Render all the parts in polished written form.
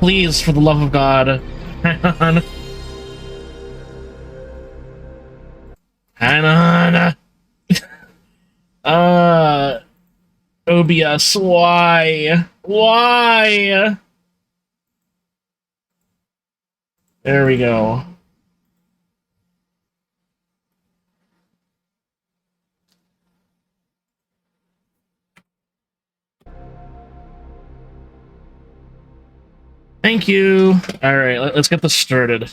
Please, for the love of God. Hang on. Hang on. OBS, why? Why? There we go. Thank you. All right, let's get this started.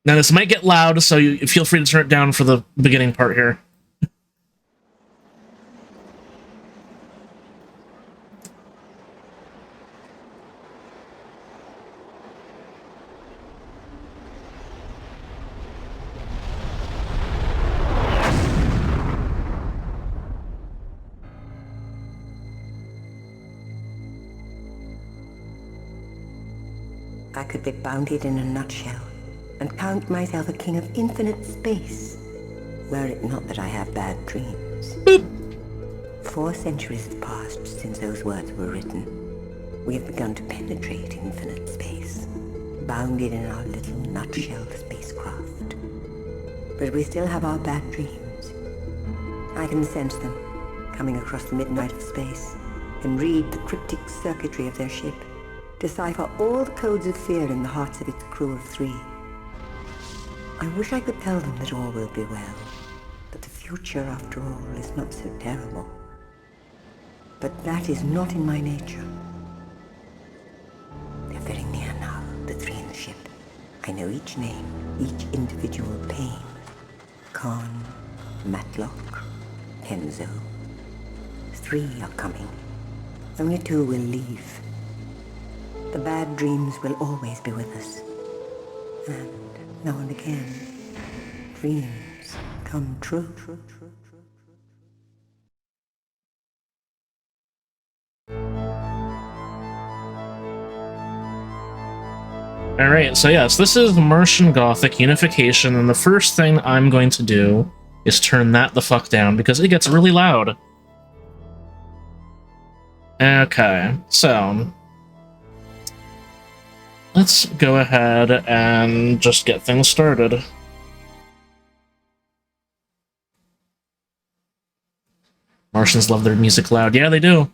Now, this might get loud, so you feel free to turn it down for the beginning part here. I could be bounded in a nutshell and count myself a king of infinite space, were it not that I have bad dreams. Boop. 4 centuries have passed since those words were written. We have begun to penetrate infinite space, bounded in our little nutshell spacecraft. But we still have our bad dreams. I can sense them, coming across the midnight of space, and read the cryptic circuitry of their ship, decipher all the codes of fear in the hearts of its crew of 3. I wish I could tell them that all will be well, that the future, after all, is not so terrible. But that is not in my nature. They're very near now, the 3 in the ship. I know each name, each individual pain. Khan, Matlock, Kenzo. 3 are coming. Only 2 will leave. The bad dreams will always be with us. And now and again, dreams come true. Alright, so yes, this is Martian Gothic Unification, and the first thing I'm going to do is turn that the fuck down, because it gets really loud. Okay, so let's go ahead and just get things started. Martians love their music loud. Yeah, they do.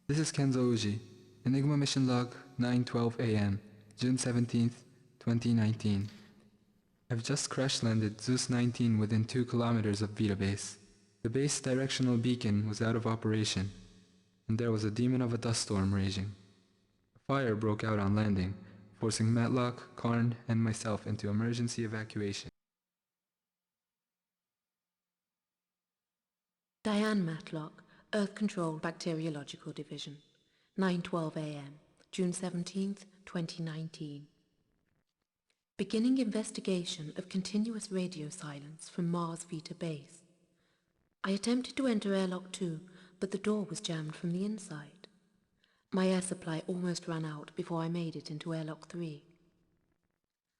This is Kenzo Uji. Enigma Mission Log, 9:12 a.m., June 17th, 2019. I've just crash-landed Zeus 19 within 2 kilometers of Vita Base. The base directional beacon was out of operation, and there was a demon of a dust storm raging. A fire broke out on landing, forcing Matlock, Karn, and myself into emergency evacuation. Diane Matlock, Earth Control Bacteriological Division, 9:12 a.m., June 17th, 2019. Beginning investigation of continuous radio silence from Mars Vita Base. I attempted to enter airlock 2, but the door was jammed from the inside. My air supply almost ran out before I made it into airlock 3.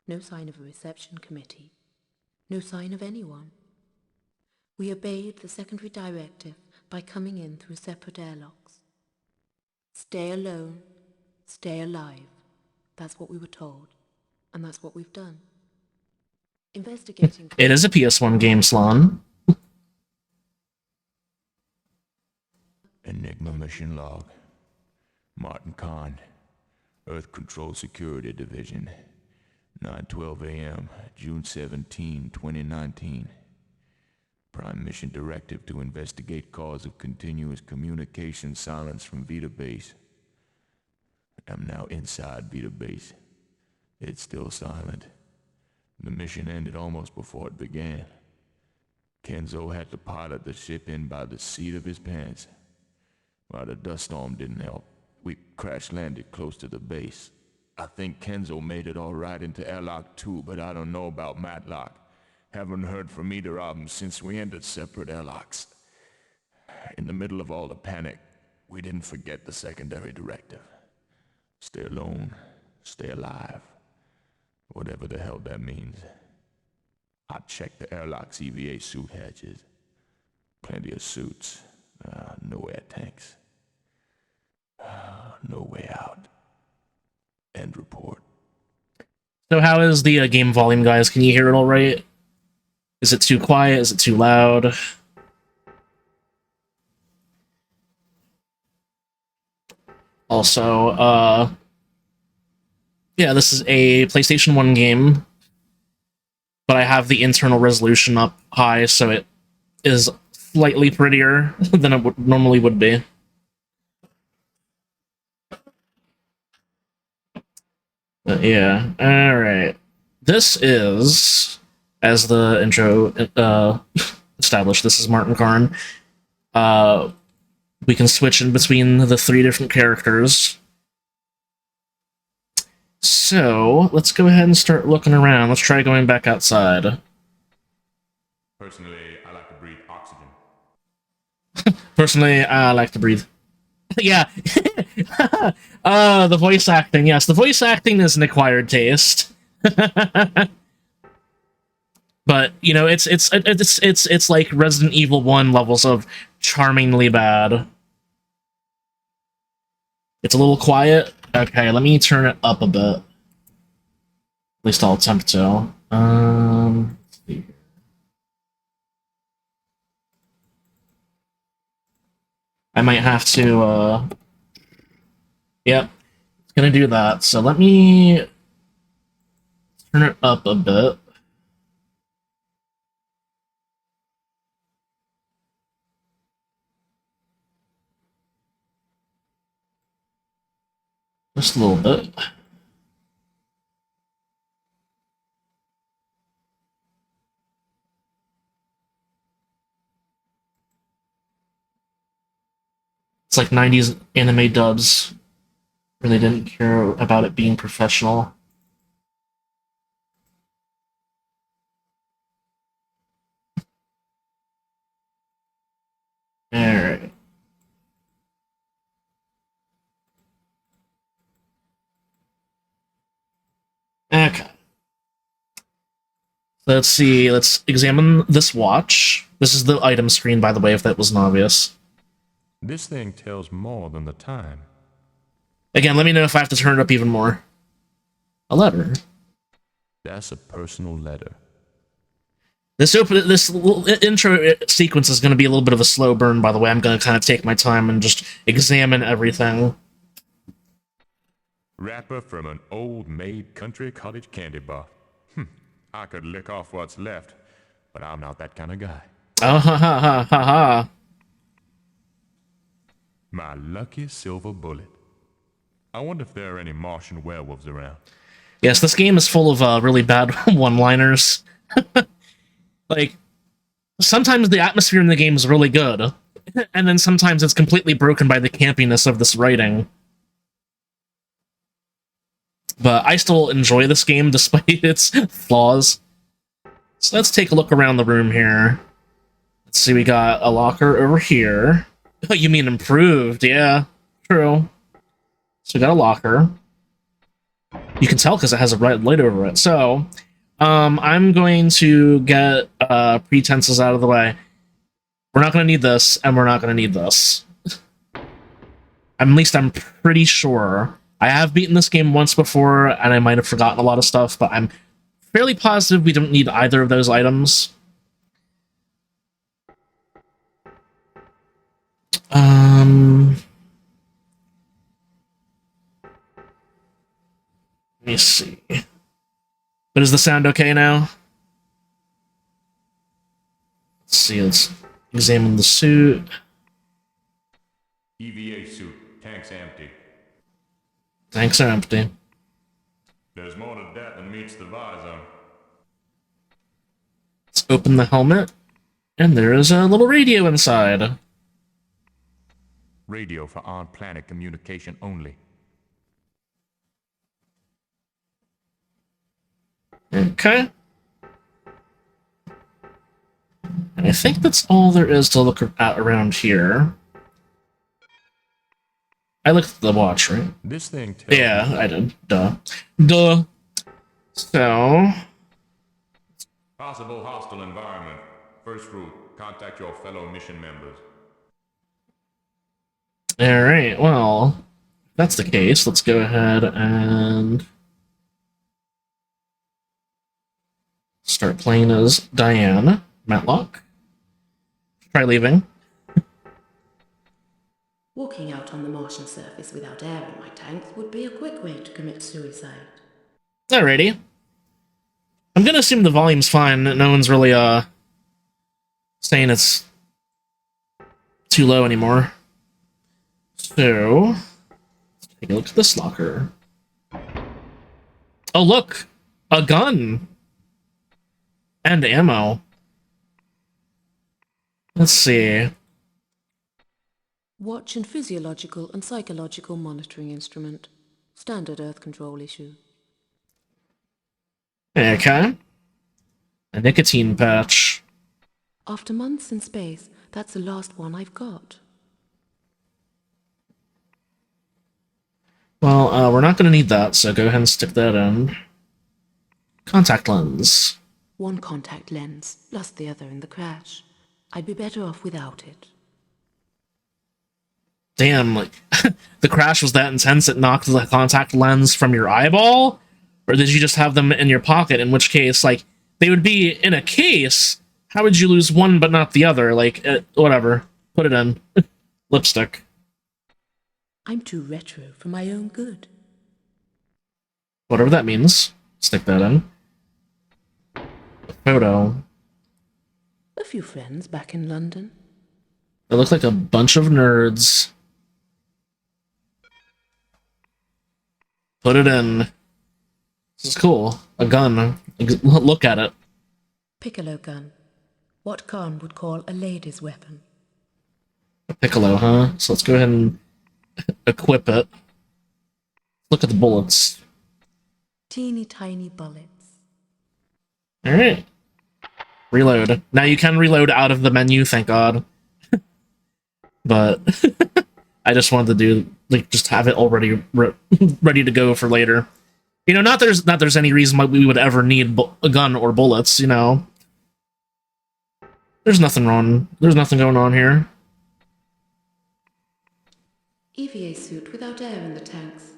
No sign of a reception committee. No sign of anyone. We obeyed the secondary directive by coming in through separate airlocks. Stay alone, stay alive. That's what we were told, and that's what we've done. Investigating... It is a PS1 game, Slon. Enigma Mission Log. Martin Khan, Earth Control Security Division, 9:12 a.m., June 17, 2019. Prime Mission Directive to investigate cause of continuous communication silence from Vita Base. I'm now inside Vita Base. It's still silent. The mission ended almost before it began. Kenzo had to pilot the ship in by the seat of his pants. While the dust storm didn't help, we crash-landed close to the base. I think Kenzo made it all right into airlock 2, but I don't know about Matlock. Haven't heard from either of them since we entered separate airlocks. In the middle of all the panic, we didn't forget the secondary directive. Stay alone, stay alive. Whatever the hell that means. I checked the airlock's EVA suit hatches. Plenty of suits. No air tanks. No way out. End report. So how is the game volume, guys? Can you hear it all right? Is it too quiet? Is it too loud? Also, yeah, this is a PlayStation 1 game, but I have the internal resolution up high, so it is slightly prettier than it normally would be. But yeah, alright. This is, as the intro established, this is Martin Karn. We can switch in between the 3 different characters. So, let's go ahead and start looking around. Let's try going back outside. Personally, I like to breathe oxygen. Personally, I like to breathe. Yeah. The voice acting. Yes, the voice acting is an acquired taste. But, you know, it's like Resident Evil 1 levels of charmingly bad. It's a little quiet. Okay, let me turn it up a bit. At least I'll attempt to. Let's see. I might have to, Yep, it's gonna do that. So let me turn it up a bit. Just a little bit. It's like 90s anime dubs. Really didn't care about it being professional. Alright. Okay. Let's see, let's examine this watch. This is the item screen, by the way, if that wasn't obvious. This thing tells more than the time. Again, let me know if I have to turn it up even more. A letter. That's a personal letter. This intro sequence is going to be a little bit of a slow burn, by the way. I'm going to kind of take my time and just examine everything. Wrapper from an old-maid country cottage candy bar. I could lick off what's left, but I'm not that kind of guy. Oh, ha ha ha ha ha. My lucky silver bullet. I wonder if there are any Martian werewolves around. Yes, this game is full of really bad one-liners. Like, sometimes the atmosphere in the game is really good, and then sometimes it's completely broken by the campiness of this writing. But I still enjoy this game despite its flaws. So let's take a look around the room here. Let's see, we got a locker over here. Oh, you mean improved? Yeah, true. So we got a locker. You can tell because it has a red light over it. So, I'm going to get pretenses out of the way. We're not going to need this, and we're not going to need this. At least I'm pretty sure. I have beaten this game once before, and I might have forgotten a lot of stuff, but I'm fairly positive we don't need either of those items. Let me see. But is the sound okay now? Let's see, let's examine the suit. EVA suit, tanks empty. Tanks are empty. There's more to that than meets the visor. Let's open the helmet, and there is a little radio inside. Radio for on-planet communication only. Okay. And I think that's all there is to look at around here. I looked at the watch, right? This thing tells Yeah, I did. Duh. Duh. So... Possible hostile environment. First rule, contact your fellow mission members. Alright, well, if that's the case, let's go ahead and start playing as Diane Matlock. Try leaving. Walking out on the Martian surface without air in my tanks would be a quick way to commit suicide. Alrighty. I'm gonna assume the volume's fine. No one's really, saying it's too low anymore. So, let's take a look at this locker. Oh, look! A gun! And ammo. Let's see. Watch and physiological and psychological monitoring instrument. Standard Earth control issue. Okay. A nicotine patch. After months in space, that's the last one I've got. Well, we're not going to need that, so go ahead and stick that in. Contact lens. One contact lens, plus the other in the crash. I'd be better off without it. Damn, like, the crash was that intense it knocked the contact lens from your eyeball? Or did you just have them in your pocket, in which case, like, they would be in a case. How would you lose one but not the other? Like, whatever. Put it in. Lipstick. I'm too retro for my own good. Whatever that means. Stick that in. A photo. A few friends back in London. They look like a bunch of nerds. Put it in. This is cool. A gun. Look at it. Piccolo gun. What Khan would call a lady's weapon. A piccolo, huh? So let's go ahead and equip it. Look at the bullets. Teeny tiny bullets. Alright. Reload. Now you can reload out of the menu, thank God. But I just wanted to do, like, just have it already ready to go for later. You know, not there's any reason why we would ever need a gun or bullets, you know. There's nothing wrong. There's nothing going on here. EVA suit without air in the tanks.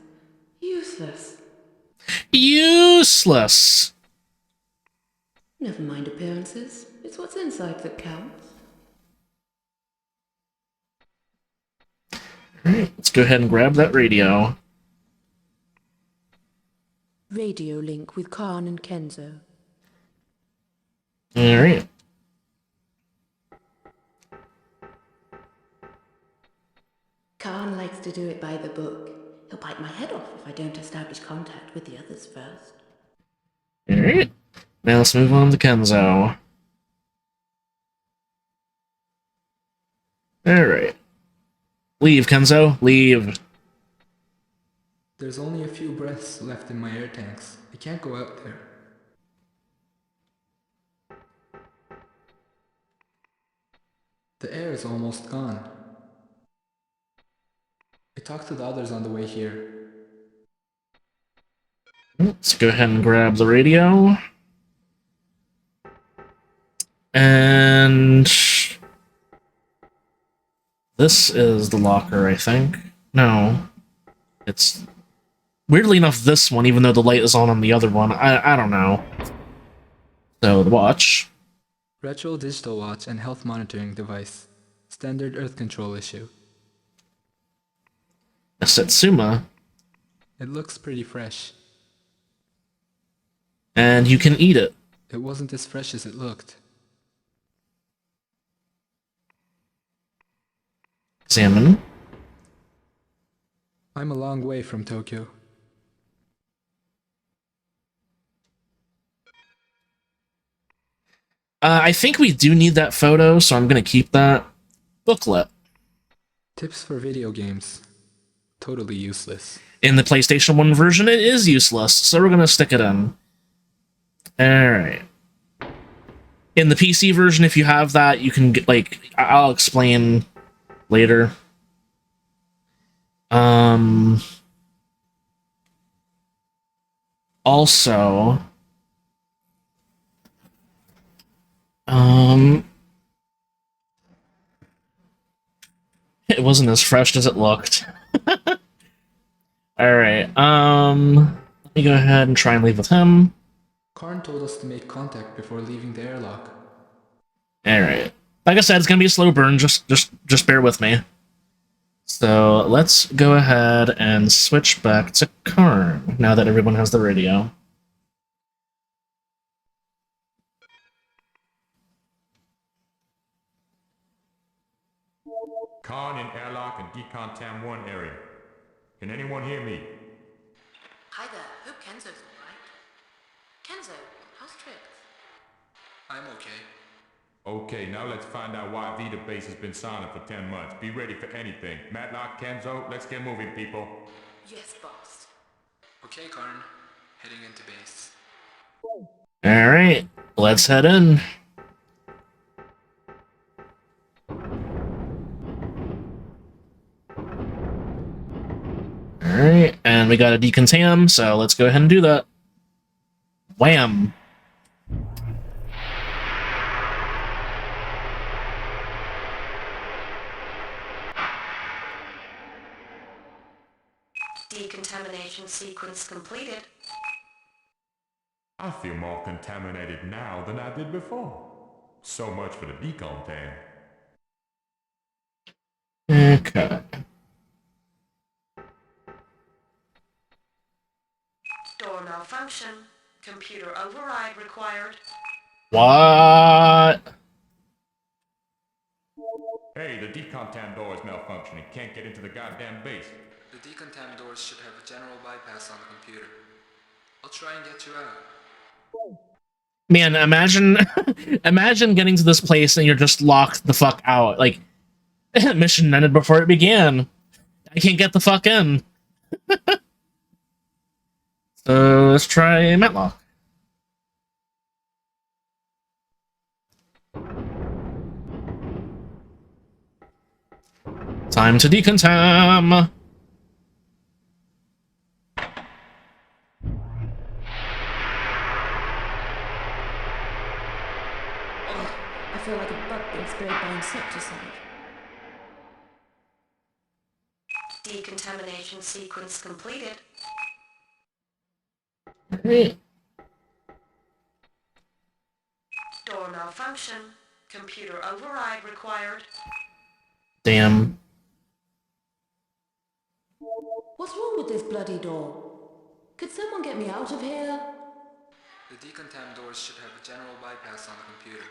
Useless. Useless! Never mind appearances. It's what's inside that counts. Alright, let's go ahead and grab that radio. Radio link with Khan and Kenzo. Alright. Khan likes to do it by the book. He'll bite my head off if I don't establish contact with the others first. Alright. Now let's move on to Kenzo. Alright. Leave, Kenzo. Leave. There's only a few breaths left in my air tanks. I can't go out there. The air is almost gone. I talked to the others on the way here. Let's go ahead and grab the radio. And this is the locker, I think. No. It's weirdly enough this one, even though the light is on the other one. I don't know. So, the watch. Retro digital watch and health monitoring device. Standard Earth control issue. A Setsuma. It looks pretty fresh. And you can eat it. It wasn't as fresh as it looked. Examine. I'm a long way from Tokyo. I think we do need that photo, so I'm gonna keep that. Booklet. Tips for video games. Totally useless. In the PlayStation 1 version, it is useless, so we're gonna stick it in. Alright. In the PC version, if you have that, you can get, like, I'll explain later. Also, It wasn't as fresh as it looked. Alright, let me go ahead and try and leave with him. Karn told us to make contact before leaving the airlock. Alright. Like I said, it's gonna be a slow burn, just bear with me. So let's go ahead and switch back to Karn, now that everyone has the radio. Karn in airlock and decontam 1 area. Can anyone hear me? Hi there. Hope Kenzo's alright. Kenzo, how's Trix? I'm okay. Okay, now let's find out why Vita Base has been silent for 10 months. Be ready for anything. Matlock, Kenzo, let's get moving, people. Yes, boss. Okay, Karn. Heading into base. Alright, let's head in. Alright, and we got a decontam, so let's go ahead and do that. Wham! Decontamination sequence completed. I feel more contaminated now than I did before. So much for the decontam. Okay. Door malfunction. Computer override required. What? Hey, the decontam door is malfunctioning. Can't get into the goddamn base. The decontam doors should have a general bypass on the computer. I'll try and get you out. Man, imagine imagine getting to this place and you're just locked the fuck out. Like, mission ended before it began. I can't get the fuck in. So let's try Matlock. Time to decontam. I feel like a bug being sprayed by insecticide. Decontamination sequence completed. Alright. Door malfunction. Computer override required. Damn. What's wrong with this bloody door? Could someone get me out of here? The decontam doors should have a general bypass on the computer.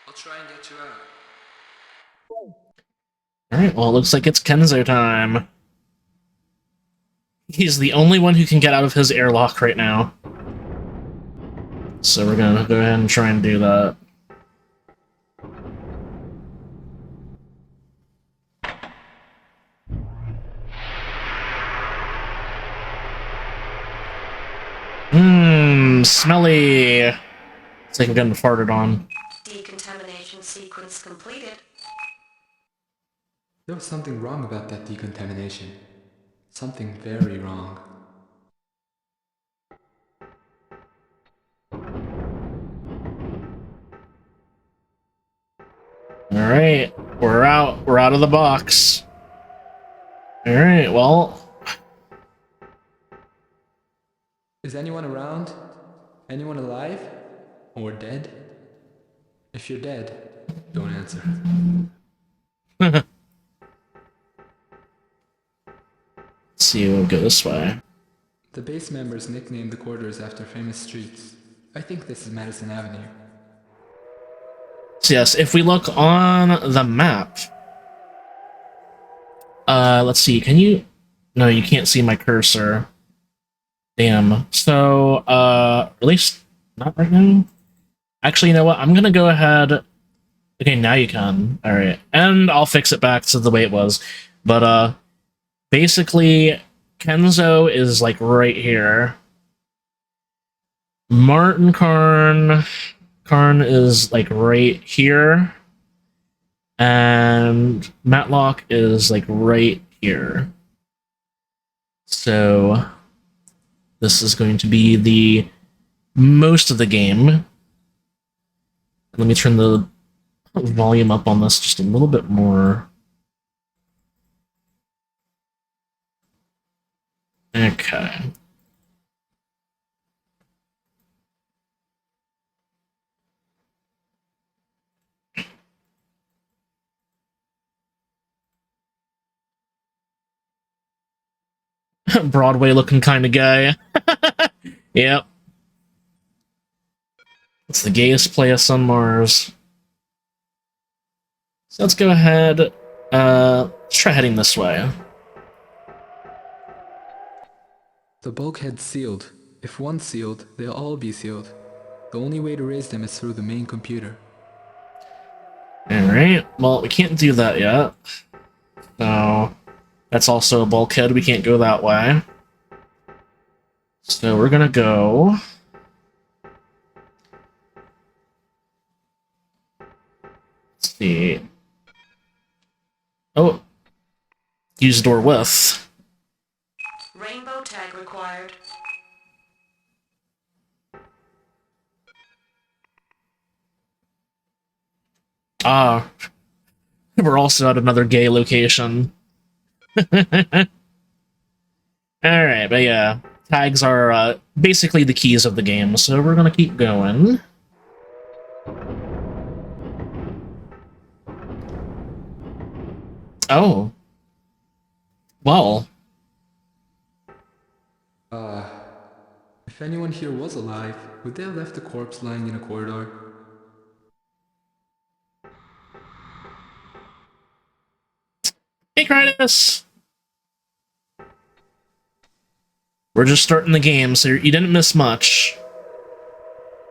I'll try and get you out. Alright, well, it looks like it's Kenzo time. He's the only one who can get out of his airlock right now. So we're gonna go ahead and try and do that. Smelly. It's like I'm getting farted on. Decontamination sequence completed. There was something wrong about that decontamination. Something very wrong. Alright, we're out. We're out of the box. Alright, well... Is anyone around? Anyone alive? Or dead? If you're dead, don't answer. Let's see, we'll go this way. The base members nicknamed the quarters after famous streets. I think this is Madison Avenue. So yes, if we look on the map... let's see, can you... No, you can't see my cursor. Damn. So, at least not right now. Actually, you know what? I'm gonna go ahead... Okay, now you can. Alright. And I'll fix it back to the way it was. But, basically, Kenzo is, like, right here. Martin Karn is, like, right here. And Matlock is, like, right here. So... this is going to be the most of the game. Let me turn the volume up on this just a little bit more. Okay. Broadway looking kind of guy. Yep. It's the gayest place on Mars. So let's go ahead. Let's try heading this way. The bulkhead's sealed. If one's sealed, they'll all be sealed. The only way to raise them is through the main computer. Alright, well, we can't do that yet. So, that's also a bulkhead, we can't go that way. So we're gonna go... Let's see... Oh! Use door with. Rainbow tag required. Ah. We're also at another gay location. Alright, but yeah. Tags are basically the keys of the game, so we're gonna keep going. Oh. Well. If anyone here was alive, would they have left a corpse lying in a corridor? Hey, Kratos! We're just starting the game, so you didn't miss much.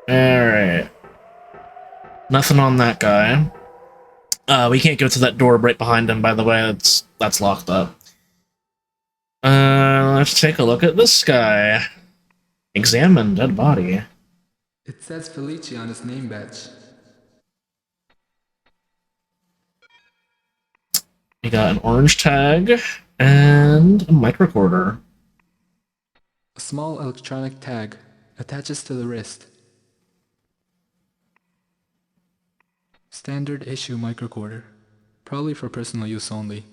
Alright. Nothing on that guy. We can't go to that door right behind him, by the way. That's locked up. Let's take a look at this guy. Examine dead body. It says Felici on his name badge. We got an orange tag and a microcorder. A small electronic tag attaches to the wrist. Standard issue microcorder. Probably for personal use only.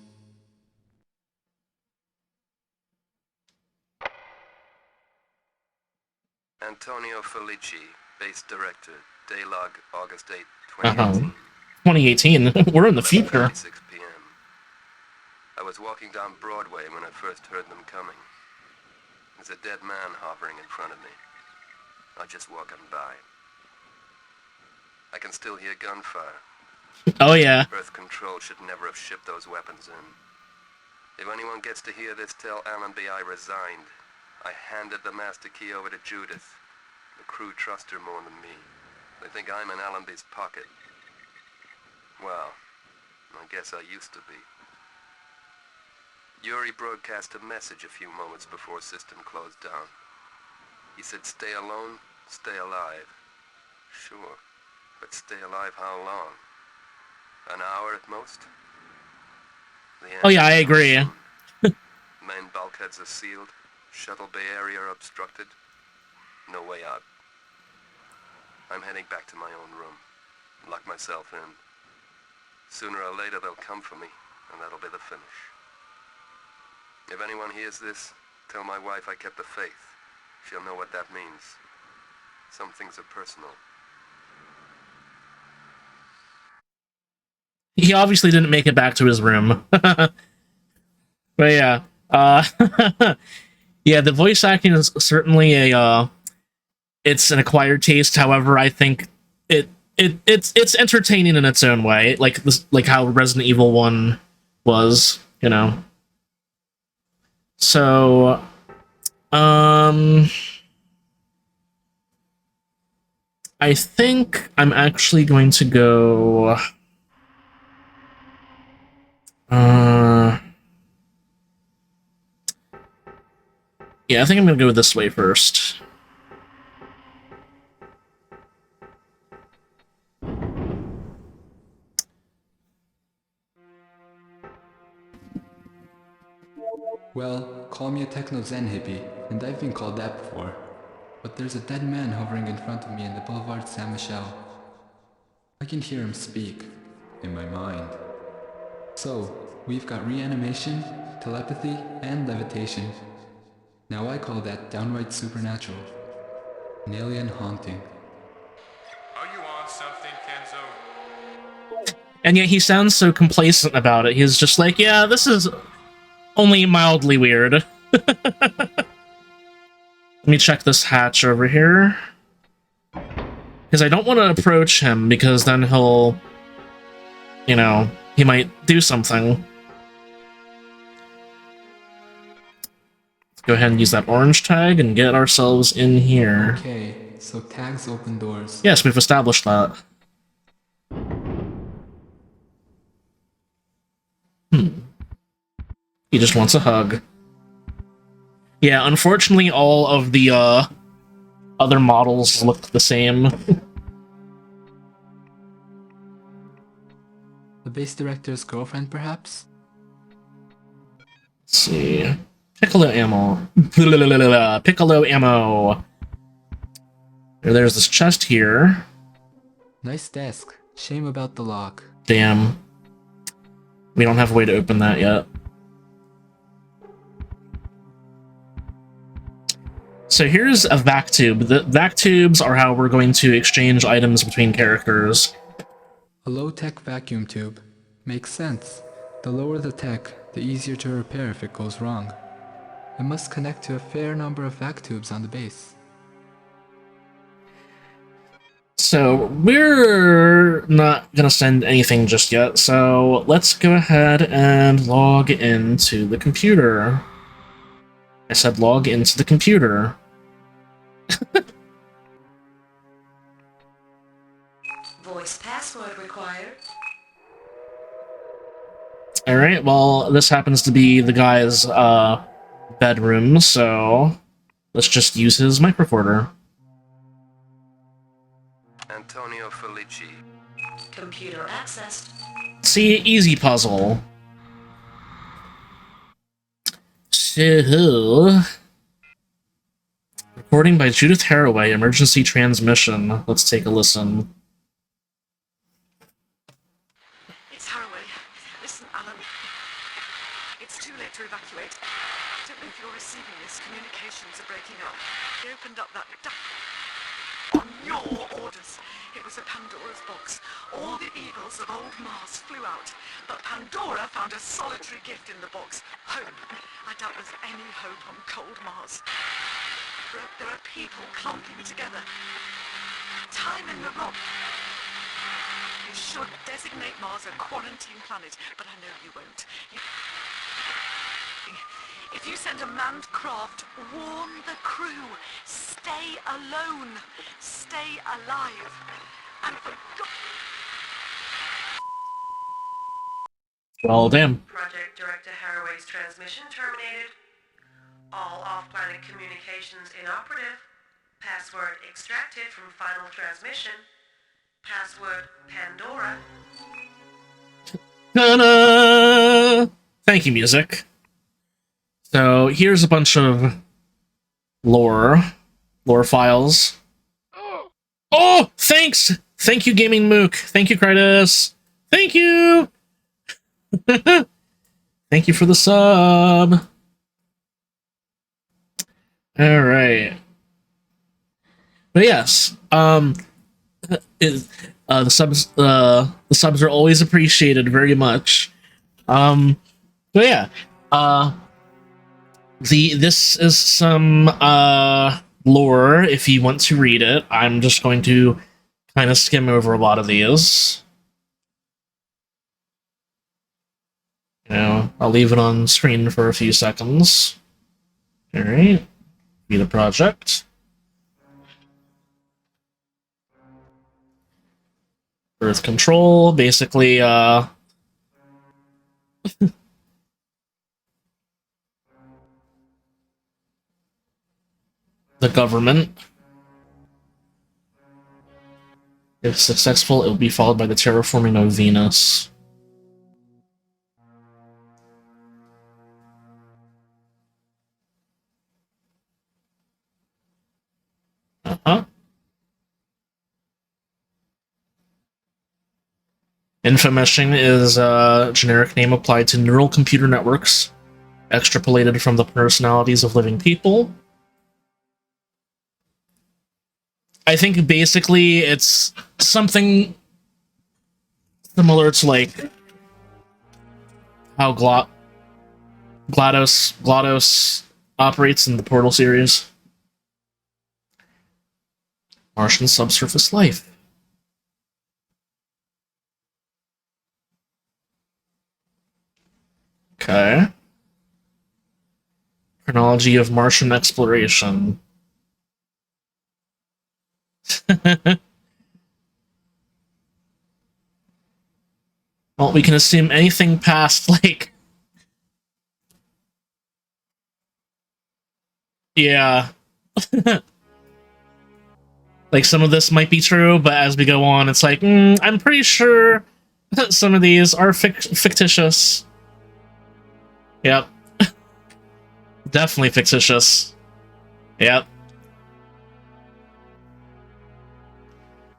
Antonio Felici, base director, Daylog, August 8, 2018. 2018. We're in the future. 6 p.m. I was walking down Broadway when I first heard them coming. There's a dead man hovering in front of me. I just walking by. I can still hear gunfire. Oh yeah. Earth Control should never have shipped those weapons in. If anyone gets to hear this, tell Allenby I resigned. I handed the master key over to Judith. The crew trust her more than me. They think I'm in Allenby's pocket. Well, I guess I used to be. Yuri broadcast a message a few moments before system closed down. He said, stay alone, stay alive. Sure, but stay alive how long? An hour at most? Oh yeah, I agree. Main bulkheads are sealed. Shuttle bay area obstructed. No way out. I'm heading back to my own room. Lock myself in. Sooner or later they'll come for me, and that'll be the finish. If anyone hears this, tell my wife I kept the faith. She'll know what that means. Some things are personal. He obviously didn't make it back to his room. But yeah. Yeah, the voice acting is certainly it's an acquired taste. However, I think it's entertaining in its own way, like how Resident Evil 1 was, you know. So, I think I'm actually going to go. Yeah, I think I'm gonna go this way first. Well, call me a techno-zen hippie, and I've been called that before. But there's a dead man hovering in front of me in the Boulevard Saint-Michel. I can hear him speak, in my mind. So, we've got reanimation, telepathy, and levitation. Now I call that downright supernatural. An alien haunting. Are you on something, Kenzo? And yet he sounds so complacent about it. He's just like, yeah, this is only mildly weird. Let me check this hatch over here. Because I don't want to approach him, because then he'll, you know, he might do something. Let's go ahead and use that orange tag and get ourselves in here. Okay, so tags open doors. Yes, we've established that. He just wants a hug. Yeah, unfortunately, all of the other models look the same. The base director's girlfriend, perhaps? Let's see. Piccolo ammo. Piccolo ammo. There's this chest here. Nice desk. Shame about the lock. Damn. We don't have a way to open that yet. So here's a vac tube. The vac tubes are how we're going to exchange items between characters. A low-tech vacuum tube. Makes sense. The lower the tech, the easier to repair if it goes wrong. It must connect to a fair number of vac tubes on the base. So we're not going to send anything just yet, so let's go ahead and log into the computer. I said log into the computer. Voice password required. Alright, well, this happens to be the guy's bedroom, so let's just use his mic recorder. Antonio Felici. Computer accessed. See, easy puzzle. So... Recording by Judith Haraway, emergency transmission. Let's take a listen. It's Haraway. Listen, Alan. It's too late to evacuate. I don't know if you're receiving this. Communications are breaking up. They opened up that on your orders. It was a Pandora's box. All the eagles of old Mars flew out, but Pandora found a solitary gift in the box. Hope. I doubt there's any hope on cold Mars. There are people clumping together. Time in the rock. You should designate Mars a quarantine planet, but I know you won't. If you send a manned craft, warn the crew. Stay alone. Stay alive. And for God... Well, damn. Project Director Haraway's transmission terminated. All off-planet communications inoperative. Password extracted from final transmission. Password Pandora. Ta-da! Thank you, music. So here's a bunch of lore files. Oh, thanks! Thank you, Gaming Mook. Thank you, Krytus. Thank you! Thank you for the sub. Alright. But yes, the subs are always appreciated very much. But yeah, this is some lore if you want to read it. I'm just going to kind of skim over a lot of these. You know, I'll leave it on screen for a few seconds. Alright. Be the project. Earth control, basically, the government. If successful, it will be followed by the terraforming of Venus. Uh-huh. Information is a generic name applied to neural computer networks, extrapolated from the personalities of living people. I think basically it's something similar to like how GLaDOS operates in the Portal series. Martian subsurface life. Okay. Chronology of Martian exploration. Well, we can assume anything past, like... Yeah. Like, some of this might be true, but as we go on, it's like, I'm pretty sure some of these are fictitious. Yep. Definitely fictitious. Yep.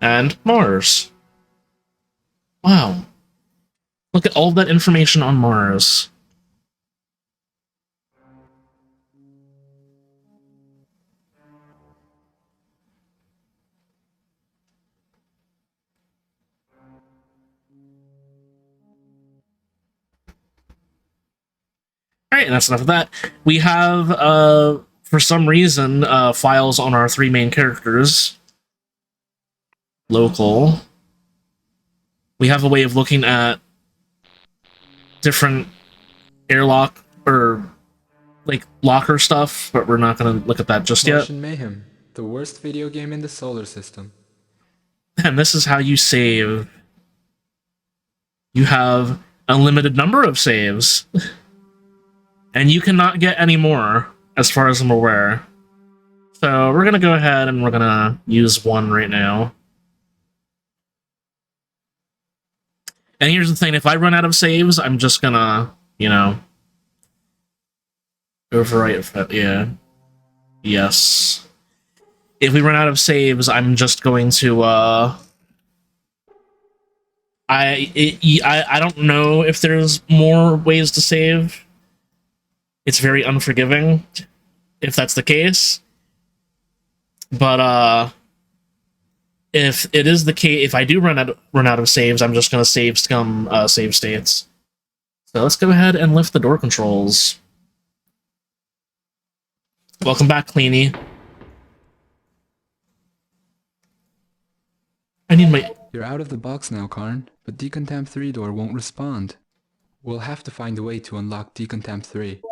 And Mars. Wow. Look at all that information on Mars. Alright, and that's enough of that. We have, for some reason, files on our three main characters. Local. We have a way of looking at different airlock, or, like, locker stuff, but we're not going to look at that just yet. Martian Mayhem, the worst video game in the solar system. And this is how you save. You have a limited number of saves. And you cannot get any more, as far as I'm aware. So we're gonna go ahead and we're gonna use one right now. And here's the thing, if I run out of saves, I'm just gonna, you know... overwrite, yeah. Yes. If we run out of saves, I'm just going to, I don't know if there's more ways to save. It's very unforgiving, if that's the case. But, if it is the case, if I do run out of saves, I'm just gonna save scum save states. So let's go ahead and lift the door controls. Welcome back, Cleanie. I need my... You're out of the box now, Karn, but Decontamp 3 door won't respond. We'll have to find a way to unlock Decontamp 3.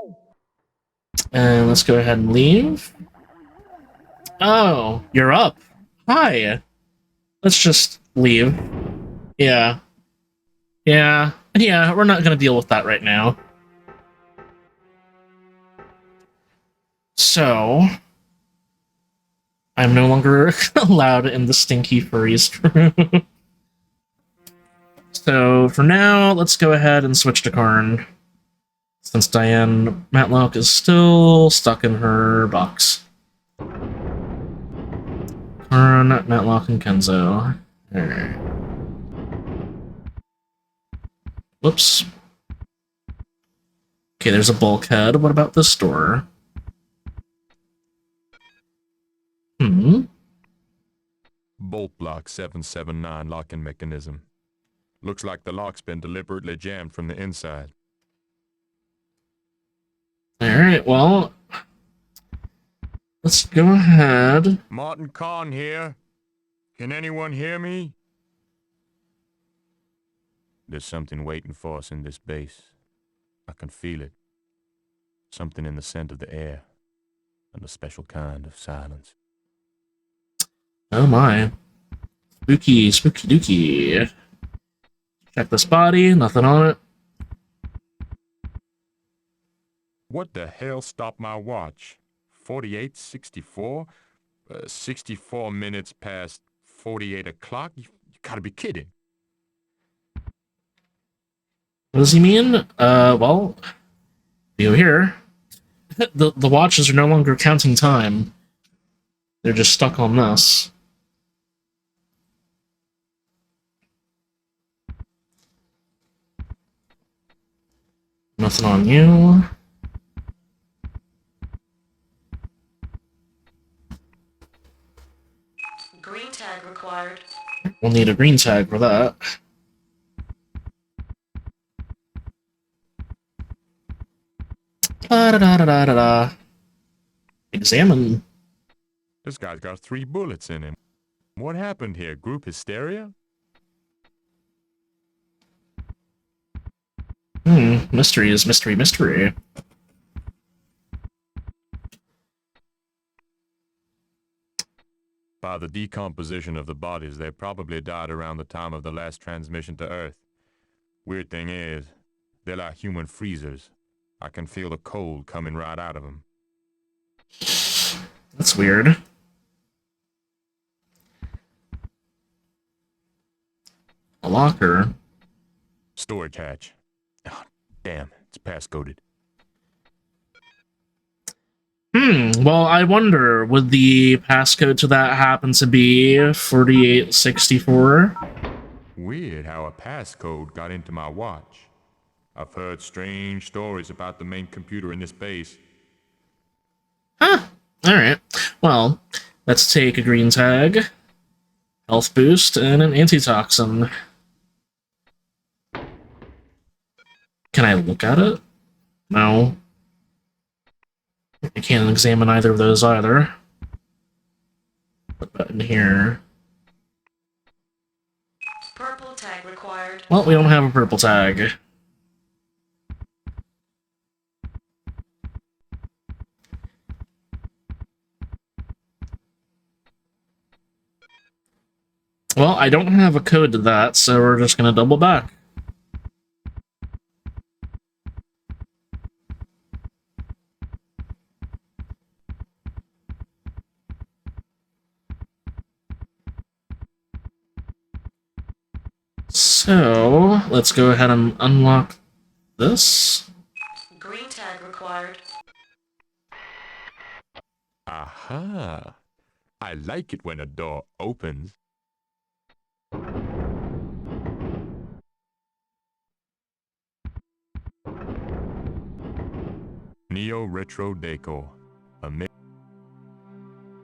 And let's go ahead and leave. Oh, you're up. Hi. Let's just leave. Yeah. Yeah. Yeah, we're not gonna deal with that right now. So... I'm no longer allowed in the stinky furries room. So, for now, let's go ahead and switch to Karn. Since Diane Matlock is still stuck in her box. Karn, Matlock, and Kenzo. Alright. Whoops. Okay, there's a bulkhead. What about this door? Bolt block 779 locking mechanism. Looks like the lock's been deliberately jammed from the inside. Alright, well... let's go ahead. Martin Kahn here. Can anyone hear me? There's something waiting for us in this base. I can feel it. Something in the scent of the air. And a special kind of silence. Oh my. Spooky, spooky dooky. Check this body, nothing on it. What the hell stopped my watch? 48:64? 64 minutes past 48 o'clock? You gotta be kidding. What does he mean? Well... you here. The watches are no longer counting time. They're just stuck on this. Nothing on you. Green tag required. We'll need a green tag for that. Da-da-da-da-da-da. Examine. This guy's got 3 bullets in him. What happened here? Group hysteria? Mystery is mystery, mystery. By the decomposition of the bodies, they probably died around the time of the last transmission to Earth. Weird thing is, they're like human freezers. I can feel the cold coming right out of them. That's weird. A locker. Storage hatch. Oh, damn, it's passcoded. Well, I wonder, would the passcode to that happen to be 4864? Weird how a passcode got into my watch. I've heard strange stories about the main computer in this base. Huh. Alright. Well, let's take a green tag, health boost, and an antitoxin. Can I look at it? No. I can't examine either of those either. What button here? Purple tag required. Well, we don't have a purple tag. Well, I don't have a code to that, so we're just gonna double back. So, let's go ahead and unlock this. Green tag required. Aha! I like it when a door opens. Neo Retro Decor.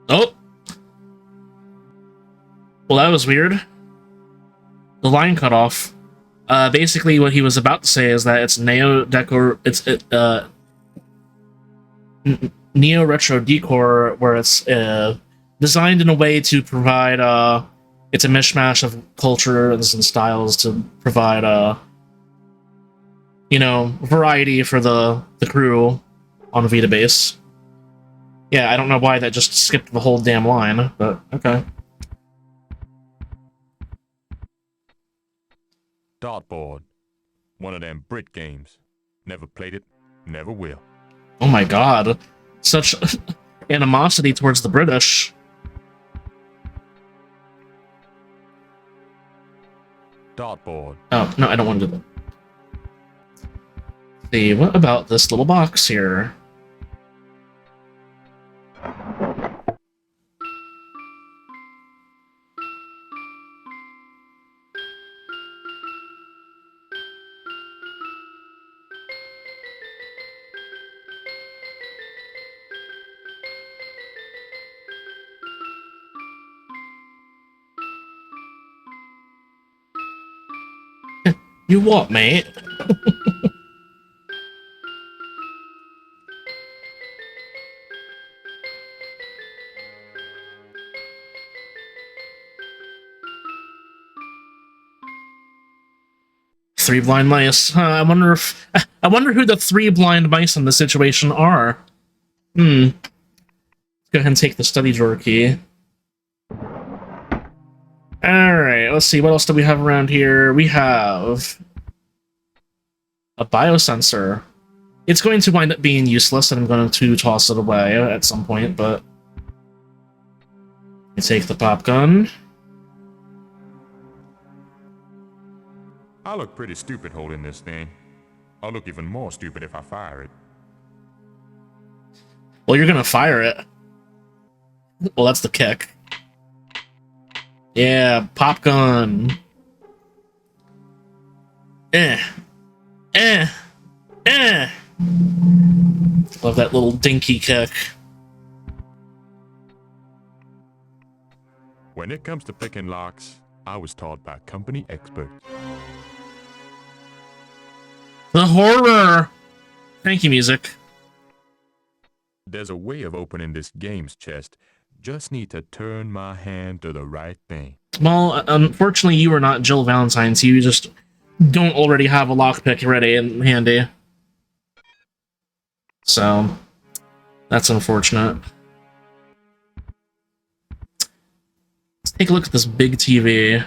Oh! Well, that was weird. The line cut off. Basically, what he was about to say is that it's Neo Retro Decor, where it's designed in a way to provide it's a mishmash of cultures and styles to provide variety for the crew on Vita base. Yeah, I don't know why that just skipped the whole damn line, but okay. Dartboard. One of them Brit games. Never played it, never will. Oh my god. Such animosity towards the British. Dartboard. Oh, no, I don't want to do that. Let's see, what about this little box here? You what, mate? Three blind mice. I wonder who the 3 blind mice in this situation are. Let's go ahead and take the study drawer key. Alright, let's see, what else do we have around here? We have a biosensor. It's going to wind up being useless, and I'm going to toss it away at some point, but... I take the pop gun. I look pretty stupid holding this thing. I'll look even more stupid if I fire it. Well, you're gonna fire it. Well, that's the kick. Yeah, pop gun. Eh! Love that little dinky kick. When it comes to picking locks, I was taught by company experts. The horror! Thank you, music. There's a way of opening this game's chest. Just need to turn my hand to the right thing. Well, unfortunately, you are not Jill Valentine, so you just don't already have a lockpick ready and handy. So, that's unfortunate. Let's take a look at this big TV.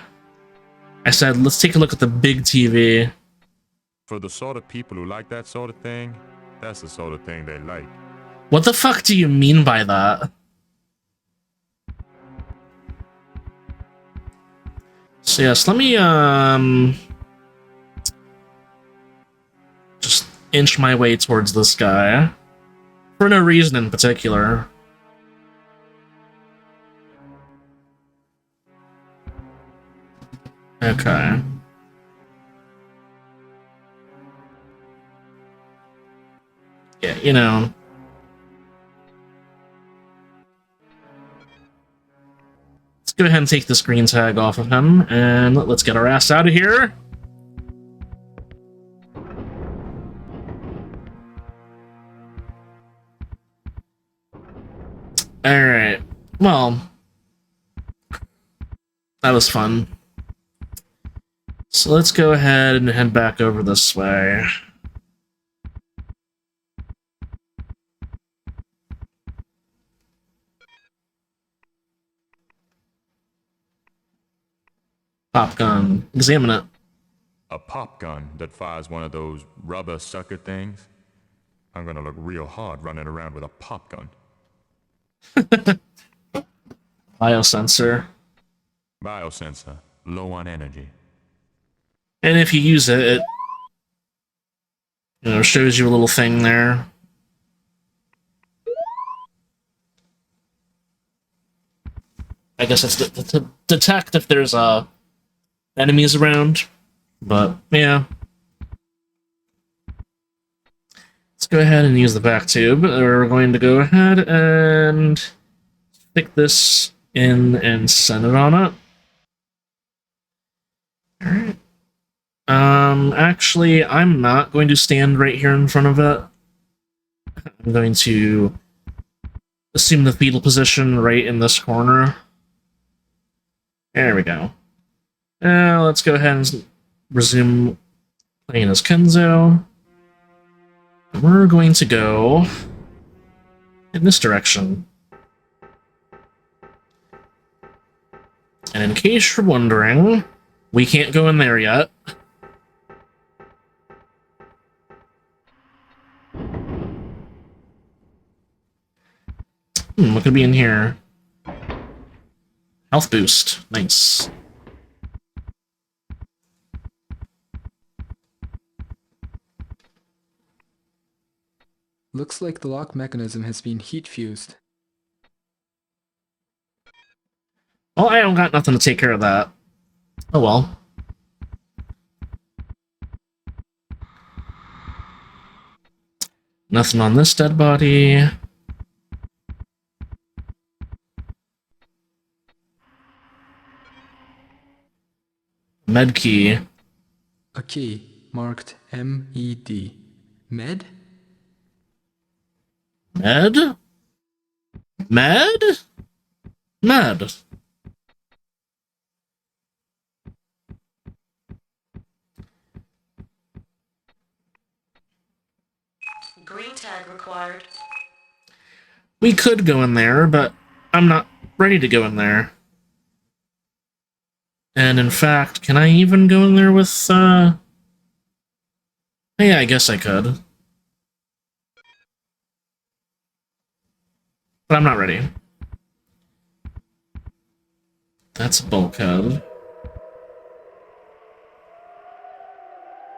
I said, let's take a look at the big TV. For the sort of people who like that sort of thing, that's the sort of thing they like. What the fuck do you mean by that? So yes, let me, just inch my way towards this guy. For no reason in particular. Okay. Yeah, you know. Let's go ahead and take this green tag off of him, and let's get our ass out of here. Alright. Well, that was fun. So let's go ahead and head back over this way. Pop gun. Examine it. A pop gun that fires one of those rubber sucker things? I'm gonna look real hard running around with a pop gun. Biosensor. Biosensor, low on energy. And if you use it, it shows you a little thing there. I guess it's to detect if there's enemies around. But yeah. Let's go ahead and use the back tube. We're going to go ahead and stick this in and send it on it. Alright. Actually, I'm not going to stand right here in front of it. I'm going to assume the fetal position right in this corner. There we go. Now, let's go ahead and resume playing as Kenzo. We're going to go in this direction. And in case you're wondering, we can't go in there yet. What could be in here? Health boost. Nice. Looks like the lock mechanism has been heat fused. Well, I don't got nothing to take care of that. Oh well. Nothing on this dead body. Med key. A key marked MED. Med? Med? Med? Med. Green tag required. We could go in there, but I'm not ready to go in there. And in fact, can I even go in there with, Yeah, I guess I could. But I'm not ready. That's a bulkhead.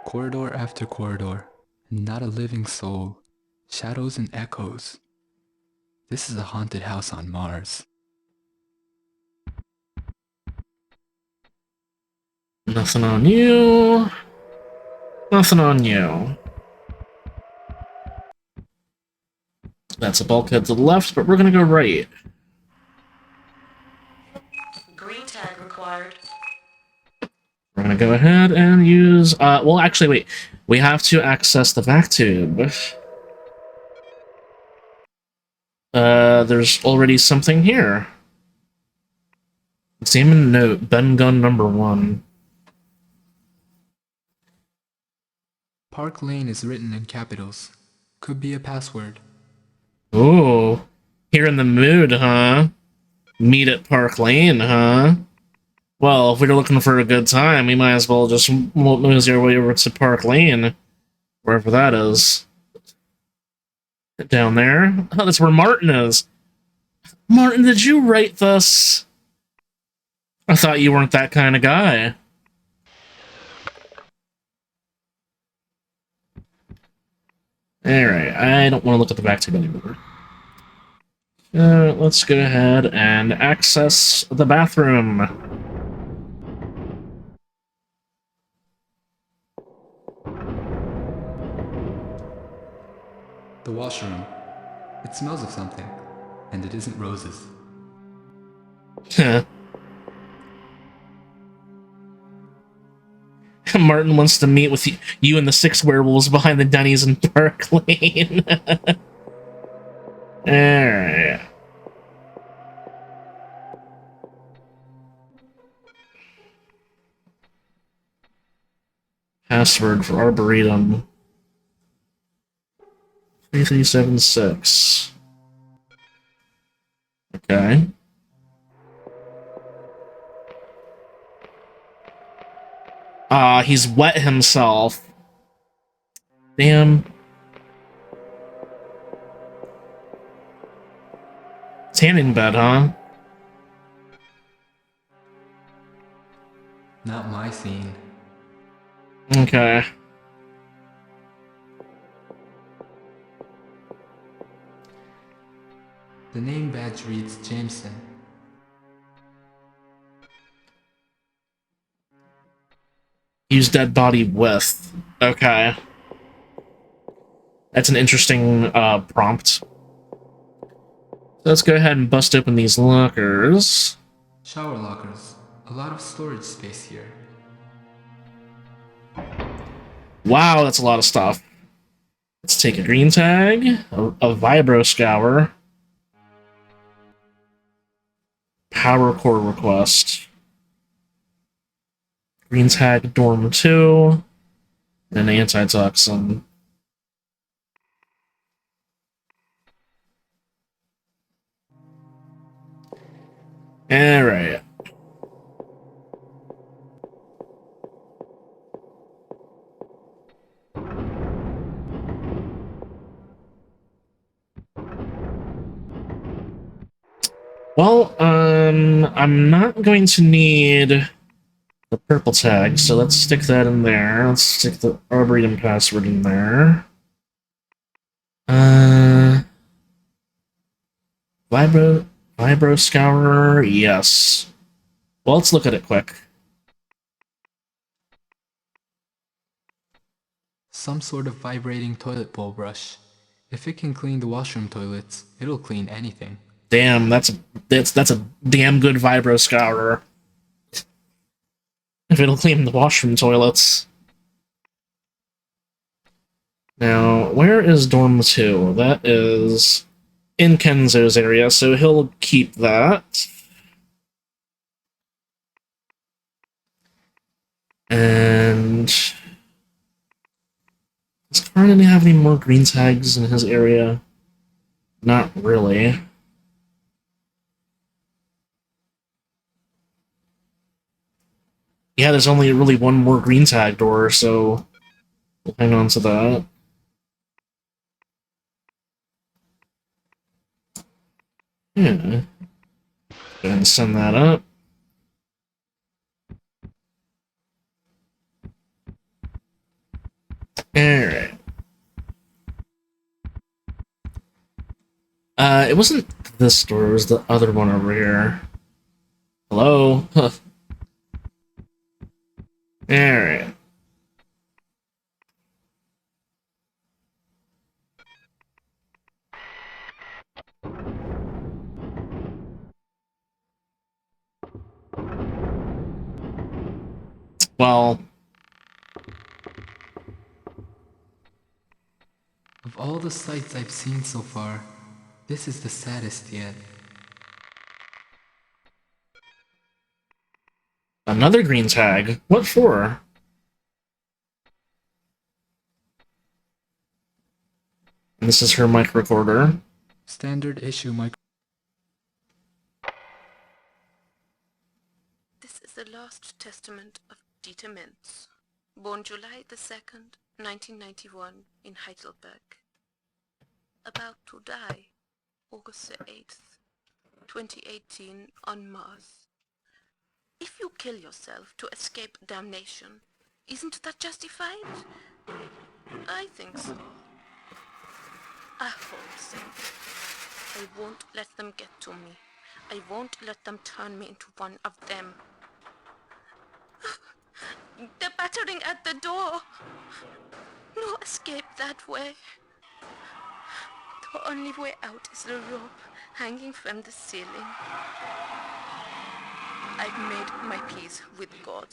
Corridor after corridor. Not a living soul. Shadows and echoes. This is a haunted house on Mars. Nothing on you. Nothing on you. That's a bulkhead to the left, but we're gonna go right. Green tag required. We're gonna go ahead and use... well, actually, wait. We have to access the vac tube. There's already something here. Examine note, Ben gun number 1. Park Lane is written in capitals. Could be a password. Ooh. Here in the mood, huh? Meet at Park Lane, huh? Well, if we're looking for a good time, we might as well just mosey our way over to Park Lane. Wherever that is. Down there. Oh, that's where Martin is. Martin, did you write this? I thought you weren't that kind of guy. Alright, I don't want to look at the back tube anymore. Let's go ahead and access the bathroom. The washroom. It smells of something, and it isn't roses. Martin wants to meet with you and the 6 werewolves behind the Denny's in Park Lane. Alright. Password for Arboretum. 3376. Okay. He's wet himself. Damn. Tanning bed, huh? Not my scene. Okay. The name badge reads Jameson. Use dead body with. Okay. That's an interesting prompt. So let's go ahead and bust open these lockers. Shower lockers. A lot of storage space here. Wow, that's a lot of stuff. Let's take a green tag, a vibro scour, power core request, green tag dorm 2, and an antitoxin. Alright. Well, I'm not going to need the purple tag, so let's stick that in there. Let's stick the Arboretum password in there. Vibro Scourer, yes. Well, let's look at it quick. Some sort of vibrating toilet bowl brush. If it can clean the washroom toilets, it'll clean anything. Damn, that's a damn good Vibro Scourer. If it'll clean the washroom toilets. Now, where is Dorm 2? That is in Kenzo's area, so he'll keep that. And does Carnan have any more green tags in his area? Not really. Yeah, there's only really one more green tag door, so we'll hang on to that. Yeah. Go ahead and send that up. Alright. It wasn't this door, it was the other one over here. Hello? Huh. Alright. Well, Of all the sights I've seen so far, this is the saddest yet. another green tag. What for? And this is her mic recorder. Standard issue micro. This is the last testament of Dieter Mintz, born July the 2nd, 1991 in Heidelberg. About to die August the 8th, 2018 on Mars. If you kill yourself to escape damnation, isn't that justified? I think so. I hope so. I won't let them get to me. I won't let them turn me into one of them. They're battering at the door. No escape that way. The only way out is the rope hanging from the ceiling. I've made my peace with God.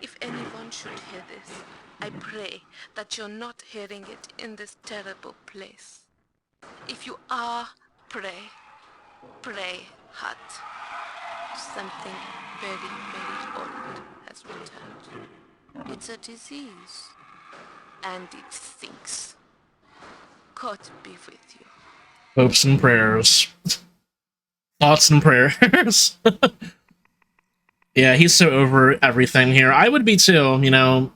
If anyone should hear this, I pray that you're not hearing it in this terrible place. If you are, pray hard. Something very, very old has returned. It's a disease, and it stinks. God be with you. Hopes and prayers. Thoughts and prayers. Yeah, he's so over everything here. I would be too, you know.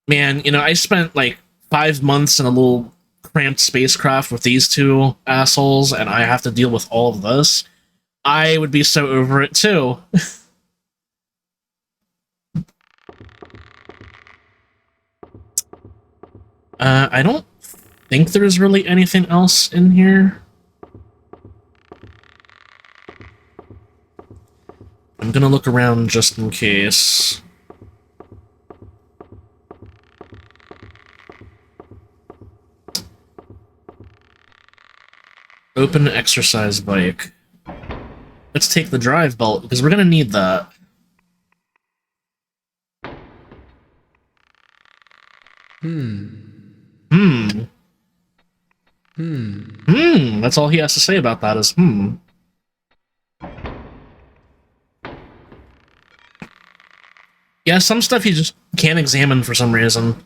Man, you know, I spent like 5 months in a little cramped spacecraft with these two assholes, and I have to deal with all of this. I would be so over it too. I don't think there's really anything else in here. I'm gonna look around just in case. Open exercise bike. Let's take the drive belt, because we're gonna need that. That's all he has to say about that is Yeah, some stuff you just can't examine for some reason.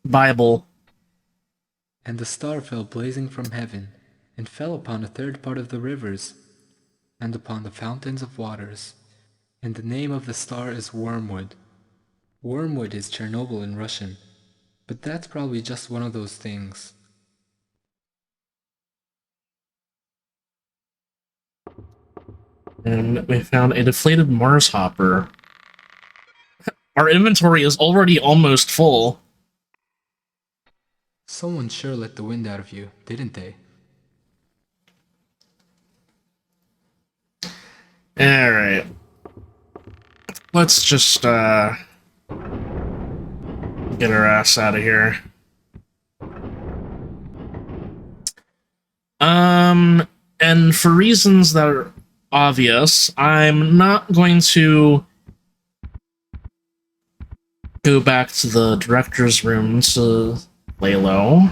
Bible. And the star fell blazing from heaven, and fell upon a third part of the rivers, and upon the fountains of waters. And the name of the star is Wormwood. Wormwood is Chernobyl in Russian, but that's probably just one of those things. And we found a deflated Mars hopper. Our inventory is already almost full. Someone sure let the wind out of you, didn't they? Alright. Let's just, get our ass out of here. And for reasons that are obvious, I'm not going to go back to the director's room to lay low.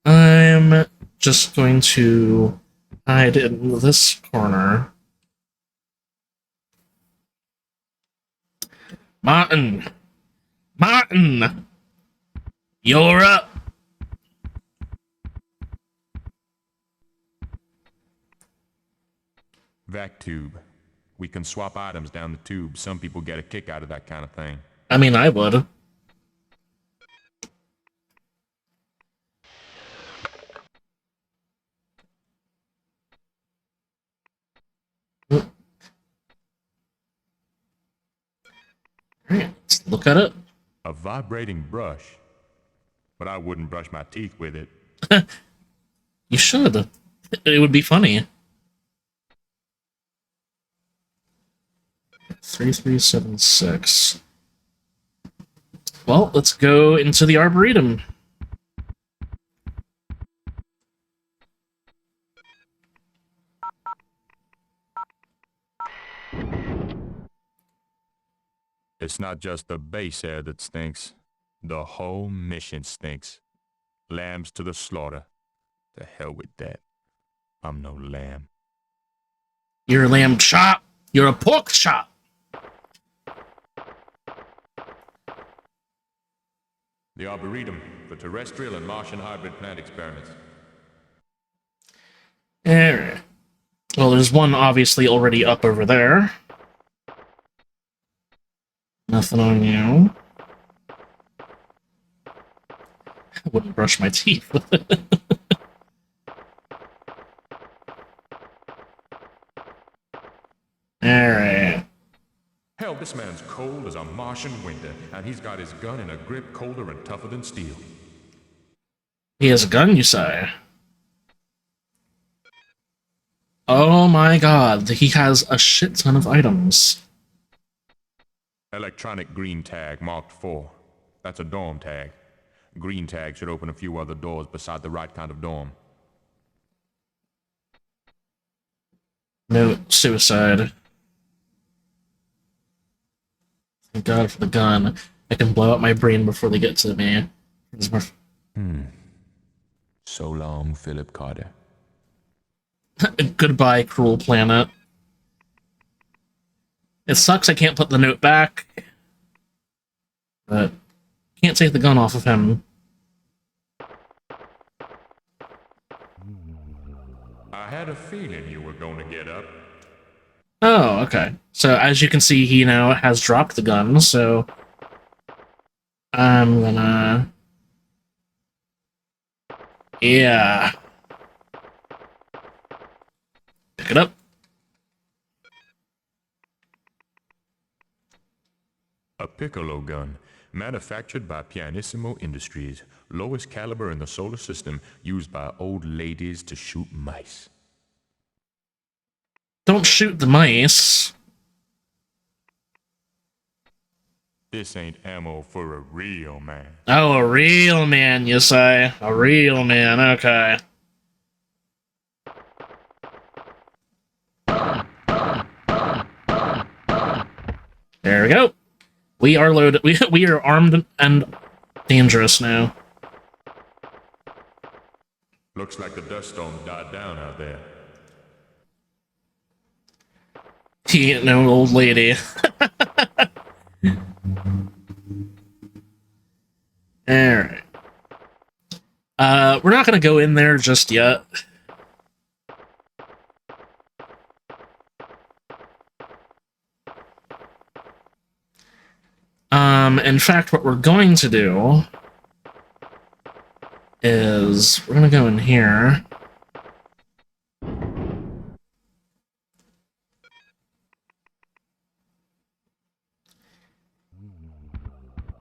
I'm just going to hide in this corner. Martin! Martin! You're up! Vac tube. We can swap items down the tube. Some people get a kick out of that kind of thing. I mean, I would. Alright, let's look at it. A vibrating brush. But I wouldn't brush my teeth with it. You should. It would be funny. 3376. Well, let's go into the Arboretum. It's not just the base air that stinks. The whole mission stinks. Lambs to the slaughter. To hell with that. I'm no lamb. You're a lamb chop. You're a pork chop. The Arboretum for terrestrial and Martian hybrid plant experiments. Alright. Well, there's one obviously already up over there. Nothing on you. I wouldn't brush my teeth with it. Alright. Hell, this man's cold as a Martian winter, and he's got his gun in a grip colder and tougher than steel. He has a gun, you say? Oh my god, he has a shit ton of items. Electronic green tag marked 4. That's a dorm tag. Green tag should open a few other doors beside the right kind of dorm. No suicide. Thank God for the gun. I can blow up my brain before they get to me. So long, Philip Carter. Goodbye, cruel planet. It sucks I can't put the note back. But can't take the gun off of him. I had a feeling you were going to get up. Oh, okay. So as you can see, he now has dropped the gun, so I'm gonna... Yeah. Pick it up. A piccolo gun, manufactured by Pianissimo Industries, lowest caliber in the solar system, used by old ladies to shoot mice. Don't shoot the mice. This ain't ammo for a real man. Oh, a real man, you say? A real man, okay. There we go. We are loaded. We are armed and dangerous now. Looks like the dust storm died down out there. He ain't no old lady. Alright. We're not gonna go in there just yet. In fact, what we're going to do is we're gonna go in here.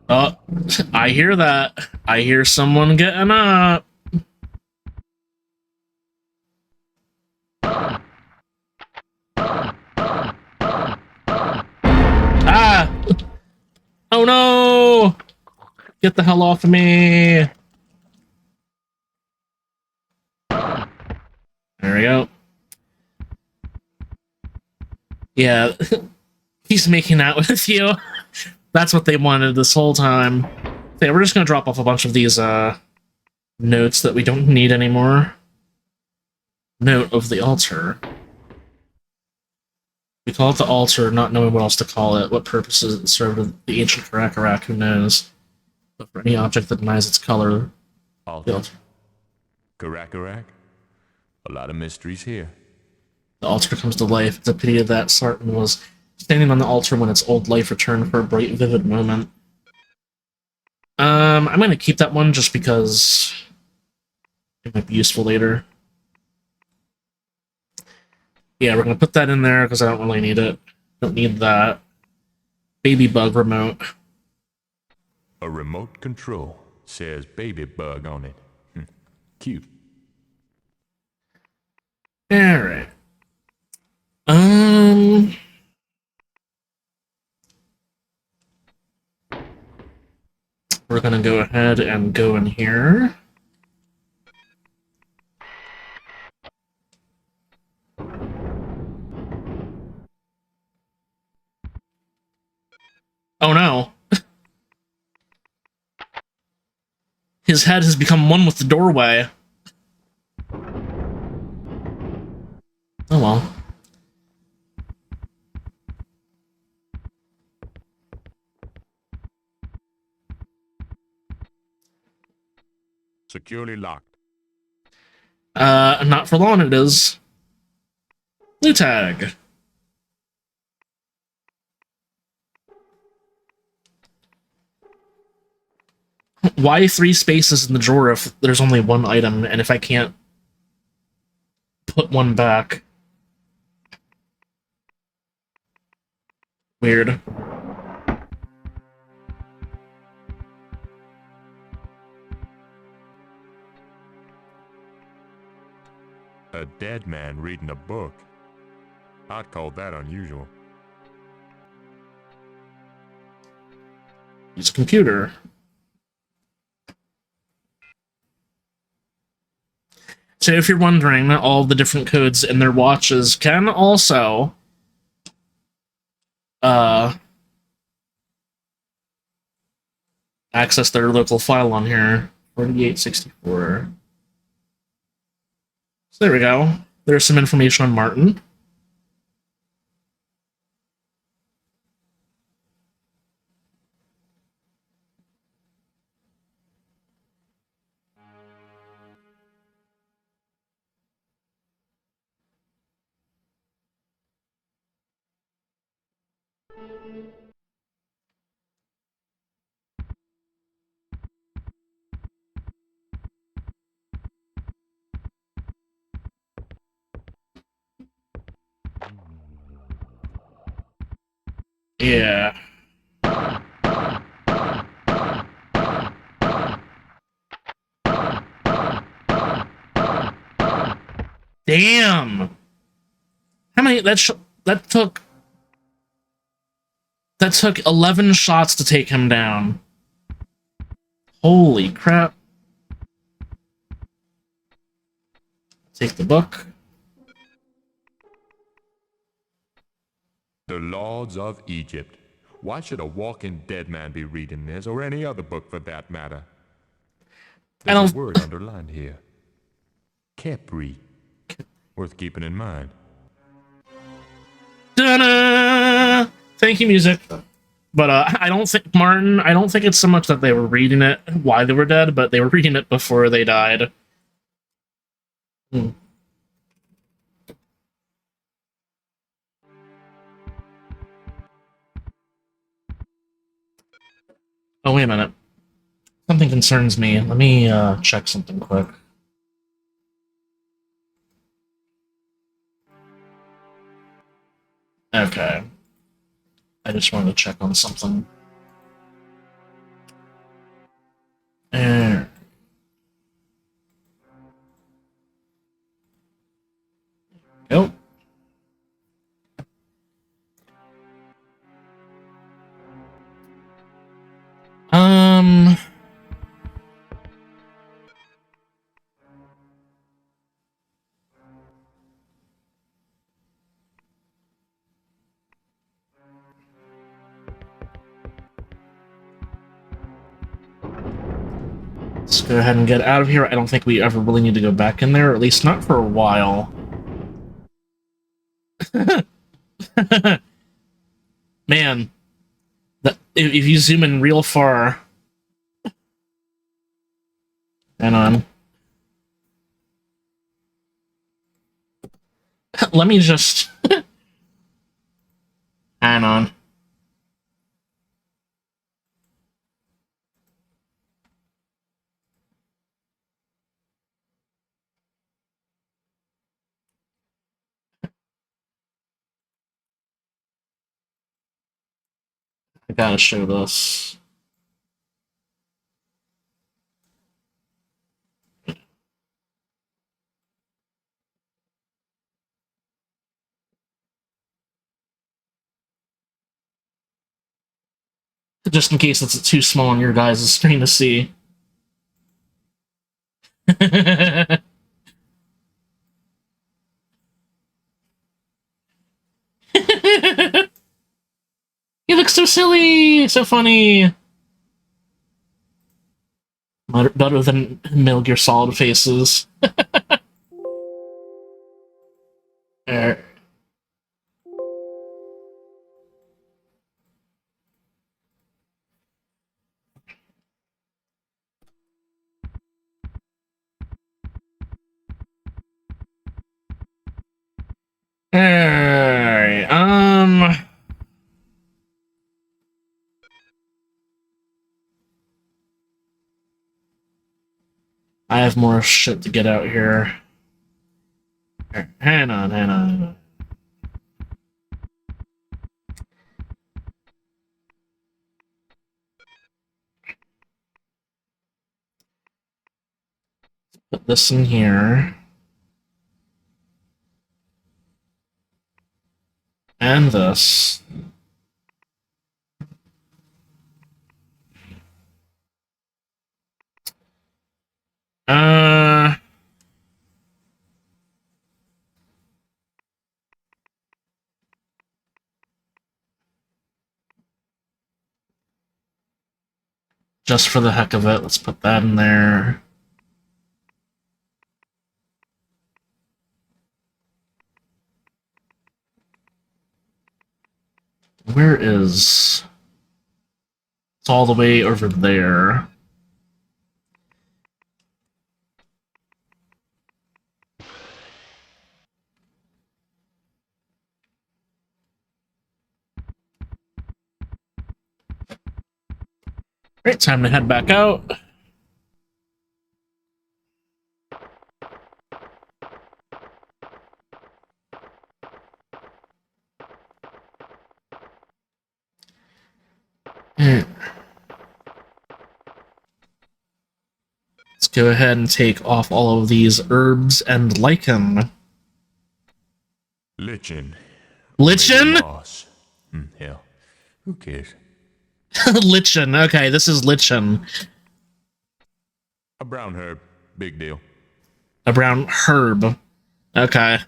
Oh, I hear that. I hear someone getting up. Ah! Oh no! Get the hell off of me! There we go. Yeah, he's making out with you. That's what they wanted this whole time. So yeah, we're just gonna drop off a bunch of these notes that we don't need anymore. Note of the altar. We call it the altar, not knowing what else to call it. What purposes it served the ancient Karakarak, who knows? But for any object that denies its color, Altar. Karakarak? A lot of mysteries here. The altar comes to life. It's a pity that Sarton was standing on the altar when its old life returned for a bright, vivid moment. I'm gonna keep that one just because it might be useful later. Yeah, we're gonna put that in there because I don't really need it. Don't need that. Baby bug remote. A remote control. Says baby bug on it. Cute. Alright. We're gonna go ahead and go in here. Oh no. His head has become one with the doorway. Oh well. Securely locked. Not for long it is. Blue tag. Why 3 spaces in the drawer if there's only one item and if I can't put one back? Weird. A dead man reading a book. I'd call that unusual. Use a computer. So if you're wondering, all the different codes in their watches can also access their local file on here. 4864. So there we go. There's some information on Martin. Yeah. Damn. How many? That took 11 shots to take him down. Holy crap. Take the book. The Lords of Egypt. Why should a walking dead man be reading this, or any other book for that matter? There's a word underlined here. Kepri. Worth keeping in mind. Da-da! Thank you, music. But I don't think it's so much that they were reading it while they were dead, but they were reading it before they died. Hmm. Oh, wait a minute. Something concerns me. Let me check something quick. Okay. I just wanted to check on something. There. Go. Um... Let's go ahead and get out of here. I don't think we ever really need to go back in there, at least not for a while. Man, if you zoom in real far... Hang on. Let me just... Hang on. I gotta show this. Just in case it's too small on your guys' screen to see. He looks so silly, so funny. Better than Metal Gear Solid faces. Alright. Alright, I have more shit to get out here. Hang on. Put this in here. And this. Just for the heck of it, let's put that in there. Where is... It's all the way over there. Alright, time to head back out. Let's go ahead and take off all of these herbs and lichen. Lichen. Lichen? Moss. Hell, who cares? Lichen. Okay, this is lichen. A brown herb. Big deal. A brown herb. Okay.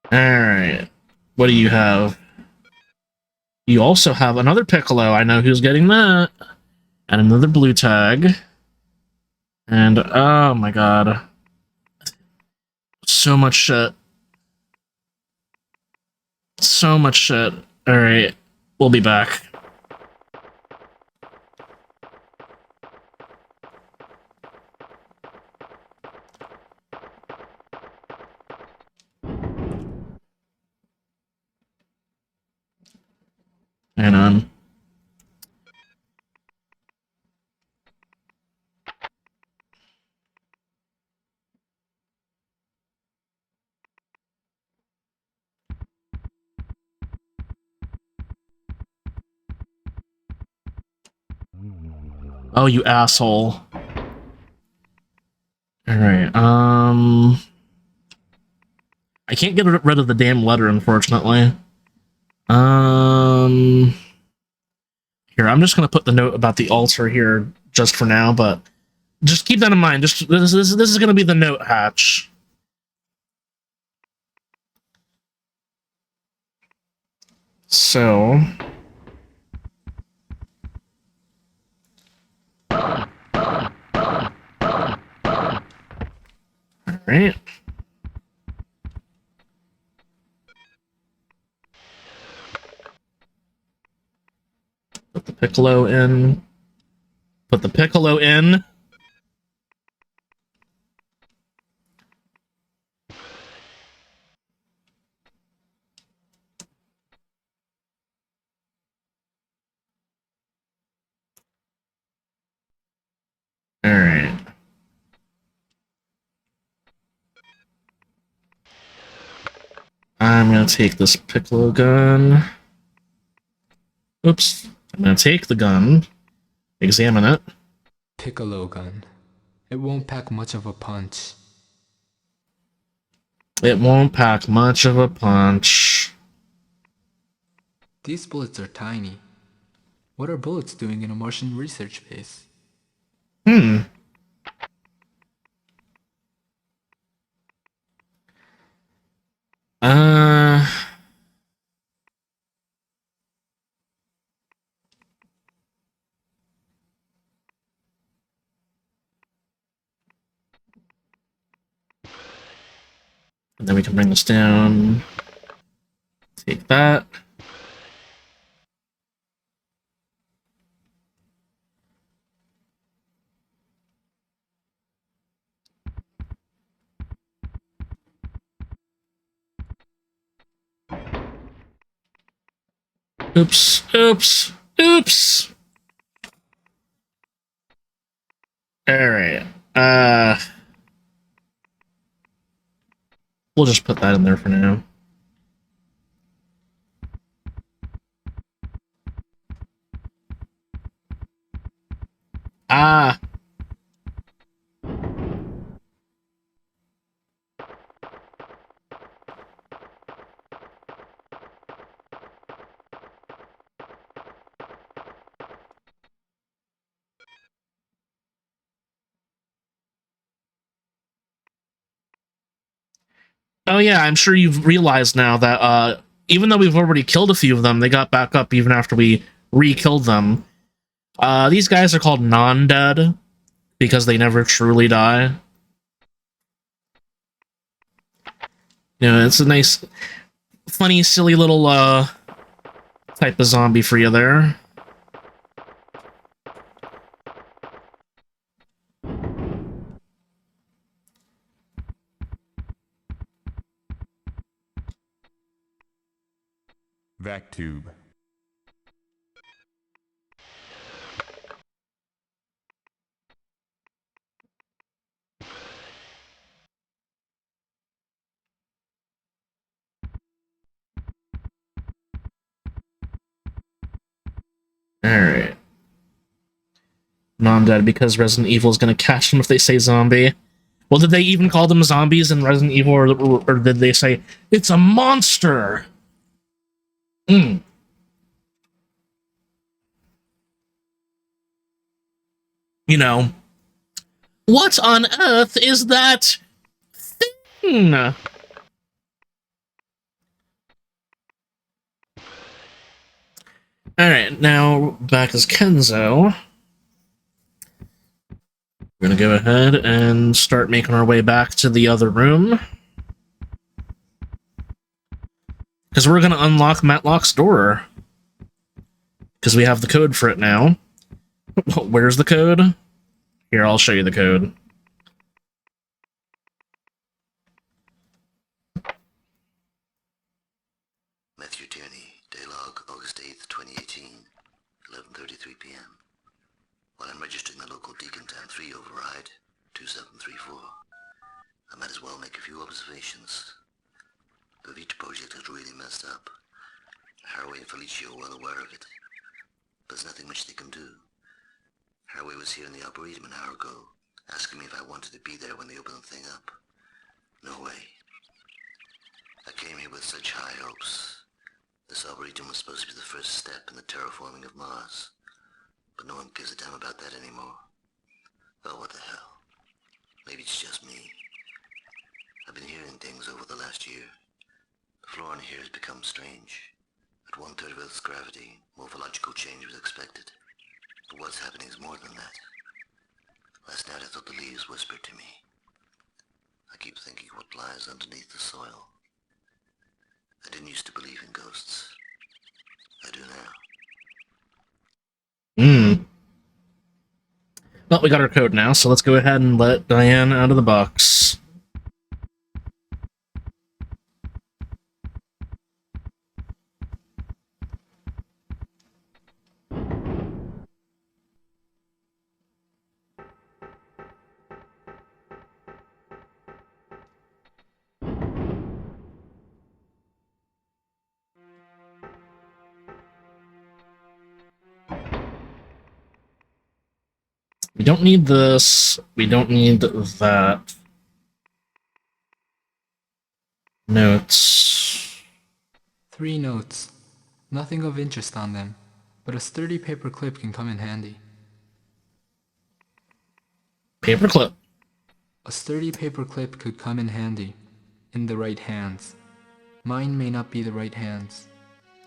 Alright. What do you have? You also have another Piccolo. I know who's getting that. And another blue tag. And, oh my god. So much shit. So much shit. Alright. We'll be back. Hang on. Oh, you asshole. Alright, I can't get rid of the damn letter, unfortunately. Here, I'm just gonna put the note about the altar here just for now, but just keep that in mind. Just this is gonna be the note hatch. So, all right. Put the Piccolo in. Put the Piccolo in. All right. I'm gonna take this Piccolo gun. Oops. I'm gonna take the gun, examine it. Piccolo gun. It won't pack much of a punch. It won't pack much of a punch. These bullets are tiny. What are bullets doing in a Martian research base? Hmm. Uh... And then we can bring this down. Take that. Oops, oops, oops! Alright. We'll just put that in there for now. Ah! Oh yeah, I'm sure you've realized now that, even though we've already killed a few of them, they got back up even after we re-killed them. These guys are called non-dead, because they never truly die. You know, it's a nice, funny, silly little, type of zombie for you there. Vac tube. Alright. Non-dead because Resident Evil is going to catch them if they say zombie. Well, did they even call them zombies in Resident Evil, or did they say, it's a monster? Hmm. You know, what on earth is that thing? Alright, now back as Kenzo. We're gonna go ahead and start making our way back to the other room. Because we're gonna unlock Matlock's door. Because we have the code for it now. Where's the code? Here, I'll show you the code. Matthew Tierney, Daylog, August 8th, 2018, 11:33 p.m. While I'm registering the local Deacon Town 3 override, 2734, I might as well make a few observations. The Vita project has really messed up. Haraway and Felicia are well aware of it. But there's nothing much they can do. Haraway was here in the Arboretum an hour ago, asking me if I wanted to be there when they open the thing up. No way. I came here with such high hopes. This Arboretum was supposed to be the first step in the terraforming of Mars. But no one gives a damn about that anymore. Well, what the hell? Maybe it's just me. I've been hearing things over the last year. The flora in here has become strange. At 1/3 of Earth's gravity, morphological change was expected. But what's happening is more than that. Last night I thought the leaves whispered to me. I keep thinking what lies underneath the soil. I didn't used to believe in ghosts. I do now. Hmm. Well, we got our code now, so let's go ahead and let Diane out of the box. We don't need this. We don't need that. Notes. 3 notes. Nothing of interest on them, but a sturdy paper clip can come in handy. Paperclip. A sturdy paper clip could come in handy, in the right hands. Mine may not be the right hands.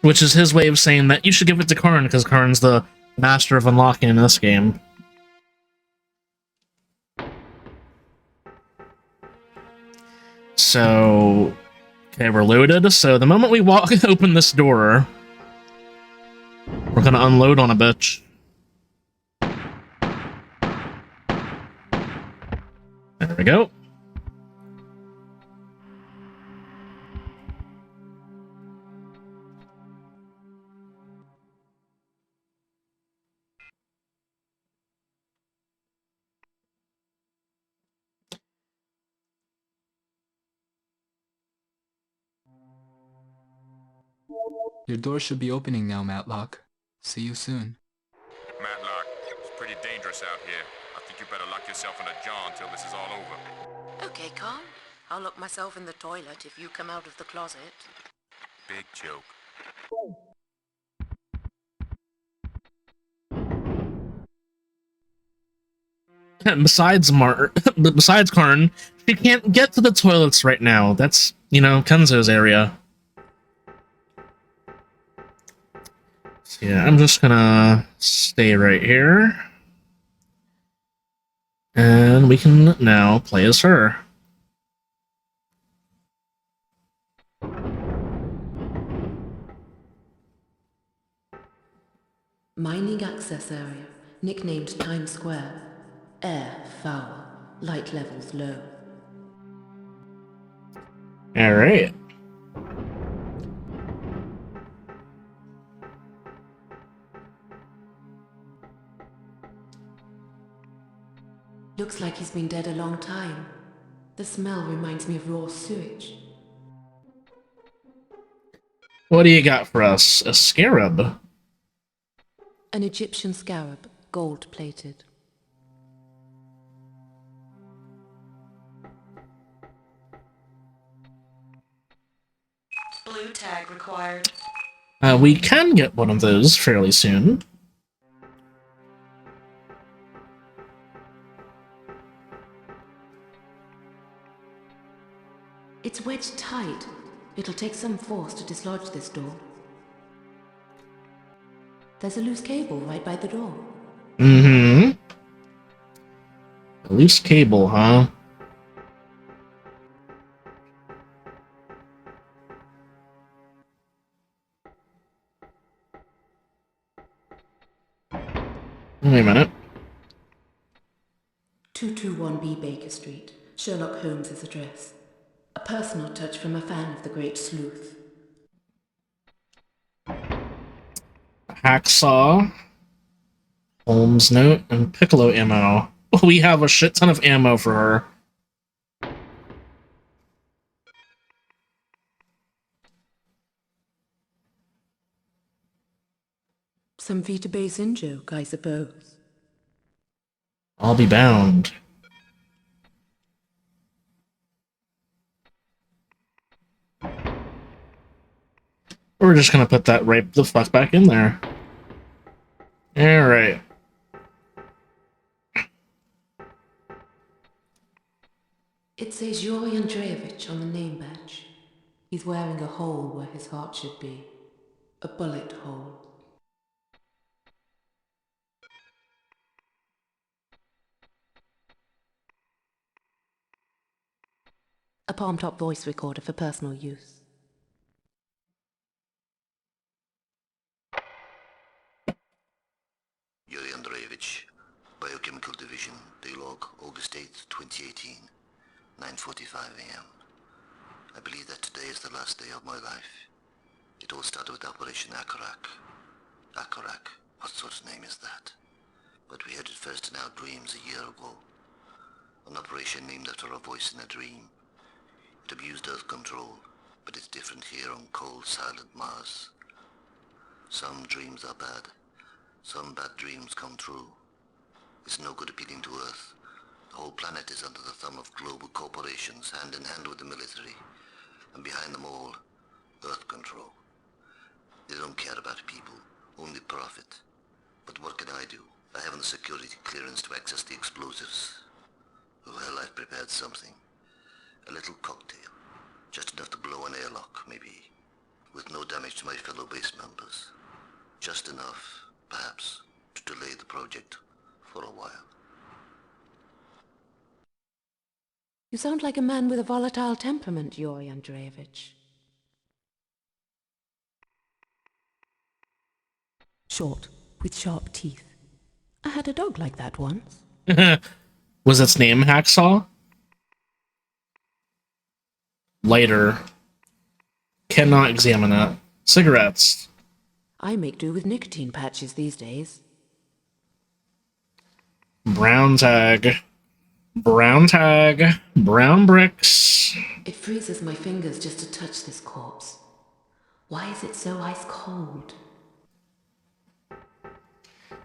Which is his way of saying that you should give it to Karn, because Karn's the master of unlocking in this game. So, okay, we're loaded. So the moment we open this door, we're gonna unload on a bitch. There we go. Your door should be opening now, Matlock. See you soon. Matlock, it's pretty dangerous out here. I think you better lock yourself in a jar until this is all over. Okay, Con. I'll lock myself in the toilet if you come out of the closet. Big joke. Besides Karn, she can't get to the toilets right now. That's, you know, Kenzo's area. So yeah, I'm just gonna stay right here. And we can now play as her. Mining access area, nicknamed Times Square. Air foul, light levels low. Alright. Looks like he's been dead a long time. The smell reminds me of raw sewage. What do you got for us? A scarab? An Egyptian scarab, gold-plated. Blue tag required. We can get one of those fairly soon. It's wedged tight. It'll take some force to dislodge this door. There's a loose cable right by the door. Mm-hmm. A loose cable, huh? Wait a minute. 221B Baker Street, Sherlock Holmes's address. A personal touch from a fan of the great sleuth. Hacksaw, Holmes note, and Piccolo ammo. We have a shit ton of ammo for her. Some Vita Base in joke, I suppose. I'll be bound. We're just gonna put that right the fuck back in there. Alright. It says Yuri Andreevich on the name badge. He's wearing a hole where his heart should be. A bullet hole. A palm-top voice recorder for personal use. Yuri Andreevich, Biochemical Division, Daylog, August 8th, 2018, 9:45 a.m. I believe that today is the last day of my life. It all started with Operation Akarak. Akarak, what sort of name is that? But we heard it first in our dreams a year ago. An operation named after a voice in a dream. It abused Earth control, but it's different here on cold, silent Mars. Some dreams are bad. Some bad dreams come true. It's no good appealing to Earth. The whole planet is under the thumb of global corporations, hand in hand with the military. And behind them all, Earth control. They don't care about people, only profit. But what can I do? I haven't the security clearance to access the explosives. Well, I've prepared something. A little cocktail. Just enough to blow an airlock, maybe. With no damage to my fellow base members. Just enough, perhaps, to delay the project for a while. You sound like a man with a volatile temperament, Yuri Andreevich. Short, with sharp teeth. I had a dog like that once. Was its name Hacksaw? Lighter. Cannot examine it. Cigarettes. I make do with nicotine patches these days. Brown tag. Brown tag. Brown bricks. It freezes my fingers just to touch this corpse. Why is it so ice-cold?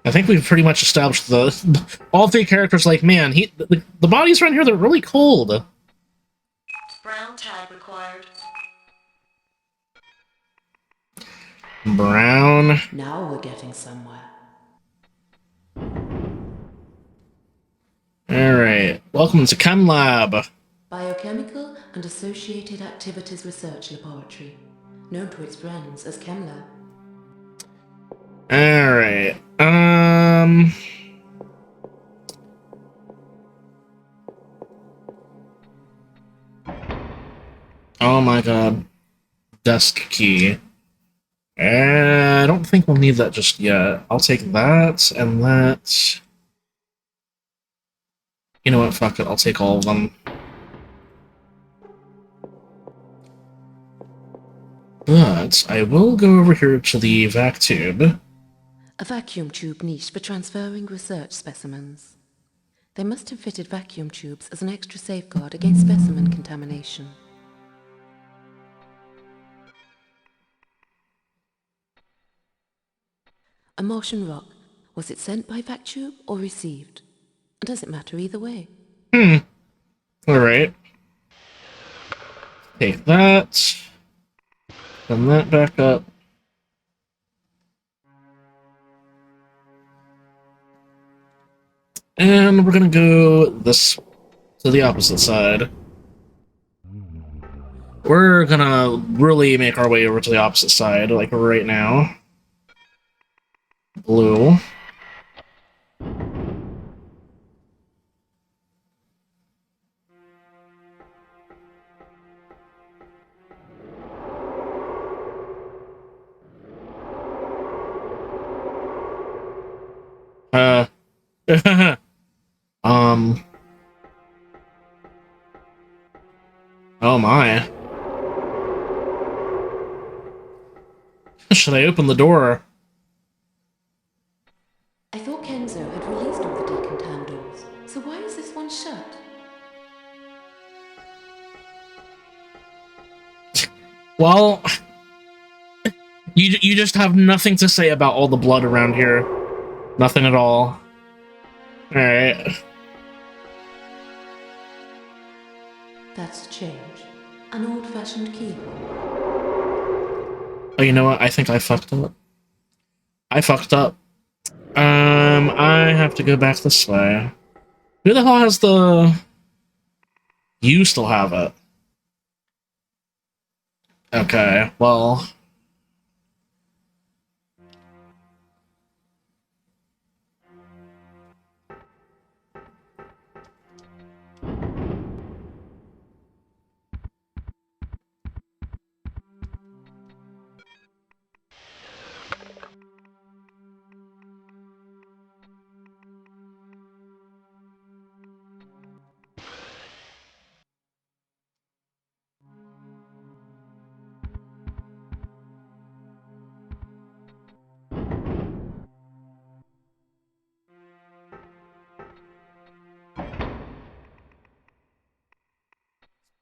I think we've pretty much established all three characters like, man, the bodies around here, they're really cold. Brown tag required. Brown. Now we're getting somewhere. Alright, welcome to Chem Lab. Biochemical and Associated Activities Research Laboratory, known to its friends as ChemLab. Alright, oh my god. Desk key. I don't think we'll need that just yet. I'll take that and that. You know what, fuck it, I'll take all of them. But I will go over here to the vac tube. A vacuum tube niche for transferring research specimens. They must have fitted vacuum tubes as an extra safeguard against specimen contamination. A Martian rock. Was it sent by vac tube or received? Does it matter either way? Alright. Take that. Send that back up. And we're gonna go this to the opposite side. We're gonna really make our way over to the opposite side, like right now. Blue. Oh my. Should I open the door? I thought Kenzo had released all the decontam doors, so why is this one shut? Well, you just have nothing to say about all the blood around here. Nothing at all. Alright. That's change. An old-fashioned keyhole. Oh, you know what? I think I fucked up. I fucked up. I have to go back this way. Who the hell has the... You still have it. Okay, well...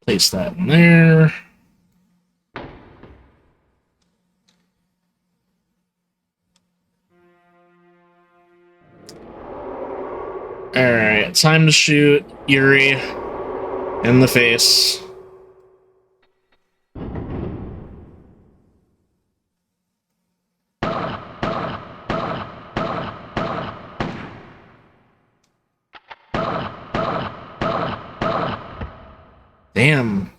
Place that in there. Alright, time to shoot Yuri in the face. Damn.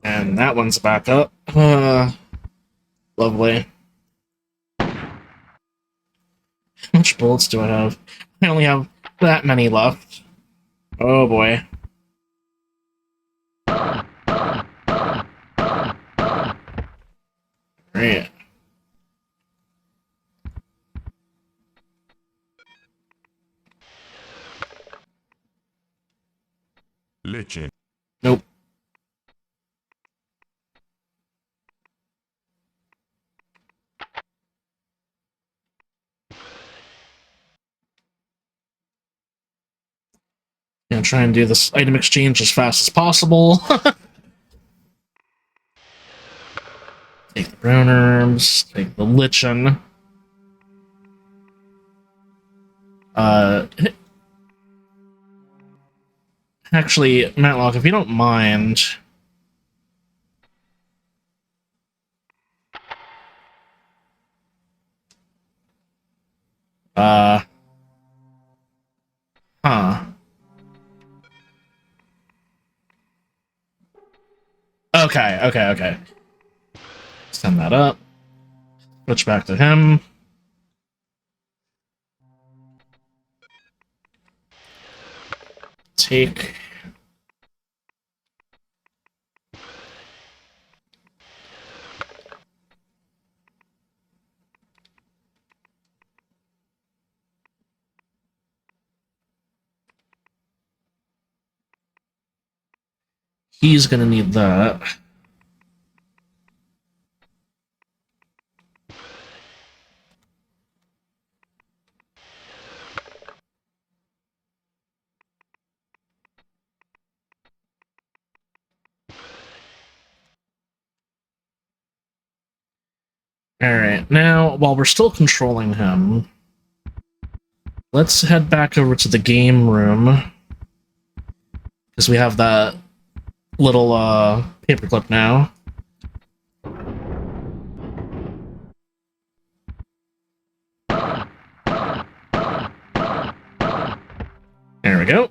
And that one's back up. Lovely. How much bullets do I have? I only have that many left. Oh boy. Great. Lichen. Nope. Gonna try and do this item exchange as fast as possible. Take the brown herbs, take the lichen. Actually, Matlock, if you don't mind. Huh. Okay. Send that up. Switch back to him. Take. He's gonna need that. Alright, now, while we're still controlling him, let's head back over to the game room. Because we have that little, paperclip now. There we go.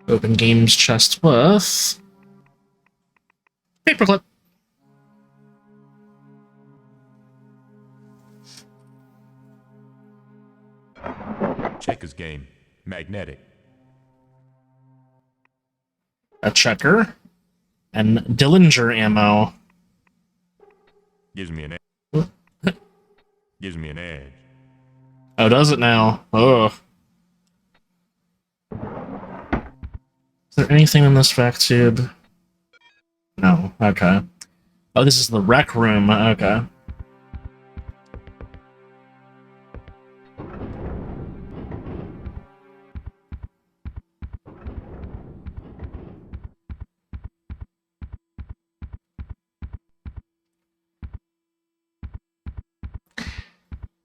Open games chest with... paperclip. Checkers game. Magnetic. A checker. And Dillinger ammo. Gives me an edge. Gives me an edge. Oh, does it now? Ugh. Is there anything in this vac tube? No. Okay. Oh, this is the rec room. Okay.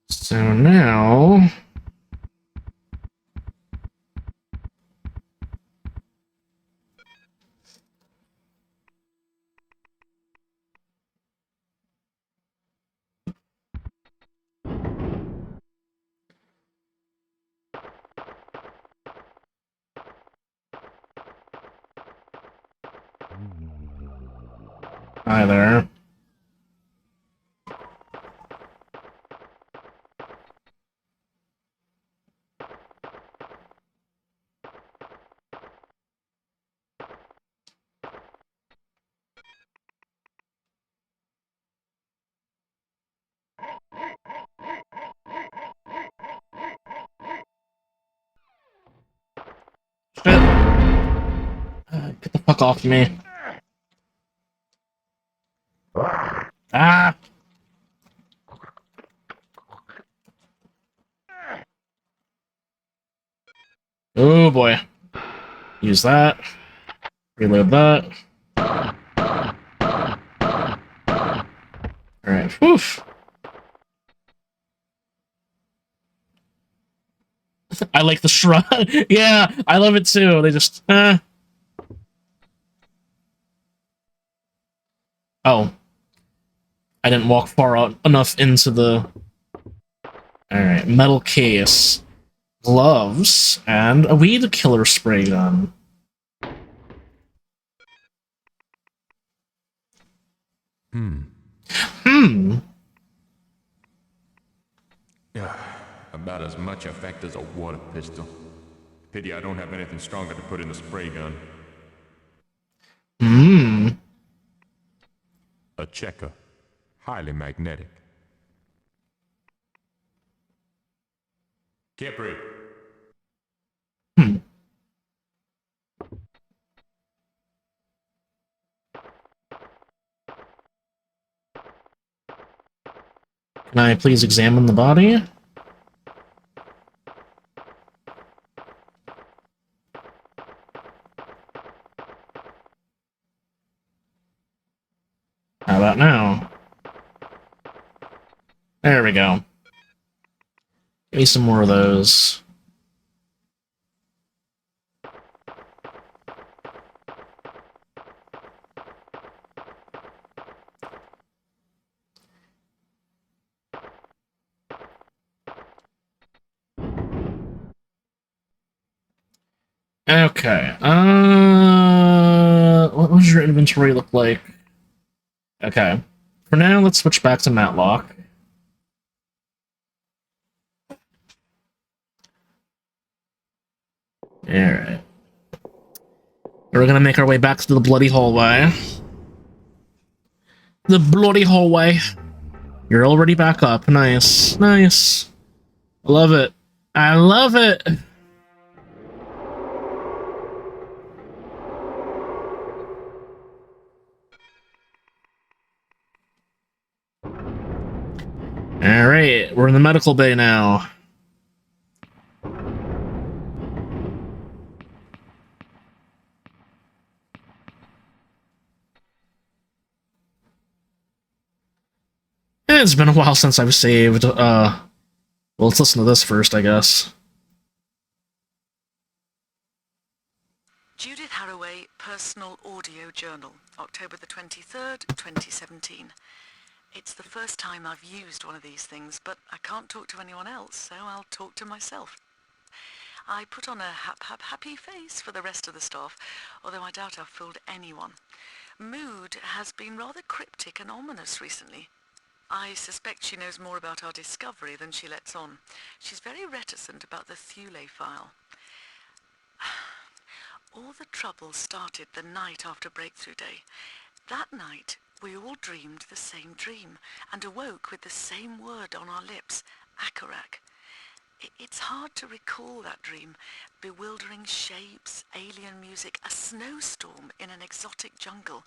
So now... Hi there. Shit. Get the fuck off me. Ah! Oh boy. Use that. Reload that. Alright, whew. I like the shrug. Yeah, I love it too. They just, Oh. I didn't walk far out enough into the... Alright, metal case. Gloves, and a weed killer spray gun. Yeah, about as much effect as a water pistol. Pity I don't have anything stronger to put in the spray gun. A checker. Highly magnetic. Capri. Can I please examine the body? How about now? There we go. Give me some more of those. Okay, what does your inventory look like? Okay. For now, let's switch back to Matlock. Alright. We're gonna make our way back to the bloody hallway. The bloody hallway. You're already back up. Nice. Nice. I love it. I love it! Alright, we're in the medical bay now. It's been a while since I've saved. Well, let's listen to this first, I guess. Judith Haraway, Personal Audio Journal, October the 23rd, 2017. It's the first time I've used one of these things, but I can't talk to anyone else, so I'll talk to myself. I put on a happy face for the rest of the staff, although I doubt I've fooled anyone. Mood has been rather cryptic and ominous recently. I suspect she knows more about our discovery than she lets on. She's very reticent about the Thule file. All the trouble started the night after Breakthrough Day. That night, we all dreamed the same dream and awoke with the same word on our lips, Akarak. It's hard to recall that dream. Bewildering shapes, alien music, a snowstorm in an exotic jungle,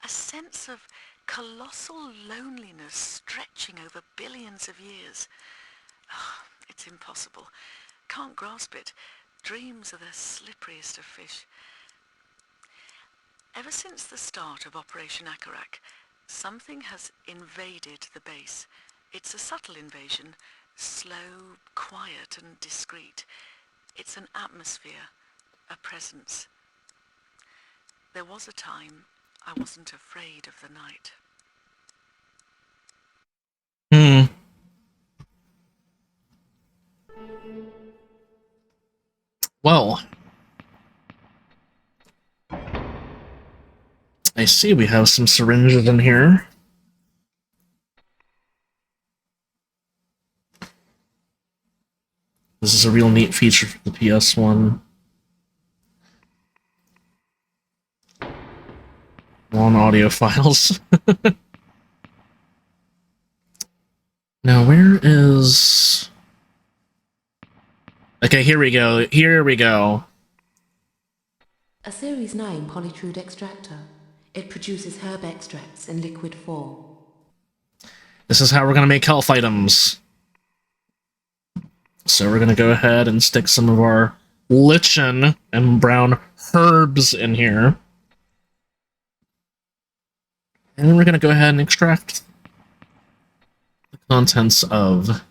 a sense of colossal loneliness stretching over billions of years. Oh, it's impossible. Can't grasp it. Dreams are the slipperiest of fish. Ever since the start of Operation Akarak, something has invaded the base. It's a subtle invasion, slow, quiet and discreet. It's an atmosphere, a presence. There was a time I wasn't afraid of the night. Well, I see we have some syringes in here. This is a real neat feature for the PS1. Long audio files. Now, where is... Okay, here we go. Here we go. A Series 9 polytrude extractor. It produces herb extracts in liquid form. This is how we're going to make health items. So we're going to go ahead and stick some of our lichen and brown herbs in here. And then we're going to go ahead and extract. Contents of...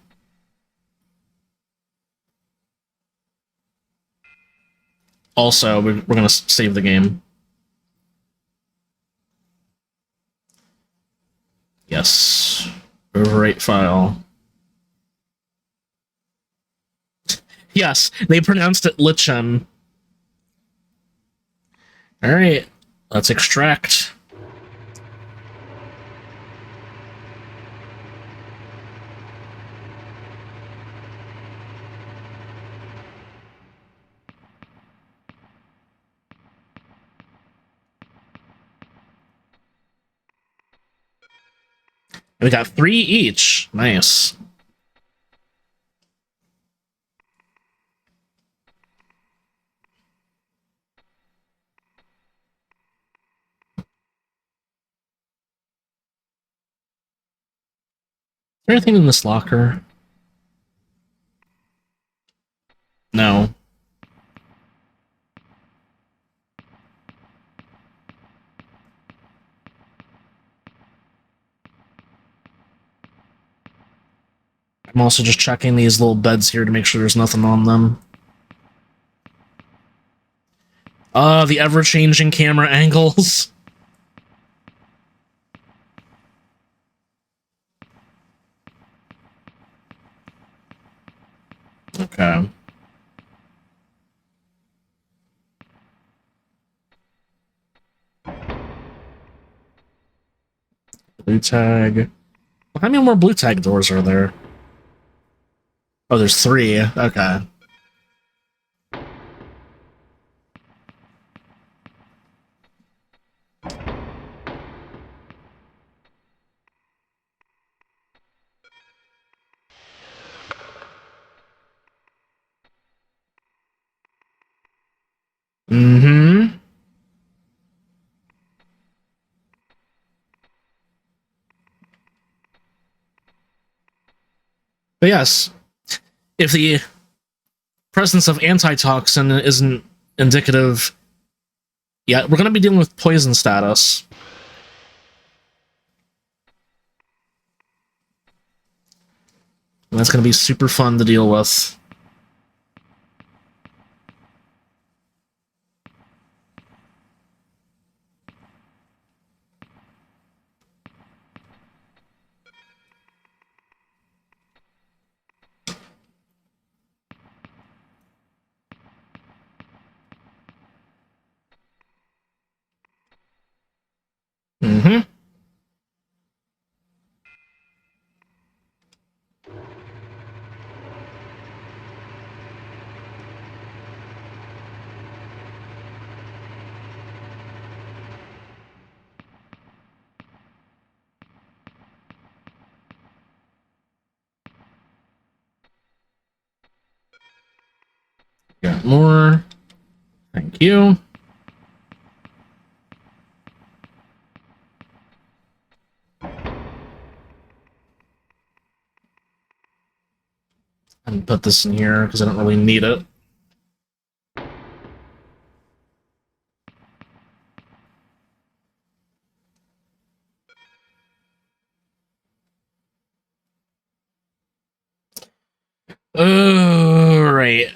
Also, we're gonna save the game. Yes. Overwrite file. Yes, they pronounced it Lichen. Alright, let's extract. We got 3 each. Nice. Is there anything in this locker? No. I'm also just checking these little beds here to make sure there's nothing on them. The ever-changing camera angles. Okay. Blue tag. How many more blue tag doors are there? Oh, there's 3. Okay. Mm-hmm. But yes, if the presence of antitoxin isn't indicative yet, we're going to be dealing with poison status. And that's going to be super fun to deal with. Mm-hmm. Got more. Thank you. And put this in here because I don't really need it. Right.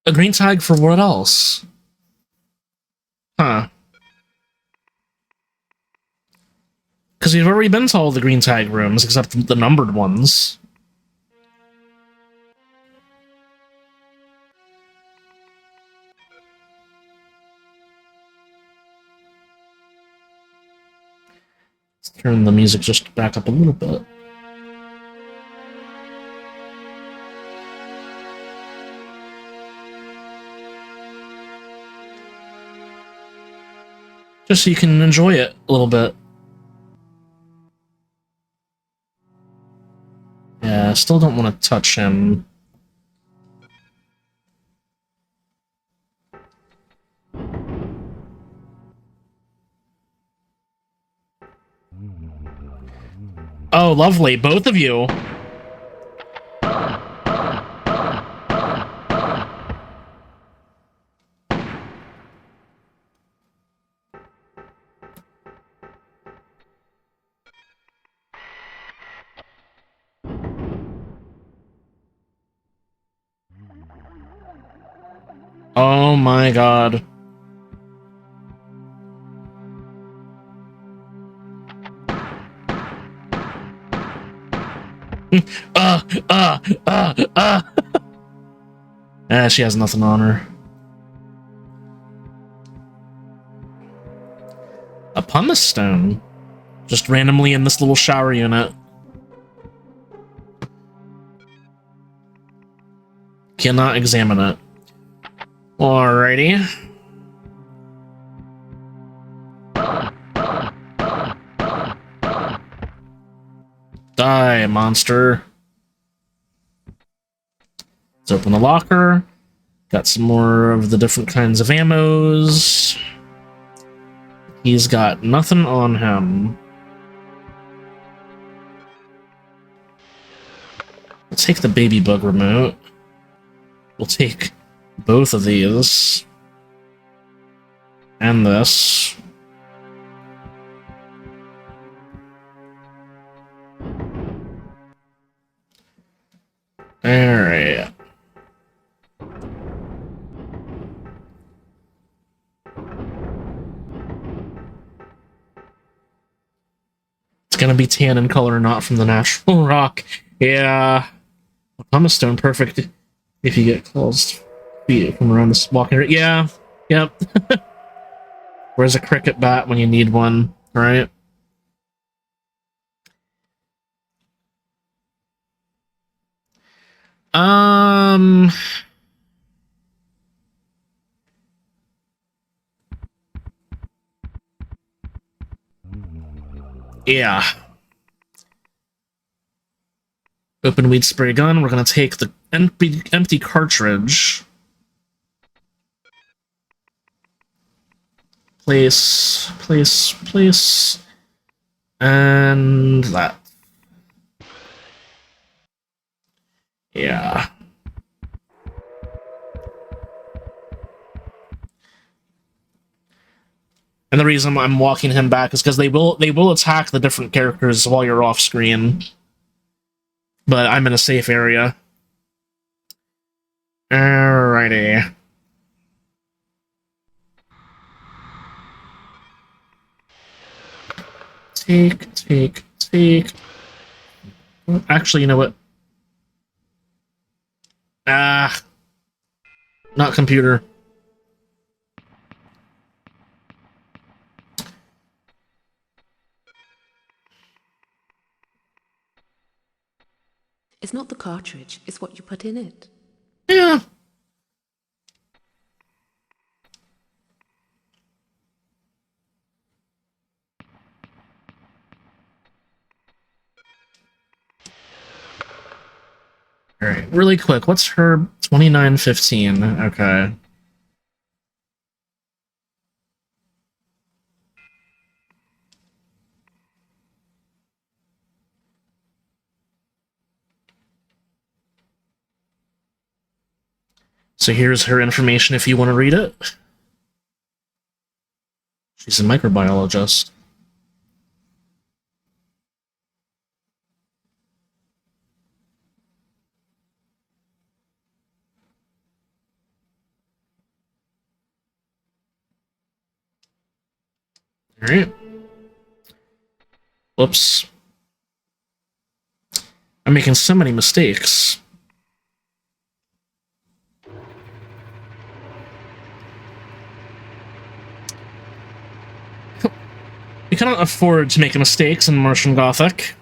A green tag for what else? Huh. Because we've already been to all the green tag rooms, except the numbered ones. Let's turn the music just back up a little bit. Just so you can enjoy it a little bit. Yeah, I still don't want to touch him. Oh, lovely. Both of you. Oh my god. uh. She has nothing on her. A pumice stone. Just randomly in this little shower unit. Cannot examine it. Alrighty. Die, monster. Let's open the locker. Got some more of the different kinds of ammos. He's got nothing on him. Let's take the baby bug remote. We'll take both of these. And this. Alright. It's gonna be tan in color, not from the natural rock. Yeah. Pumice stone, perfect if you get close from around this walking area. Yeah. Yep. Where's a cricket bat when you need one, right? Yeah. Open weed spray gun. We're gonna take the empty cartridge. Place. And that. Yeah. And the reason I'm walking him back is because they will attack the different characters while you're off screen. But I'm in a safe area. Alrighty. Take. Actually, you know what? Ah. Not computer. It's not the cartridge, it's what you put in it. Yeah. Alright, really quick. What's her 2915? Okay. So here's her information if you want to read it. She's a microbiologist. Alright. Whoops. I'm making so many mistakes. We cannot afford to make mistakes in Martian Gothic.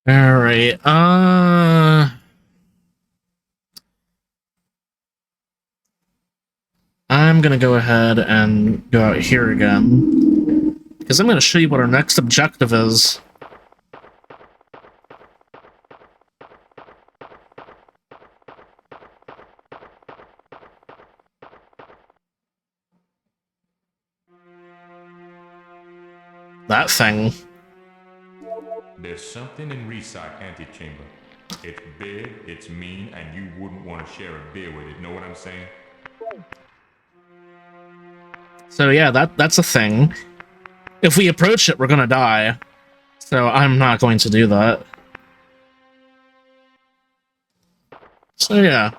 Alright, I'm gonna go ahead and go out here again, because I'm gonna show you what our next objective is. That thing. There's something in Recyc antechamber. It's big, it's mean, and you wouldn't want to share a beer with it. Know what I'm saying? So yeah, that's a thing. If we approach it, we're gonna die. So I'm not going to do that. So yeah.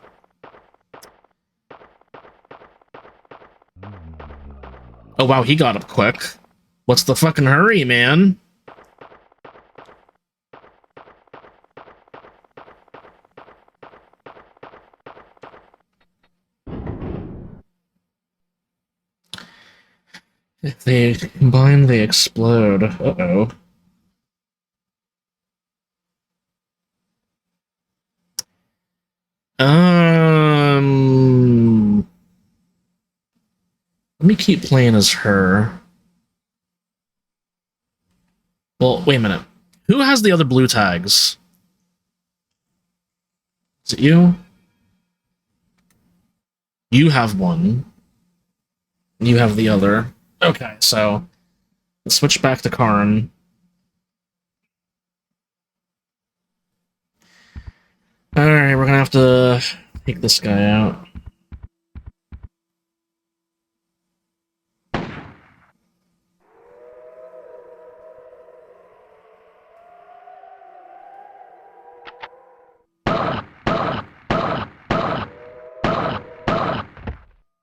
Oh wow, he got up quick. What's the fucking hurry, man? If they combine, they explode. Uh-oh. Let me keep playing as her. Well, wait a minute. Who has the other blue tags? Is it you? You have one. You have the other. Okay, so let's switch back to Karn. Alright, we're gonna have to take this guy out.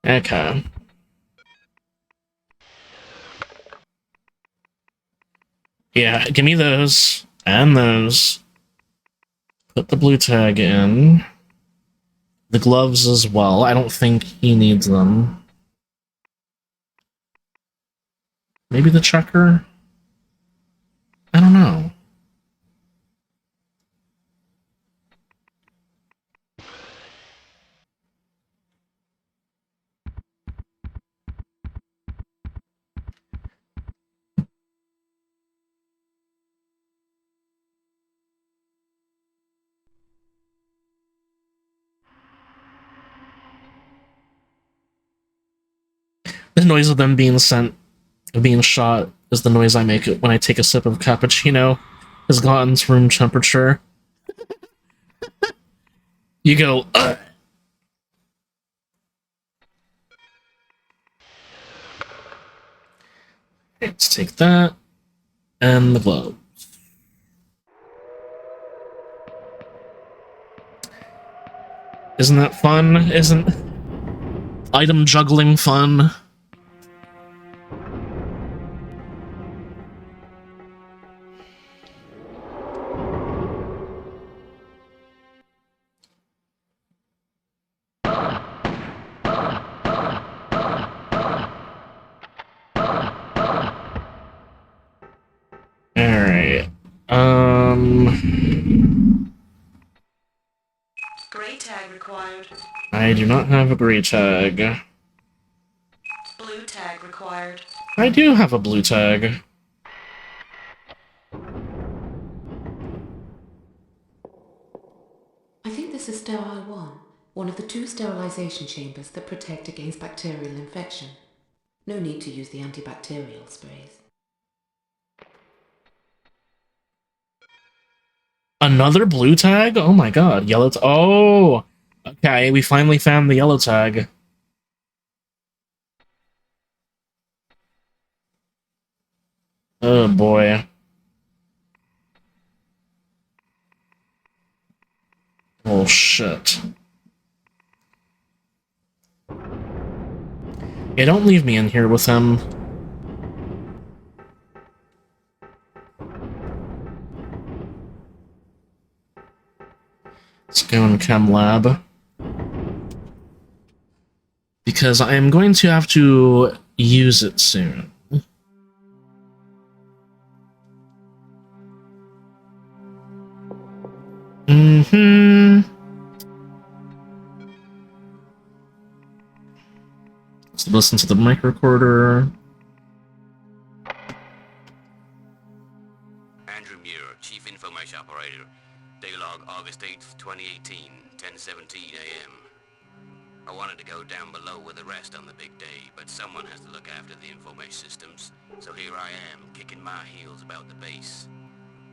Okay. Yeah, give me those. And those. Put the blue tag in. The gloves as well. I don't think he needs them. Maybe the checker? I don't know. The noise of them being sent, being shot, is the noise I make when I take a sip of cappuccino. Has gotten to room temperature. You go, ugh! Let's take that. And the glove. Isn't that fun? Isn't item juggling fun? Alright. Gray tag required. I do not have a gray tag. Blue tag required. I do have a blue tag. I think this is Sterile 1, one of the 2 sterilization chambers that protect against bacterial infection. No need to use the antibacterial sprays. Another blue tag? Oh my god, yellow oh! Okay, we finally found the yellow tag. Oh boy. Oh shit. Yeah, don't leave me in here with him. Let's go in Chem Lab. Because I am going to have to use it soon. Mm-hmm. Let's listen to the mic recorder. Andrew Muir, Chief Information Operator. Daylog, August 8th, 2018, 10:17 a.m. I wanted to go down below with the rest on the big day, but someone has to look after the information systems, so here I am, kicking my heels about the base.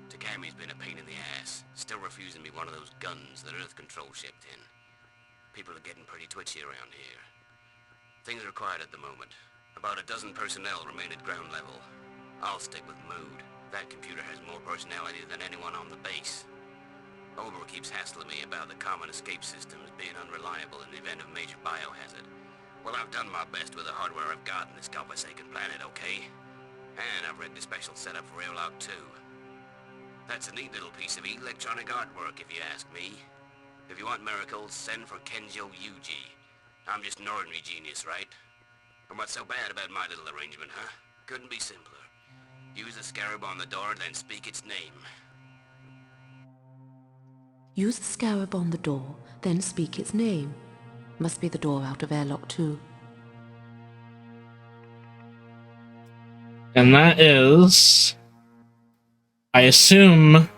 Takami's been a pain in the ass, still refusing me one of those guns that Earth Control shipped in. People are getting pretty twitchy around here. Things are quiet at the moment. About a dozen personnel remain at ground level. I'll stick with Mood. That computer has more personality than anyone on the base. Ober keeps hassling me about the common escape systems being unreliable in the event of major biohazard. Well, I've done my best with the hardware I've got in this godforsaken planet, okay? And I've rigged a special setup for Airlock 2. That's a neat little piece of electronic artwork, if you ask me. If you want miracles, send for Kenjo Yuji. I'm just an ordinary genius, right? And what's so bad about my little arrangement, huh? Couldn't be simpler. Use the scarab on the door, then speak its name. Use the scarab on the door, then speak its name. Must be the door out of Airlock 2. And that is, I assume,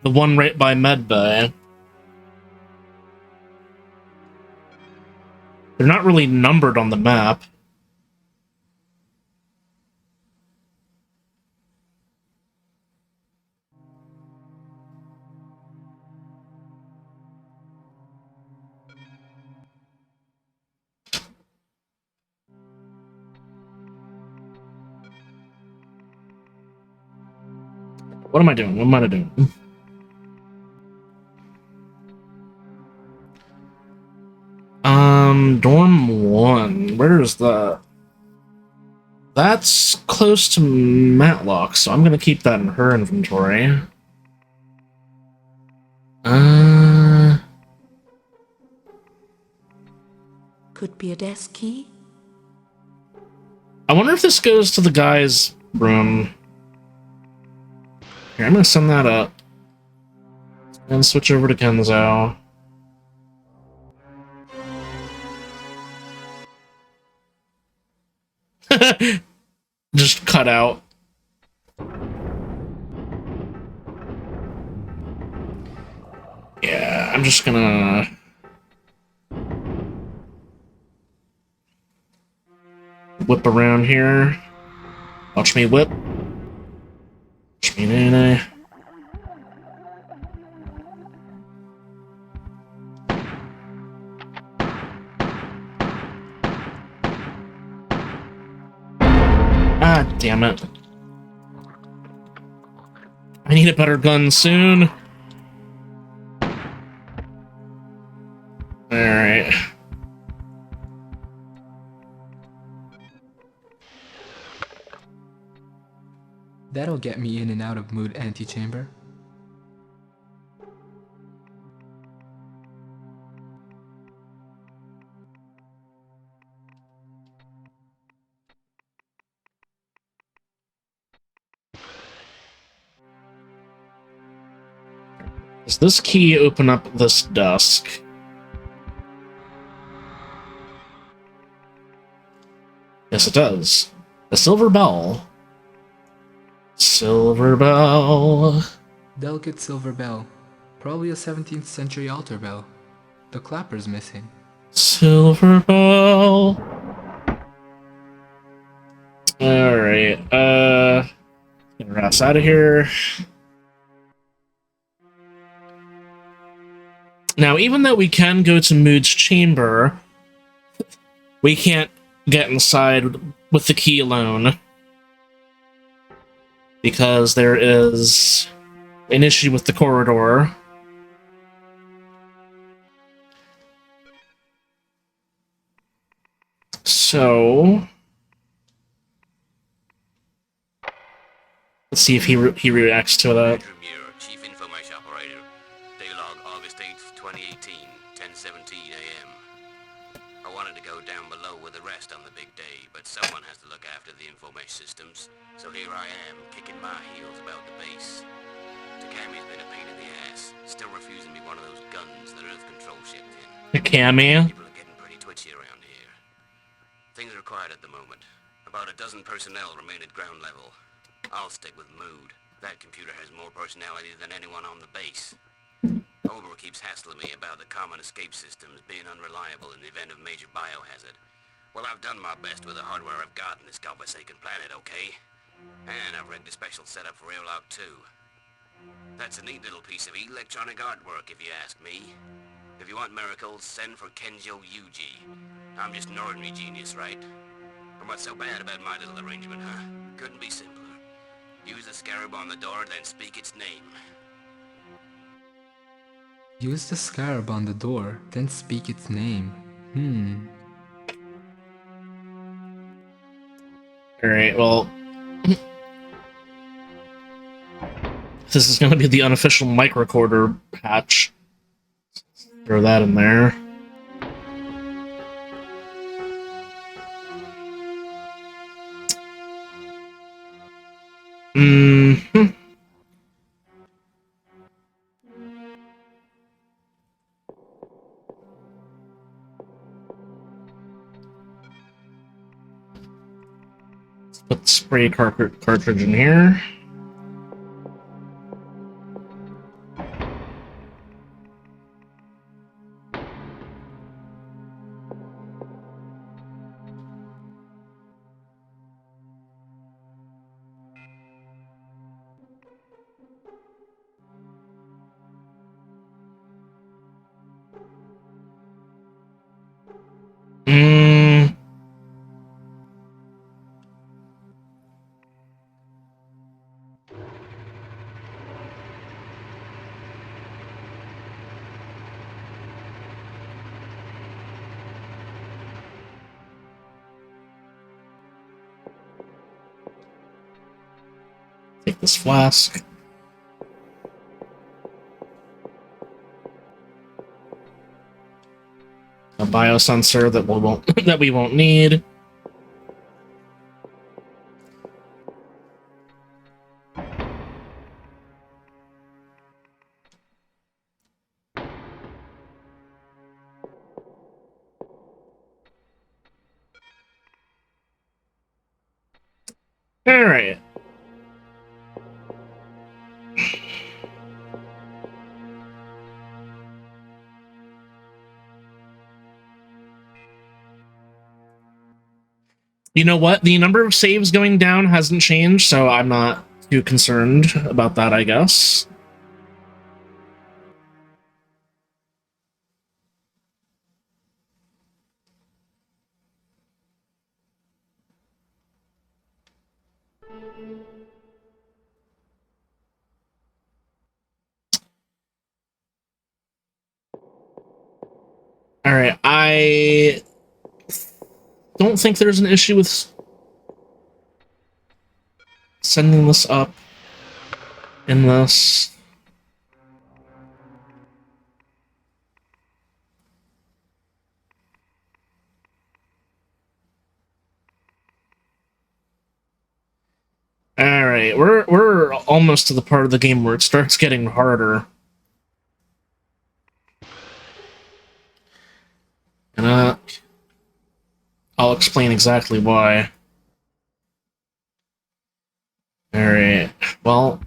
the one right by Medbay. They're not really numbered on the map. What am I doing? What am I doing? Dorm 1. Where is that? That's close to Matlock, so I'm gonna keep that in her inventory. Could be a desk key? I wonder if this goes to the guy's room. Here, I'm gonna send that up. And switch over to Kenzo. Just cut out. Yeah, I'm just gonna... whip around here. Watch me whip. Watch me nene. Ah, damn it. I need a better gun soon. Alright. That'll get me in and out of Mood antechamber. Does this key open up this desk? Yes, it does. The silver bell. Silver bell. Delicate silver bell. Probably a 17th century altar bell. The clapper's missing. Silver bell. Alright, get her ass out of here. Now, even though we can go to Mood's chamber, we can't get inside with the key alone. Because there is an issue with the corridor. So... let's see if he reacts to that. Andrew Muir, Chief Information Operator. Daylog, August 8th, 2018, 10:17 a.m. I wanted to go down below with the rest on the big day, but someone has to look after the information systems, so here I am, kicking my heels about the base. Takami's been a pain in the ass, still refusing me A cameo? People are getting pretty twitchy around here. Things are quiet at the moment. About a dozen personnel remain at ground level. I'll stick with Mood. That computer has more personality than anyone on the base. Ober keeps hassling me about the common escape systems being unreliable in the event of major biohazard. Well, I've done my best with the hardware I've got in this godforsaken planet, okay? And I've rigged a special setup for airlock too. That's a neat little piece of electronic artwork, if you ask me. If you want miracles, send for Kenjo Yuji. I'm just an ordinary genius, right? And what's so bad about my little arrangement, huh? Couldn't be simpler. Use the scarab on the door, then speak its name. Use the scarab on the door, then speak its name. Alright, well... this is gonna be the unofficial mic recorder patch. Throw that in there. Let's put the spray cartridge in here. Take this flask. A biosensor that we won't need. All right. You know what? The number of saves going down hasn't changed, so I'm not too concerned about that, I guess. Alright, I don't think there's an issue with sending this up in this. Alright, we're almost to the part of the game where it starts getting harder. And I'll explain exactly why. Alright, well...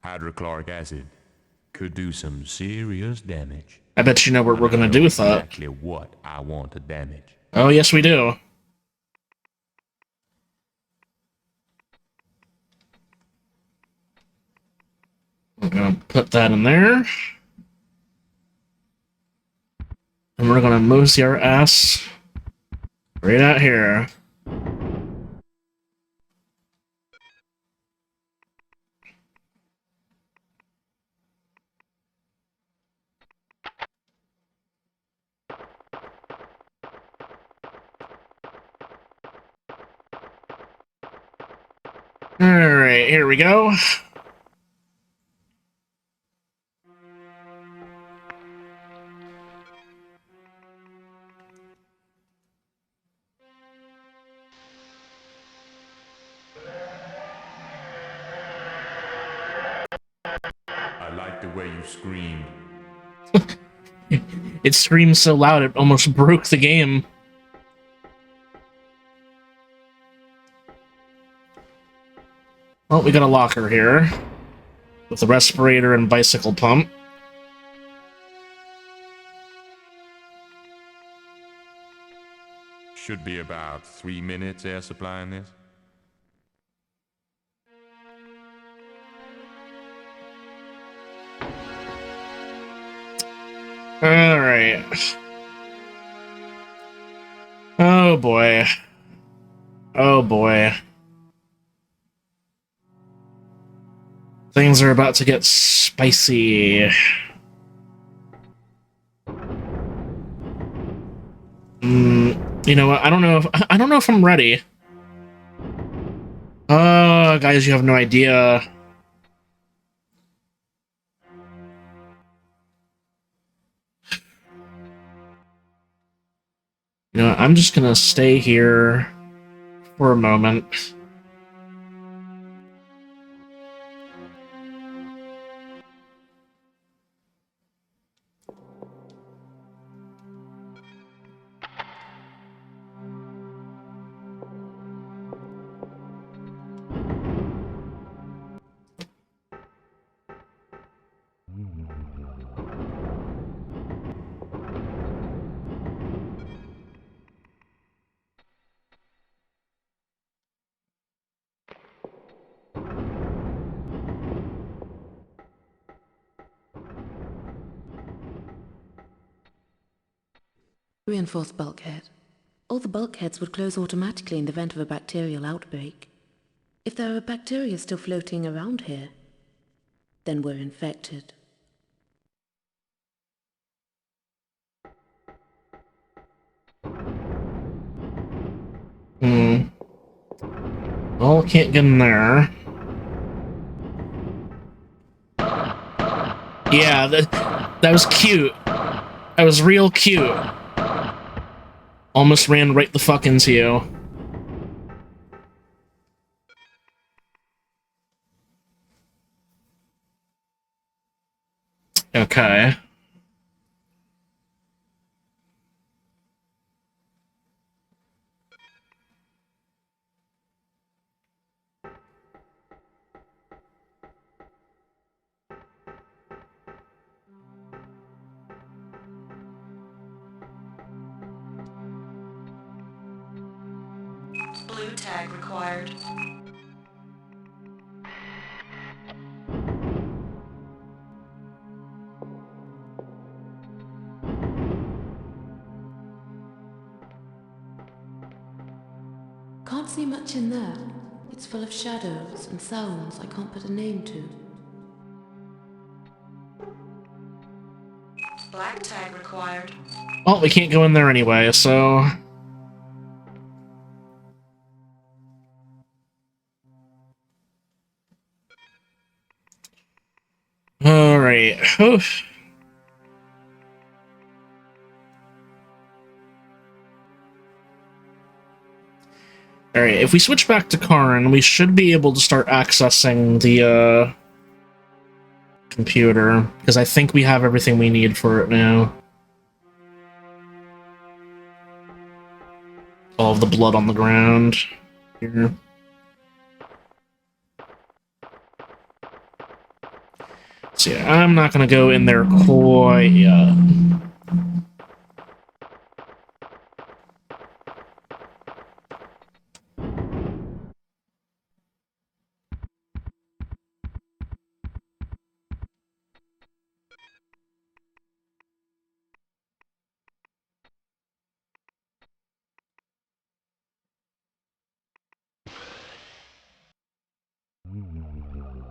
Hydrochloric acid could do some serious damage. I bet you know what we're gonna do with that. Exactly what I want to damage. Oh, yes we do. We're gonna put that in there. And we're gonna mosey our ass right out here. Alright, here we go. where you screamed. It screamed so loud it almost broke the game. Well, we got a locker here with a respirator and bicycle pump. Should be about 3 minutes air supply in this. Alright. Oh boy. Oh boy. Things are about to get spicy. You know what? I don't know if I'm ready. Guys, you have no idea. You know, I'm just gonna stay here for a moment. Reinforced bulkhead. All the bulkheads would close automatically in the event of a bacterial outbreak. If there are bacteria still floating around here, then we're infected. Well, can't get in there. Yeah, that was cute. That was real cute. Almost ran right the fuck into you. Okay. Blue tag required. Can't see much in there. It's full of shadows and sounds I can't put a name to. Black tag required. Well, we can't go in there anyway, so... Alright. Oof. Alright, if we switch back to Karn, we should be able to start accessing the, computer, because I think we have everything we need for it now. All of the blood on the ground here. So yeah, I'm not gonna go in there quite yet.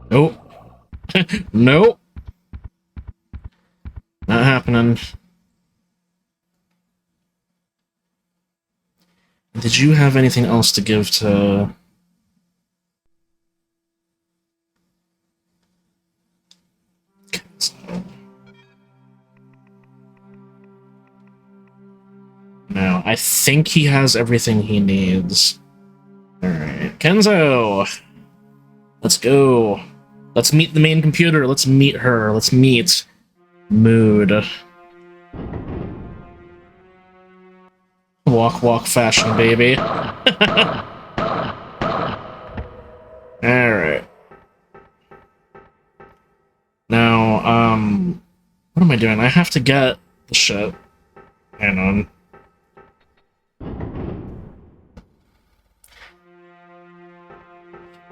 Nope. Nope. Not happening. Did you have anything else to give to... No, I think he has everything he needs. Alright, Kenzo! Let's go. Let's meet the main computer. Let's meet her. Let's meet Mood. Walk, walk, fashion, baby. Alright. Now, what am I doing? I have to get the shit. Hang on.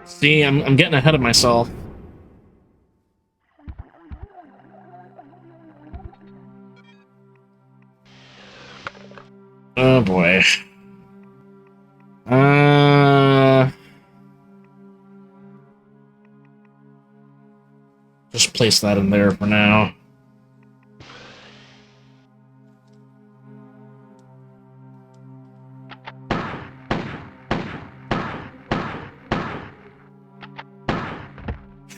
See, I'm getting ahead of myself. Oh boy. Just place that in there for now.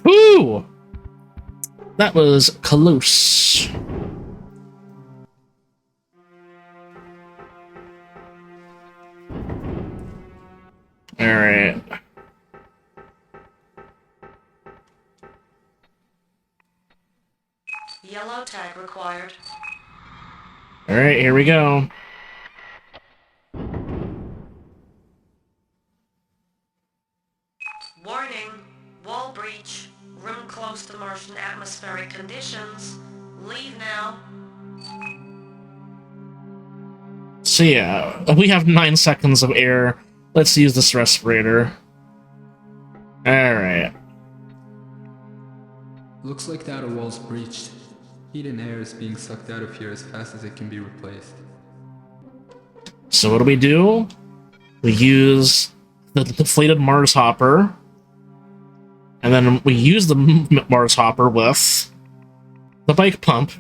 Woo! That was close. Alright. Yellow tag required. Alright, here we go. Warning. Wall breach. Room close to Martian atmospheric conditions. Leave now. So yeah, we have 9 seconds of air. Let's use this respirator. Alright. Looks like the outer wall's breached. Heat and air is being sucked out of here as fast as it can be replaced. So what do? We use the deflated Mars hopper. And then we use the Mars hopper with the bike pump.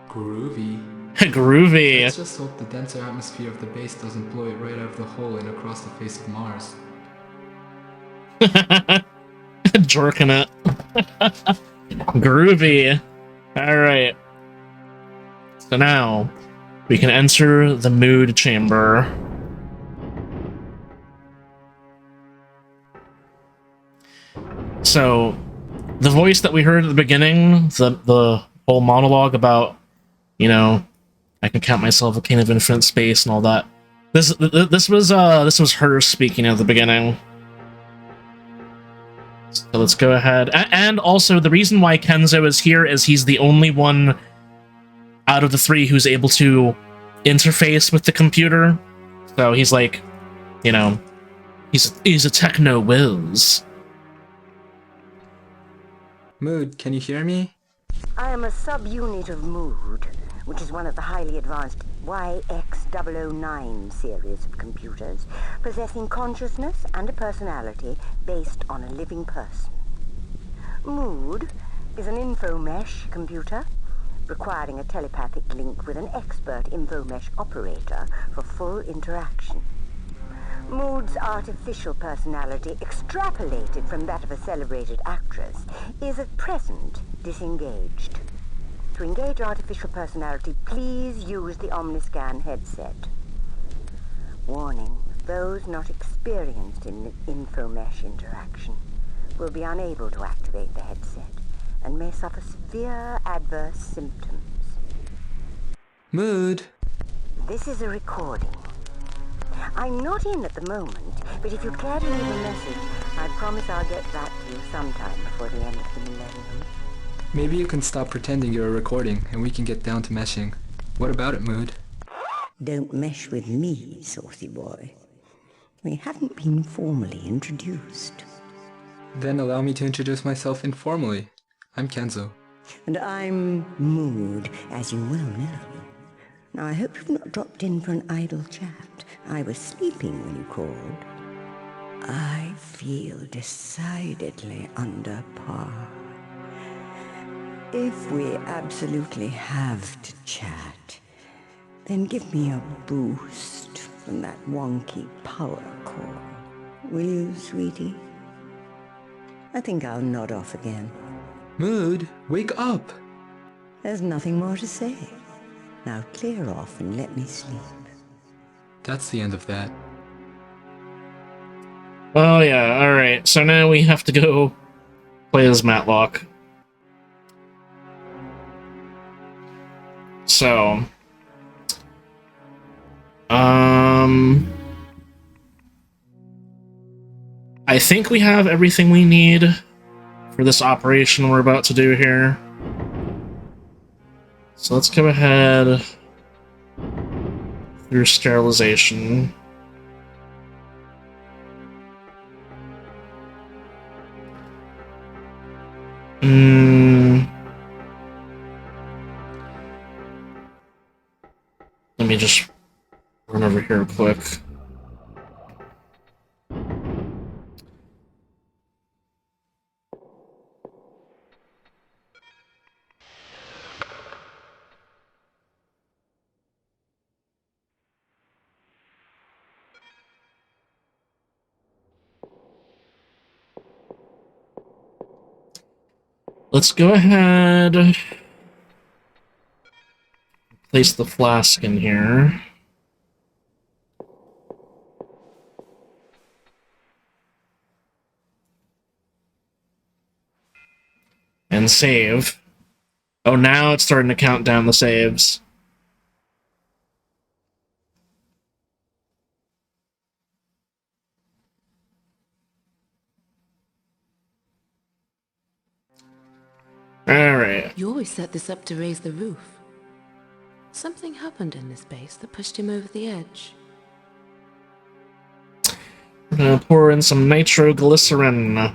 Groovy. Groovy. Let's just hope the denser atmosphere of the base doesn't blow it right out of the hole and across the face of Mars. Jerking it. Groovy. Alright. So now, we can enter the mood chamber. So, the voice that we heard at the beginning, the whole monologue about, you know, I can count myself a king of infinite space and all that. This was her speaking at the beginning. So let's go ahead. And also, the reason why Kenzo is here is he's the only one out of the 3 who's able to interface with the computer. So he's like, you know, he's a techno whiz. Mood, can you hear me? I am a subunit of Mood, which is one of the highly advanced YX009 series of computers, possessing consciousness and a personality based on a living person. Mood is an info-mesh computer, requiring a telepathic link with an expert info-mesh operator for full interaction. Mood's artificial personality, extrapolated from that of a celebrated actress, is at present disengaged. To engage artificial personality, please use the Omniscan headset. Warning, those not experienced in info-mesh interaction will be unable to activate the headset and may suffer severe adverse symptoms. Mood! This is a recording. I'm not in at the moment, but if you care to leave a message, I promise I'll get back to you sometime before the end of the millennium. Maybe you can stop pretending you're recording and we can get down to meshing. What about it, Mood? Don't mesh with me, saucy boy. We haven't been formally introduced. Then allow me to introduce myself informally. I'm Kenzo. And I'm Mood, as you well know. Now, I hope you've not dropped in for an idle chat. I was sleeping when you called. I feel decidedly under par. If we absolutely have to chat, then give me a boost from that wonky power core. Will you, sweetie? I think I'll nod off again. Mood, wake up! There's nothing more to say. Now clear off and let me sleep. That's the end of that. Oh yeah, alright. So now we have to go play as Matlock. So... I think we have everything we need for this operation we're about to do here. So let's go ahead through sterilization. Let me just run over here quick. Let's go ahead, place the flask in here. And save. Oh, now it's starting to count down the saves. Alright. You always set this up to raise the roof. Something happened in this base that pushed him over the edge. We're gonna pour in some nitroglycerin.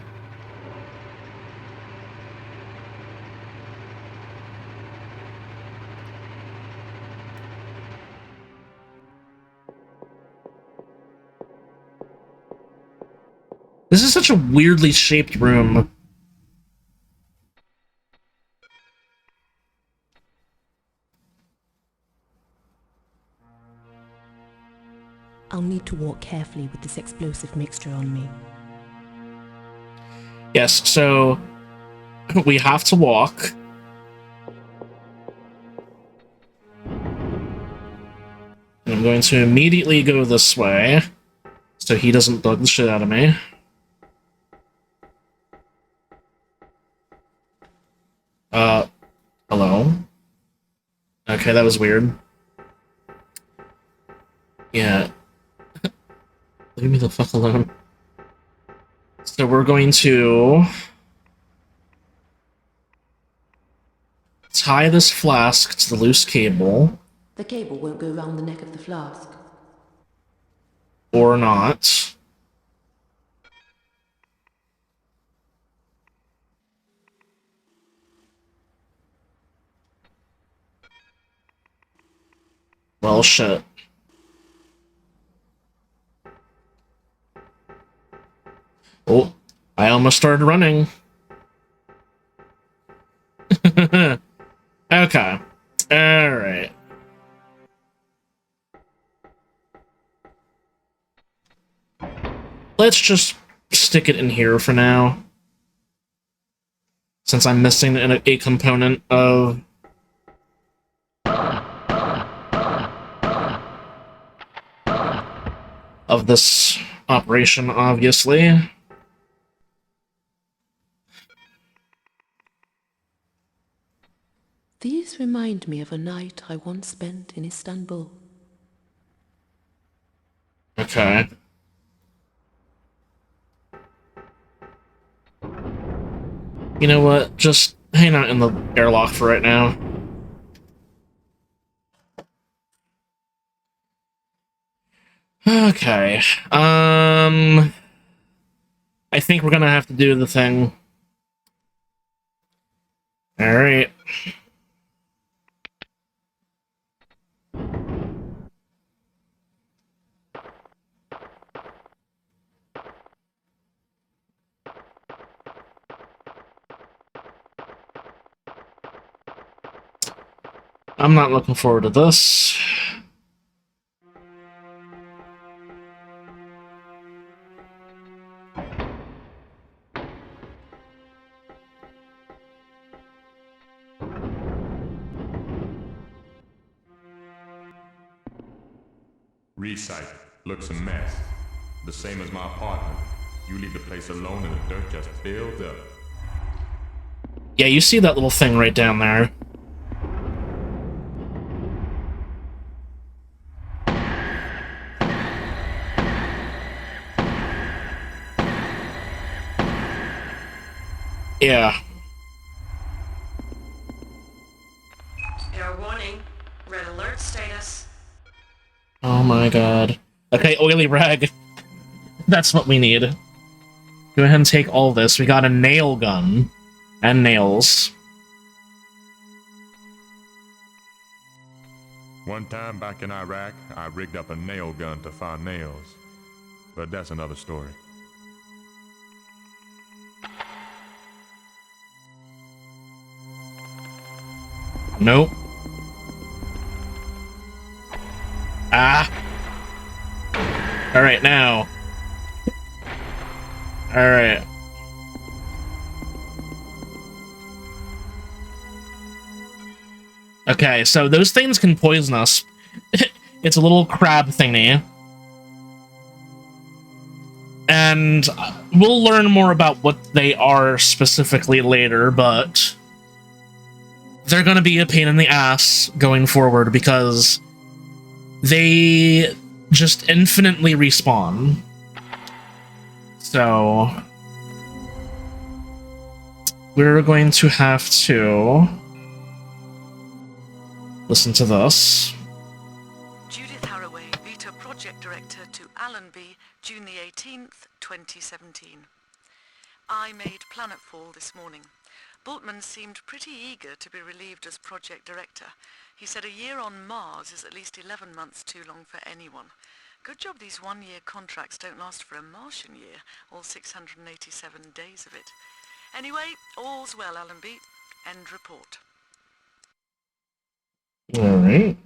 This is such a weirdly shaped room. I'll need to walk carefully with this explosive mixture on me. Yes, so we have to walk. And I'm going to immediately go this way, so he doesn't bug the shit out of me. Hello? Okay, that was weird. Yeah. Leave me the fuck alone. So we're going to tie this flask to the loose cable. The cable won't go round the neck of the flask. Or not. Well, shit. Oh, I almost started running. Okay. Alright. Let's just stick it in here for now. Since I'm missing a component of... this operation, obviously. These remind me of a night I once spent in Istanbul. Okay. You know what? Just hang out in the airlock for right now. Okay. I think we're gonna have to do the thing. Alright. I'm not looking forward to this. Resite. Looks a mess. The same as my apartment. You leave the place alone and the dirt just builds up. Yeah, you see that little thing right down there. Yeah. Air warning. Red alert status. Oh my god. Okay, oily rag. That's what we need. Go ahead and take all this. We got a nail gun. And nails. One time back in Iraq, I rigged up a nail gun to find nails. But that's another story. Nope. Ah! Alright, now. Alright. Okay, so those things can poison us. It's a little crab thingy. And we'll learn more about what they are specifically later, but they're gonna be a pain in the ass going forward because they just infinitely respawn. So we're going to have to listen to this. Judith Haraway, Vita Project Director to Allenby, June the 18th, 2017. I made Planetfall this morning. Bultmann seemed pretty eager to be relieved as project director. He said a year on Mars is at least 11 months too long for anyone. Good job these one-year contracts don't last for a Martian year, all 687 days of it. Anyway, all's well, Allenby. End report. Alright.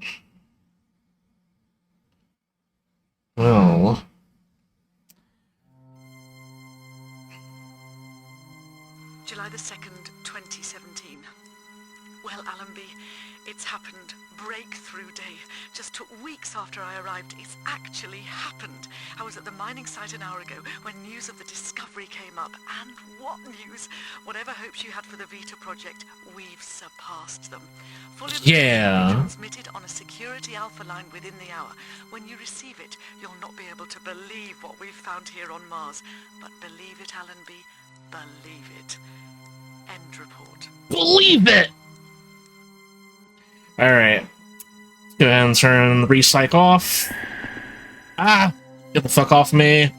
Well. July the 2nd, 2017. Well, Allenby, it's happened. Breakthrough day. Just took weeks after I arrived. It's actually happened. I was at the mining site an hour ago when news of the discovery came up. And what news? Whatever hopes you had for the Vita project, we've surpassed them. Full Yeah. transmitted on a security alpha line within the hour. When you receive it, you'll not be able to believe what we've found here on Mars. But believe it, Allenby, believe it. End report. Believe it! Alright. Go ahead and turn the recycle off. Ah! Get the fuck off me.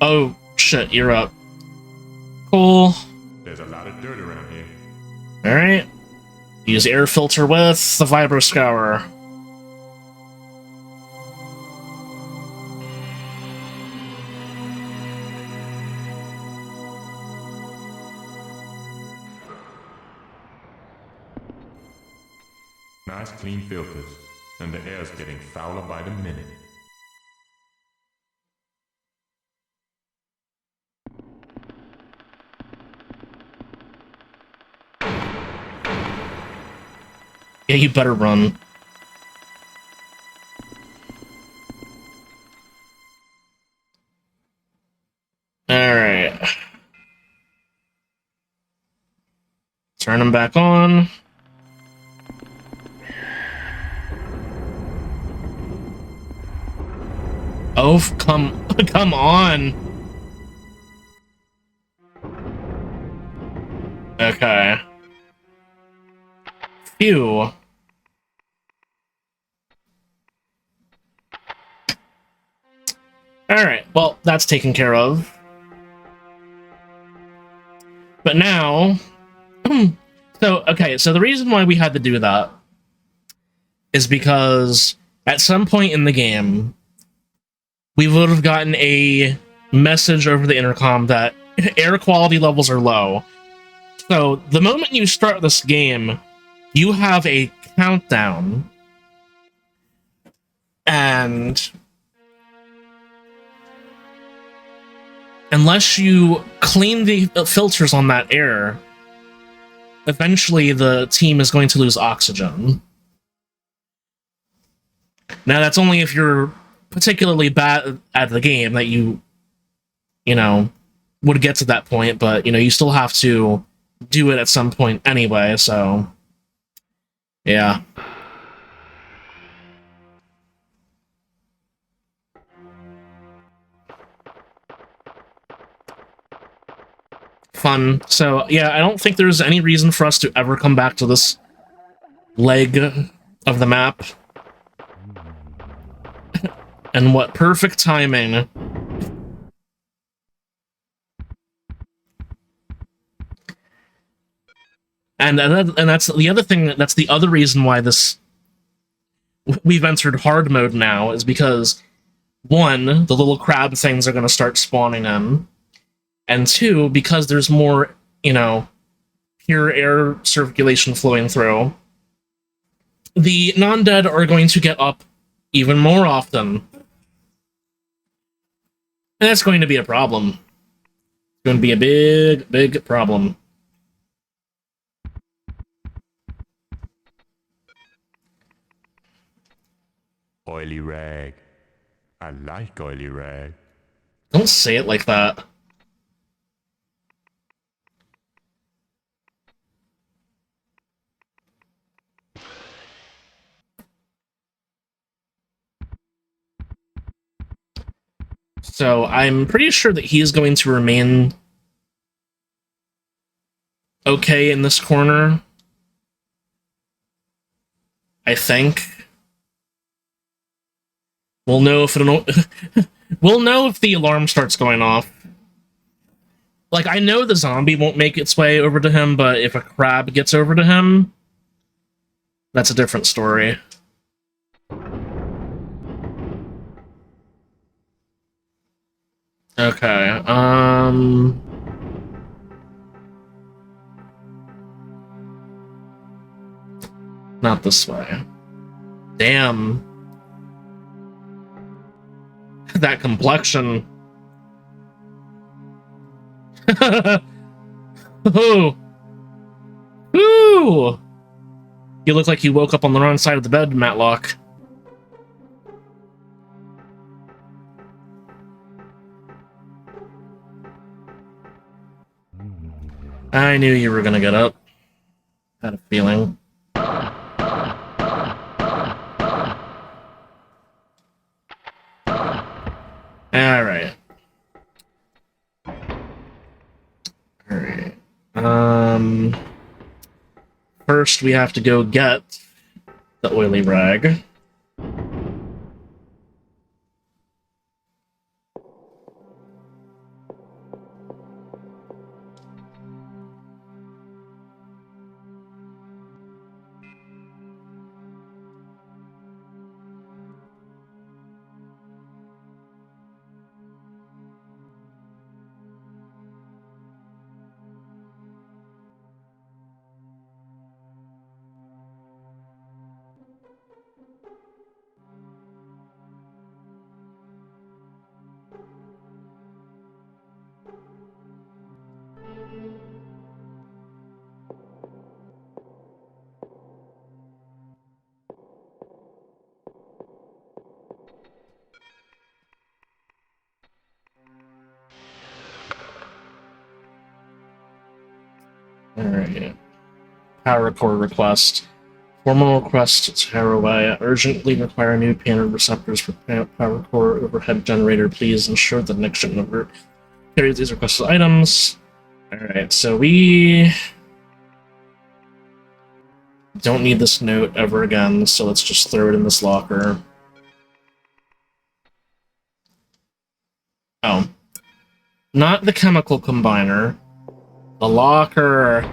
Oh, shit, you're up. Cool. There's a lot of dirt around here. Alright. Use air filter with the vibro scour. Nice clean filters, and the air's getting fouler by the minute. Yeah, you better run. Alright. Turn them back on. Oh, come on. Okay. Phew. Alright, well, that's taken care of. But now... so the reason why we had to do that is because at some point in the game, we would have gotten a message over the intercom that air quality levels are low. So the moment you start this game, you have a countdown. And unless you clean the filters on that air, eventually the team is going to lose oxygen. Now, that's only if you're particularly bad at the game that you know, would get to that point, but, you still have to do it at some point anyway, so... Yeah. Fun. So, yeah, I don't think there's any reason for us to ever come back to this leg of the map. And what perfect timing. And that's the other thing, that's the other reason why we've entered hard mode now, is because, one, the little crab things are going to start spawning in, and two, because there's more, pure air circulation flowing through, the non-dead are going to get up even more often. And that's going to be a problem. It's going to be a big, big problem. Oily rag. I like oily rag. Don't say it like that. So I'm pretty sure that he's going to remain okay in this corner. I think. We'll know if we'll know if the alarm starts going off. Like, I know the zombie won't make its way over to him, but if a crab gets over to him, that's a different story. Okay, not this way. Damn. That complexion. Oh. Ooh. You look like you woke up on the wrong side of the bed, Matlock. I knew you were gonna get up. Had a feeling. Alright. Alright. First we have to go get the oily rag. Alright. Power core request. Formal request to Haraway. Urgently require new panel receptors for power core overhead generator. Please ensure the next gen number carries these requested items. Alright, so we don't need this note ever again, so let's just throw it in this locker. Oh. Not the chemical combiner. The locker.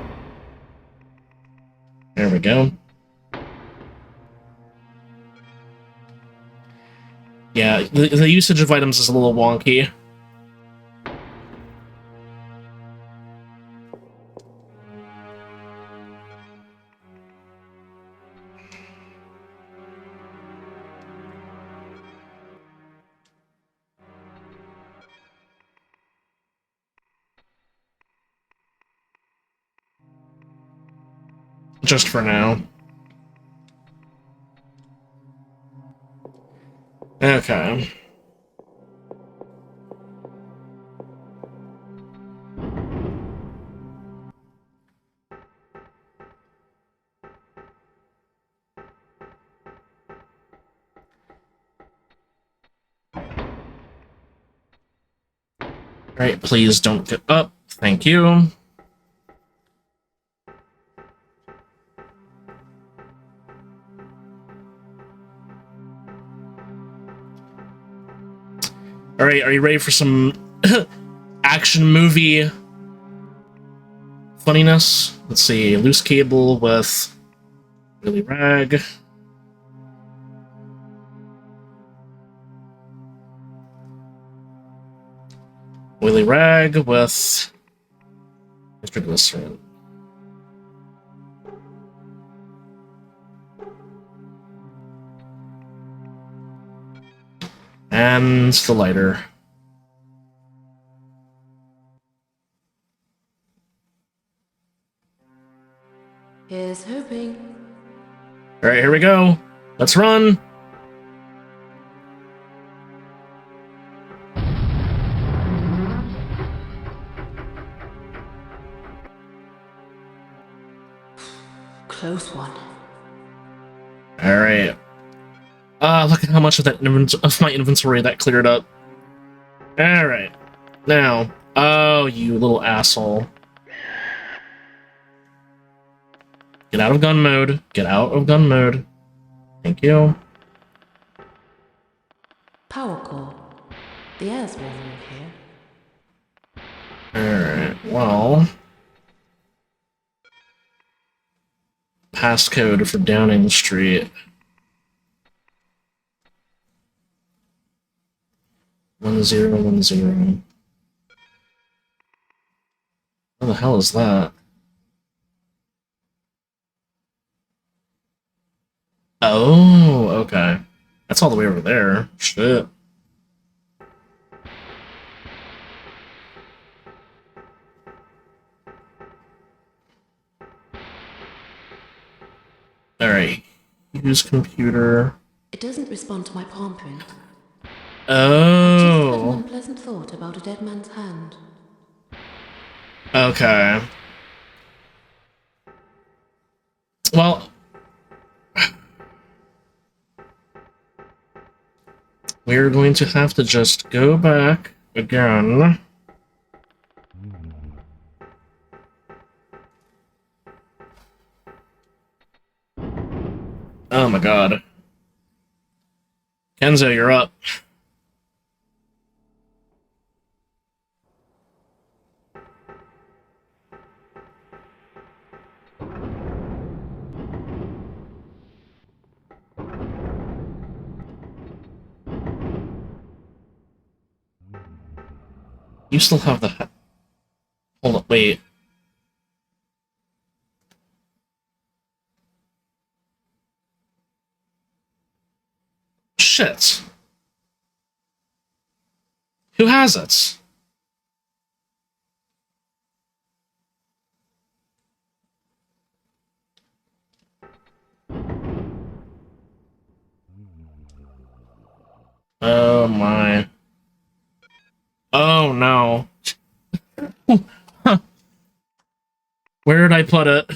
There we go. Yeah, the usage of items is a little wonky. Just for now. Okay. Alright, please don't get up. Thank you. Alright, are you ready for some action movie funniness? Let's see. Loose cable with Willy Rag. Willy Rag with Mr. Glycerin. And the lighter. Here's hoping. Alright, here we go. Let's run! Close one. Alright. Look at how much of that of my inventory that cleared up. Alright. Now. Oh, you little asshole. Get out of gun mode. Get out of gun mode. Thank you. Power core. The air's warmer in here. Alright, well... Passcode for Downing Street. 1010. What the hell is that? Oh, okay. That's all the way over there. Shit. Alright. Use computer. It doesn't respond to my palm print. Oh. I've just had an unpleasant thought about a dead man's hand. Okay. Well... We're going to have to just go back again. Oh my god. Kenzo, you're up. You still have the... Hold up, wait. Shit. Who has it? Oh my. Oh no. Huh. Where did I put it?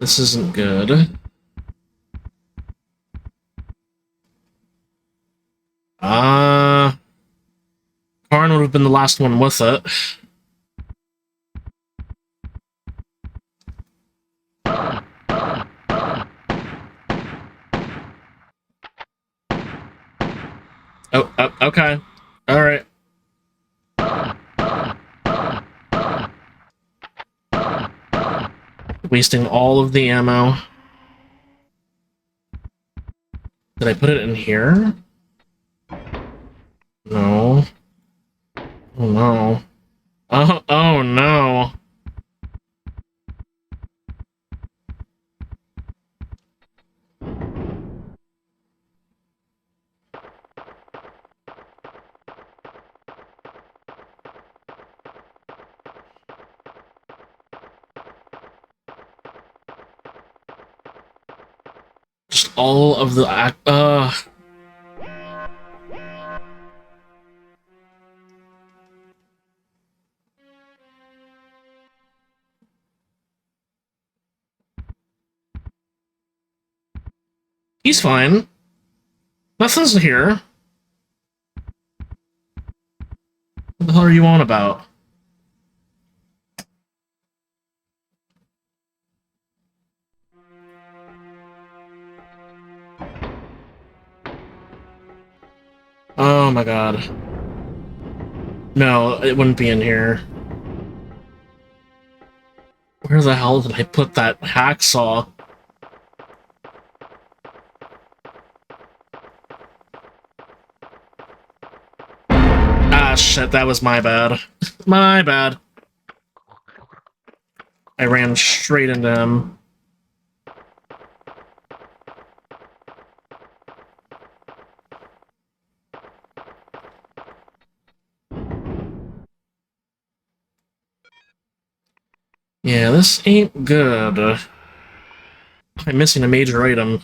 This isn't good. Karn would have been the last one with it. Oh, okay. Alright. Wasting all of the ammo. Did I put it in here? No. Oh no. Oh no. finished all of the He's fine. Nothing's here. What the hell are you on about? Oh my god. No, it wouldn't be in here. Where the hell did I put that hacksaw? Ah, shit, that was my bad. My bad. I ran straight into him. Yeah, this ain't good. I'm missing a major item.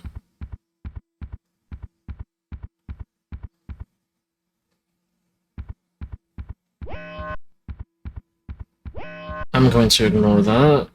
I'm going to ignore that.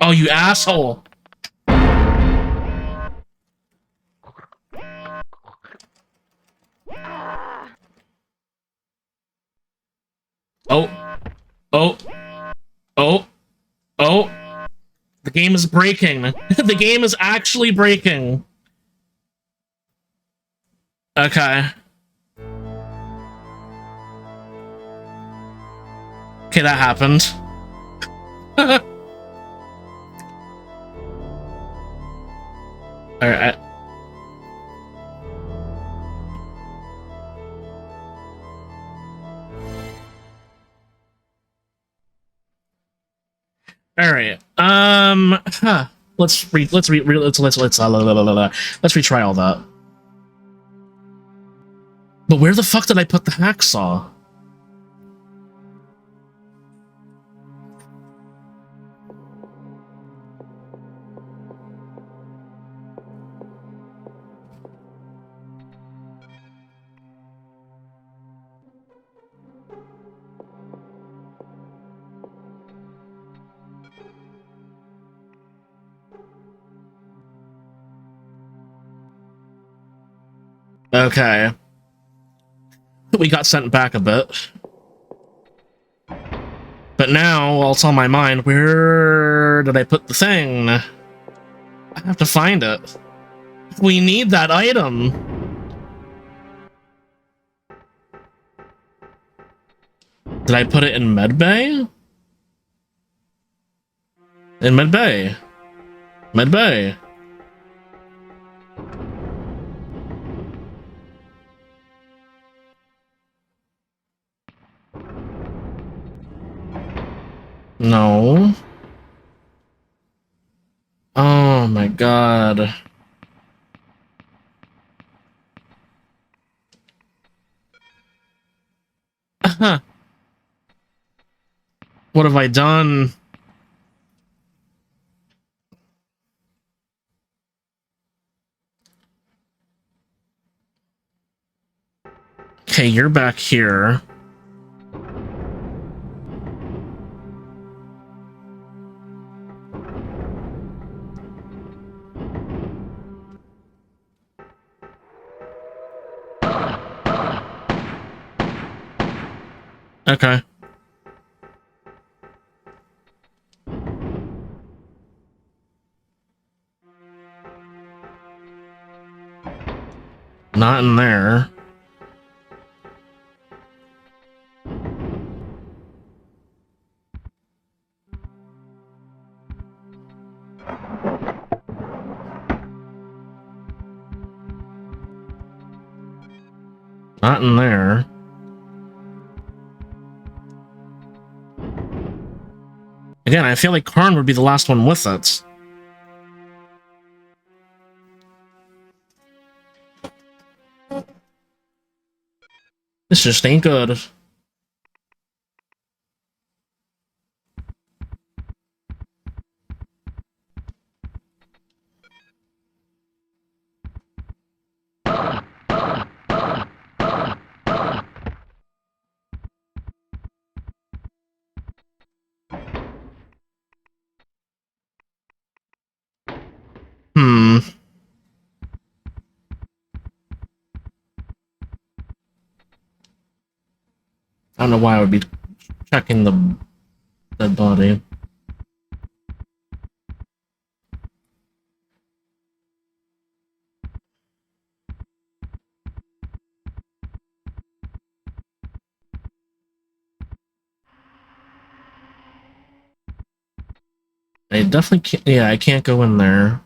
Oh, you asshole! Oh. Oh. Oh. Oh. The game is breaking. The game is actually breaking. Okay. Okay, that happened. Alright. Alright. Let's retry all that. But where the fuck did I put the hacksaw? Okay. We got sent back a bit. But now, while it's on my mind, where did I put the thing? I have to find it. We need that item. Did I put it in medbay? In medbay. Medbay. No. Oh my god. What have I done? Okay, you're back here. Okay. Not in there. Not in there. Again, I feel like Karn would be the last one with it. This just ain't good. I don't know why I would be checking the dead body. I definitely can't. Yeah, I can't go in there.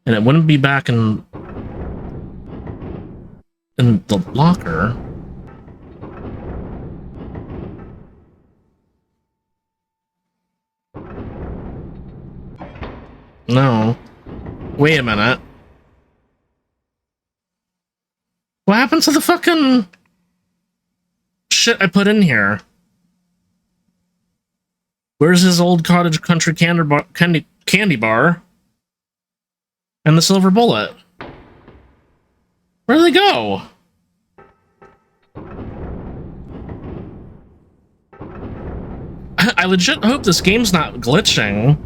And it wouldn't be back in the locker. No. Wait a minute. What happened to the fucking shit I put in here? Where's his old cottage country candy bar? And the silver bullet? Where'd they go? I legit hope this game's not glitching.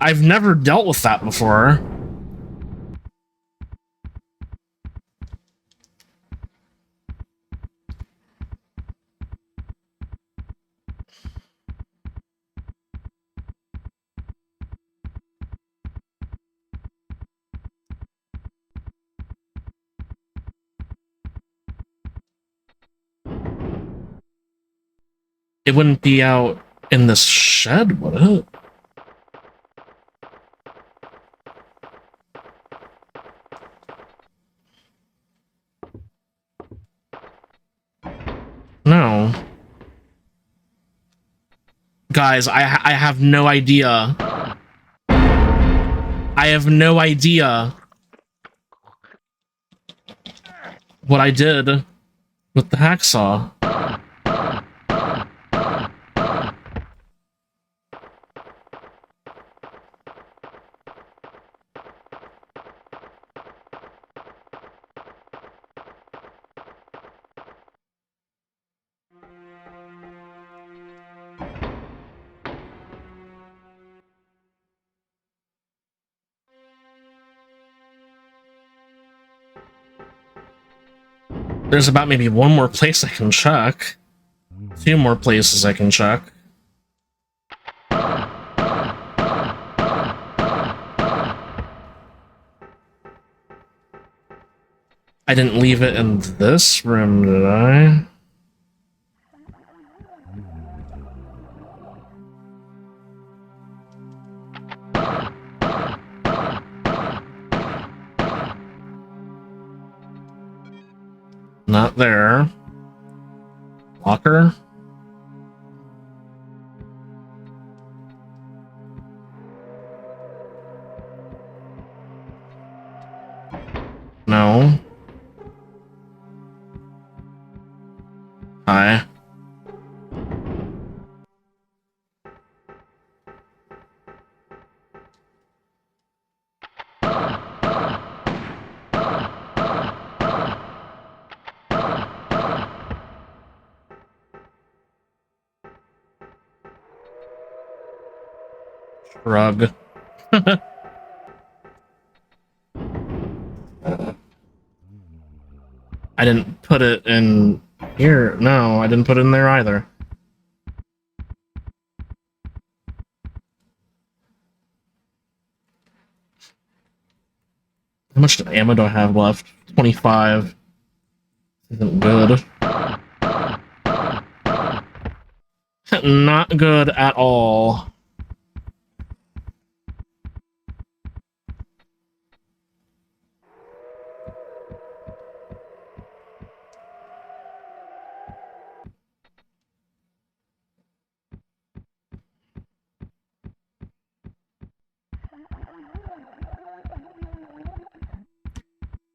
I've never dealt with that before. It wouldn't be out in this shed, would it? No. Guys, I have no idea. I have no idea what I did with the hacksaw. There's about maybe one more place I can check. 2 more places I can check. I didn't leave it in this room, did I? Not there. Locker? No. Hi. Shrug. I didn't put it in here. No, I didn't put it in there either. How much ammo do I have left? 25. Isn't good. Not good at all.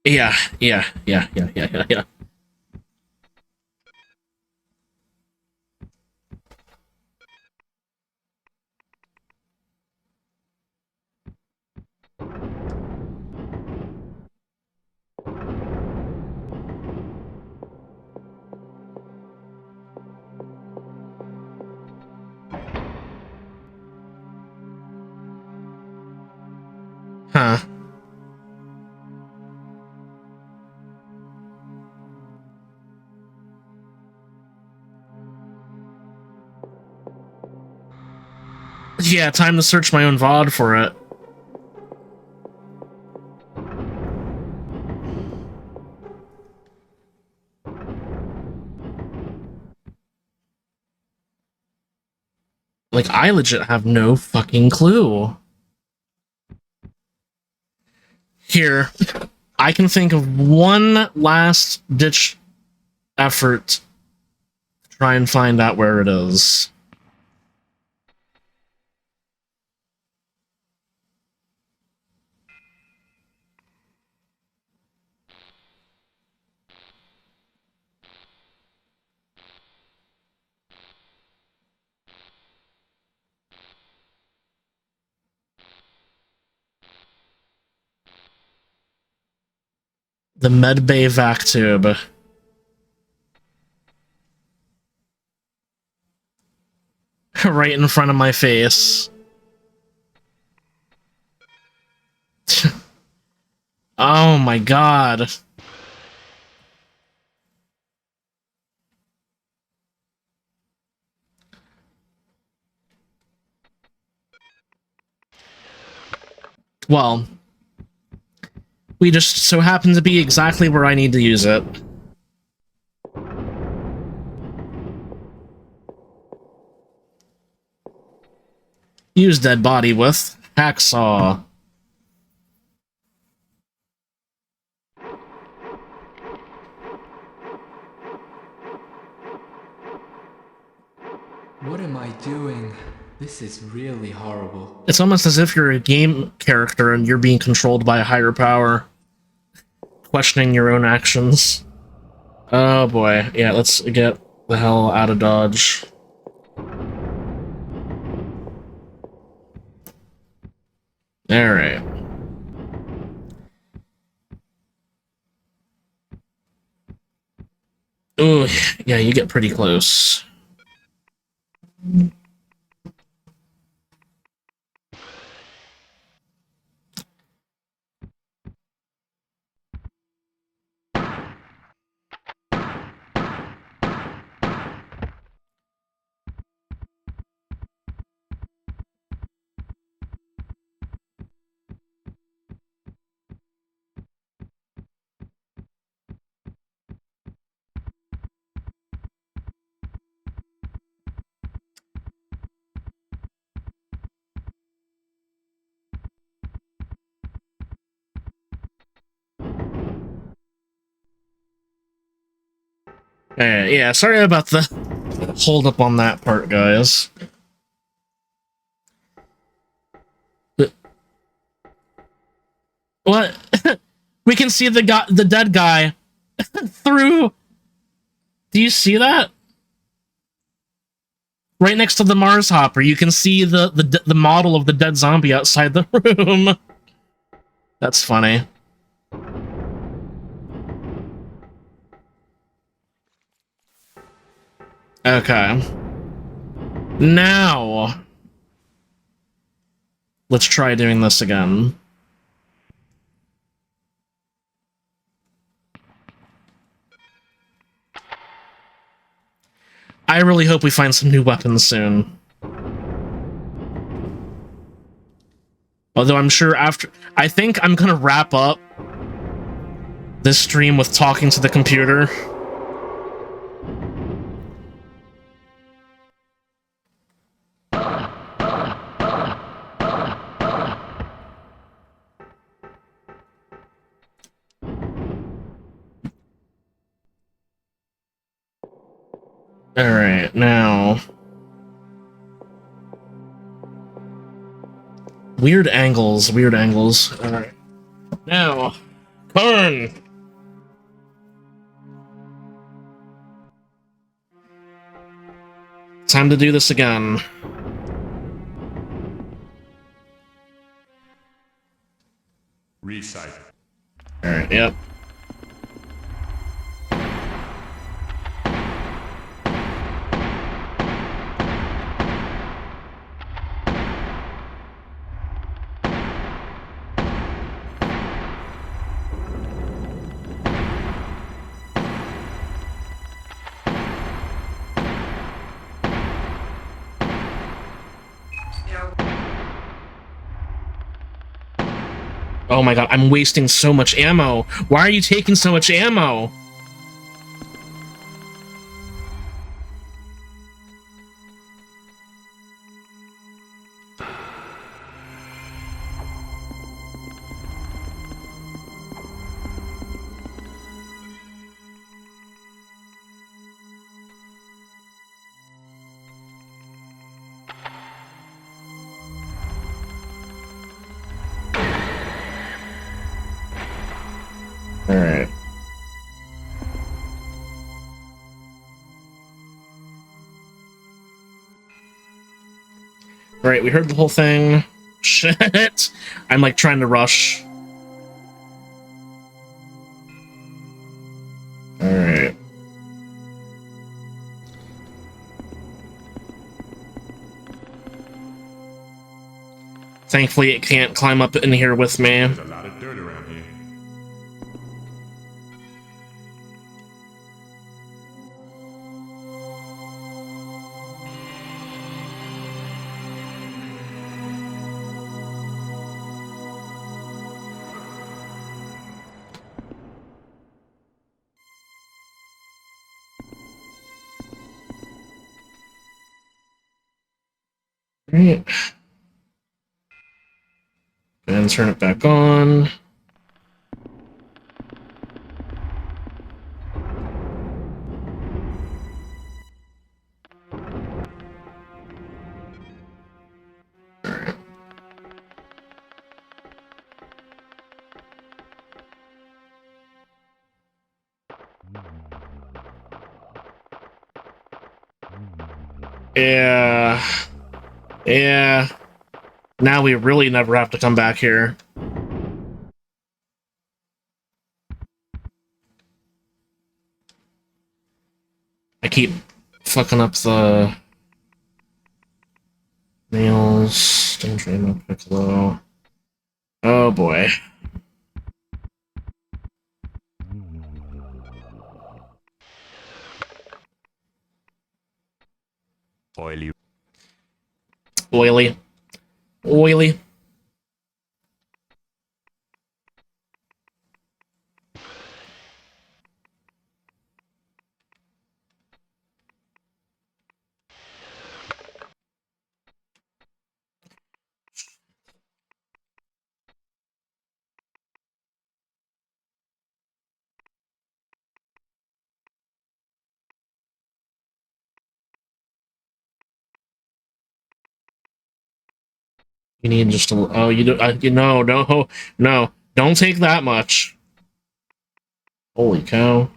Yeah. Huh. Yeah, time to search my own VOD for it. Like, I legit have no fucking clue. Here, I can think of one last ditch effort to try and find out where it is. The medbay vac tube. Right in front of my face. Oh my god. Well, we just so happen to be exactly where I need to use it. Use dead body with hacksaw. What am I doing? This is really horrible. It's almost as if you're a game character and you're being controlled by a higher power, questioning your own actions. Oh boy. Yeah, let's get the hell out of Dodge. Alright. Ooh, yeah, you get pretty close. Yeah, sorry about the hold up on that part, guys. But what? We can see the dead guy through. Do you see that? Right next to the Mars hopper, you can see the model of the dead zombie outside the room. That's funny. Okay. Now. Let's try doing this again. I really hope we find some new weapons soon. Although I'm sure after... I think I'm gonna wrap up this stream with talking to the computer. Alright, now... Weird angles, weird angles. Alright. Now, Karn! Time to do this again. Recite. Alright, yep. Oh my god, I'm wasting so much ammo. Why are you taking so much ammo? Alright. Alright, we heard the whole thing. Shit! I'm like trying to rush. Alright. Thankfully it can't climb up in here with me. There's a lot of dirt around here. Right. And turn it back on. Yeah. Yeah. Now we really never have to come back here. I keep fucking up the nails. Danger Piccolo. Oh boy. Oily. Oily. Oily. You need just a... Oh, you do... you know, no, no. Don't take that much. Holy cow.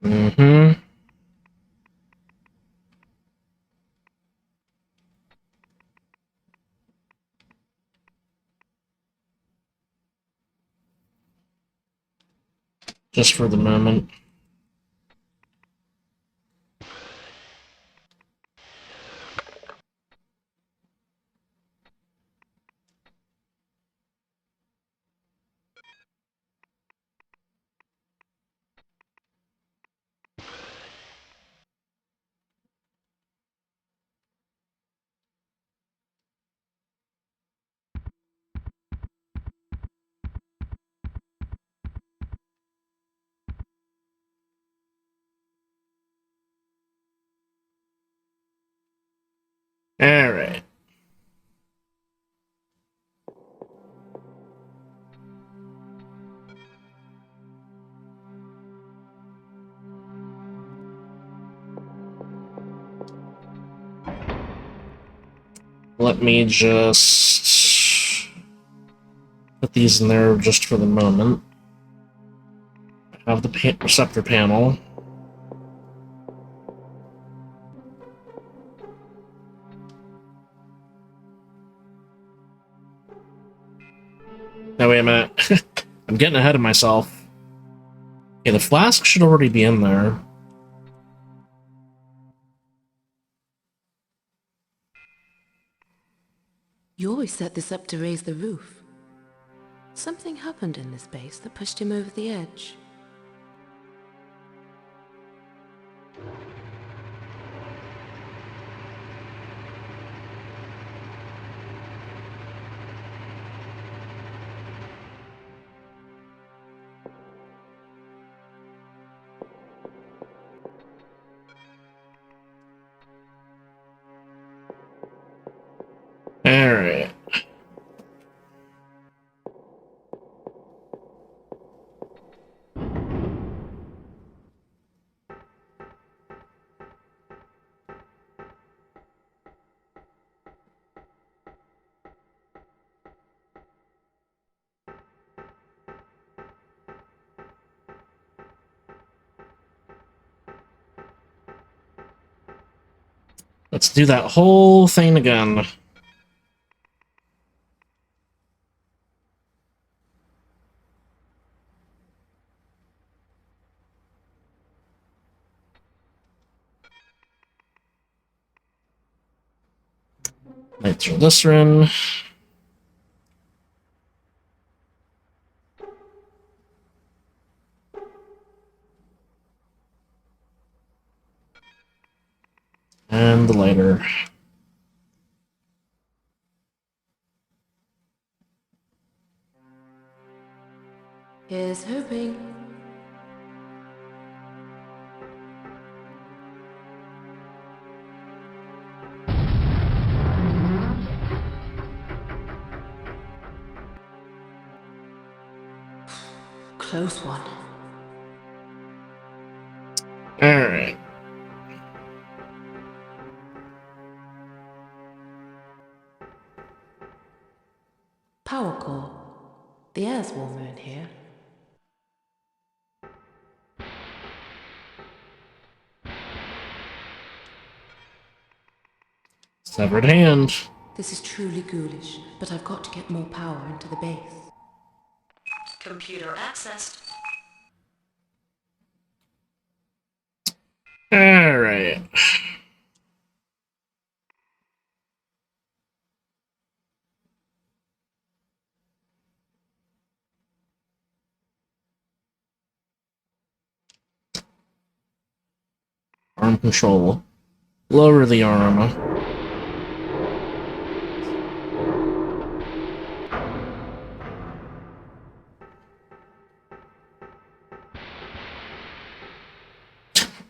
Mm-hmm. Just for the moment. Alright. Let me just put these in there just for the moment. I have the receptor panel. Now, wait a minute. I'm getting ahead of myself. Okay, the flask should already be in there. You always set this up to raise the roof. Something happened in this base that pushed him over the edge. Alright. Let's do that whole thing again. Nitroglycerin. And the lighter. Here's hoping. Close one. Alright. Power core. The air's warmer in here. Severed hand. This is truly ghoulish, but I've got to get more power into the base. Computer accessed. Alright. Arm control. Lower the arm.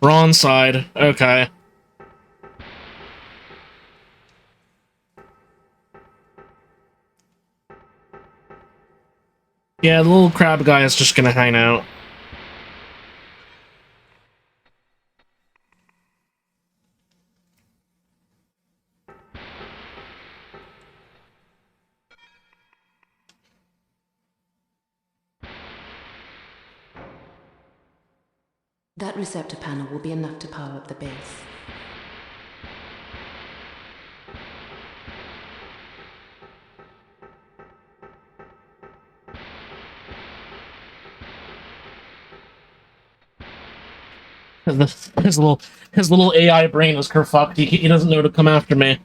Wrong side. Okay. Yeah, the little crab guy is just gonna hang out. That receptor panel will be enough to power up the base. His little AI brain is kerfucked. He doesn't know to come after me.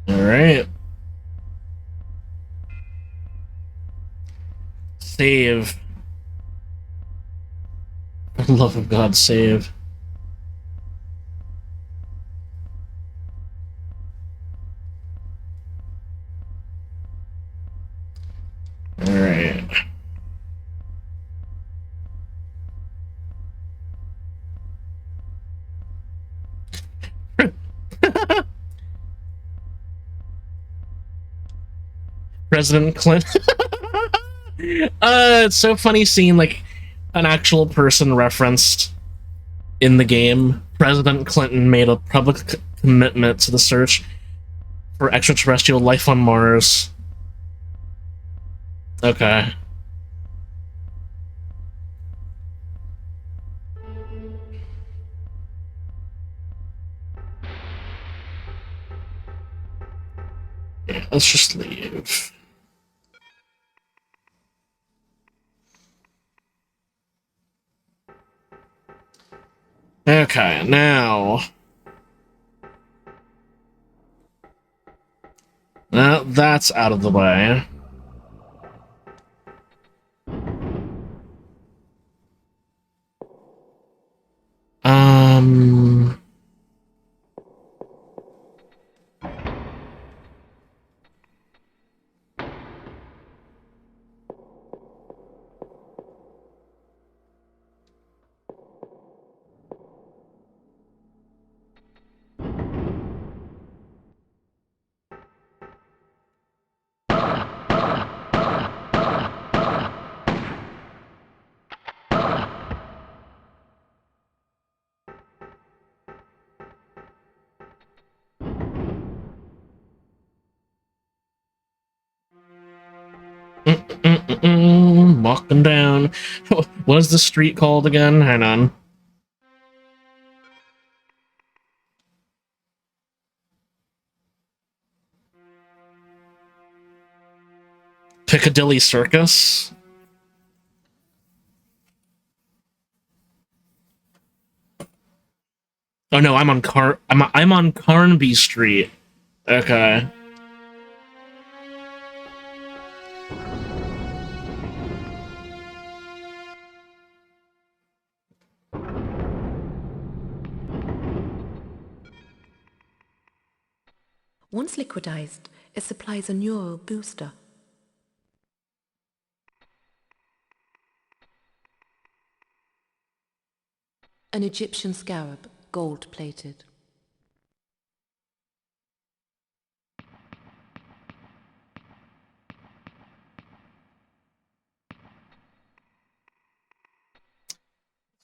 Alright. Save. For the love of God, save. Alright. President Clinton. It's so funny seeing like an actual person referenced in the game. President Clinton made a public commitment to the search for extraterrestrial life on Mars. Okay. Yeah, let's just leave. Okay, now that's out of the way. Um... Walking down. What is the street called again? Hang on. Piccadilly Circus. Oh no, I'm on Carnby Street. Okay. Once liquidized, it supplies a neural booster. An Egyptian scarab, gold-plated.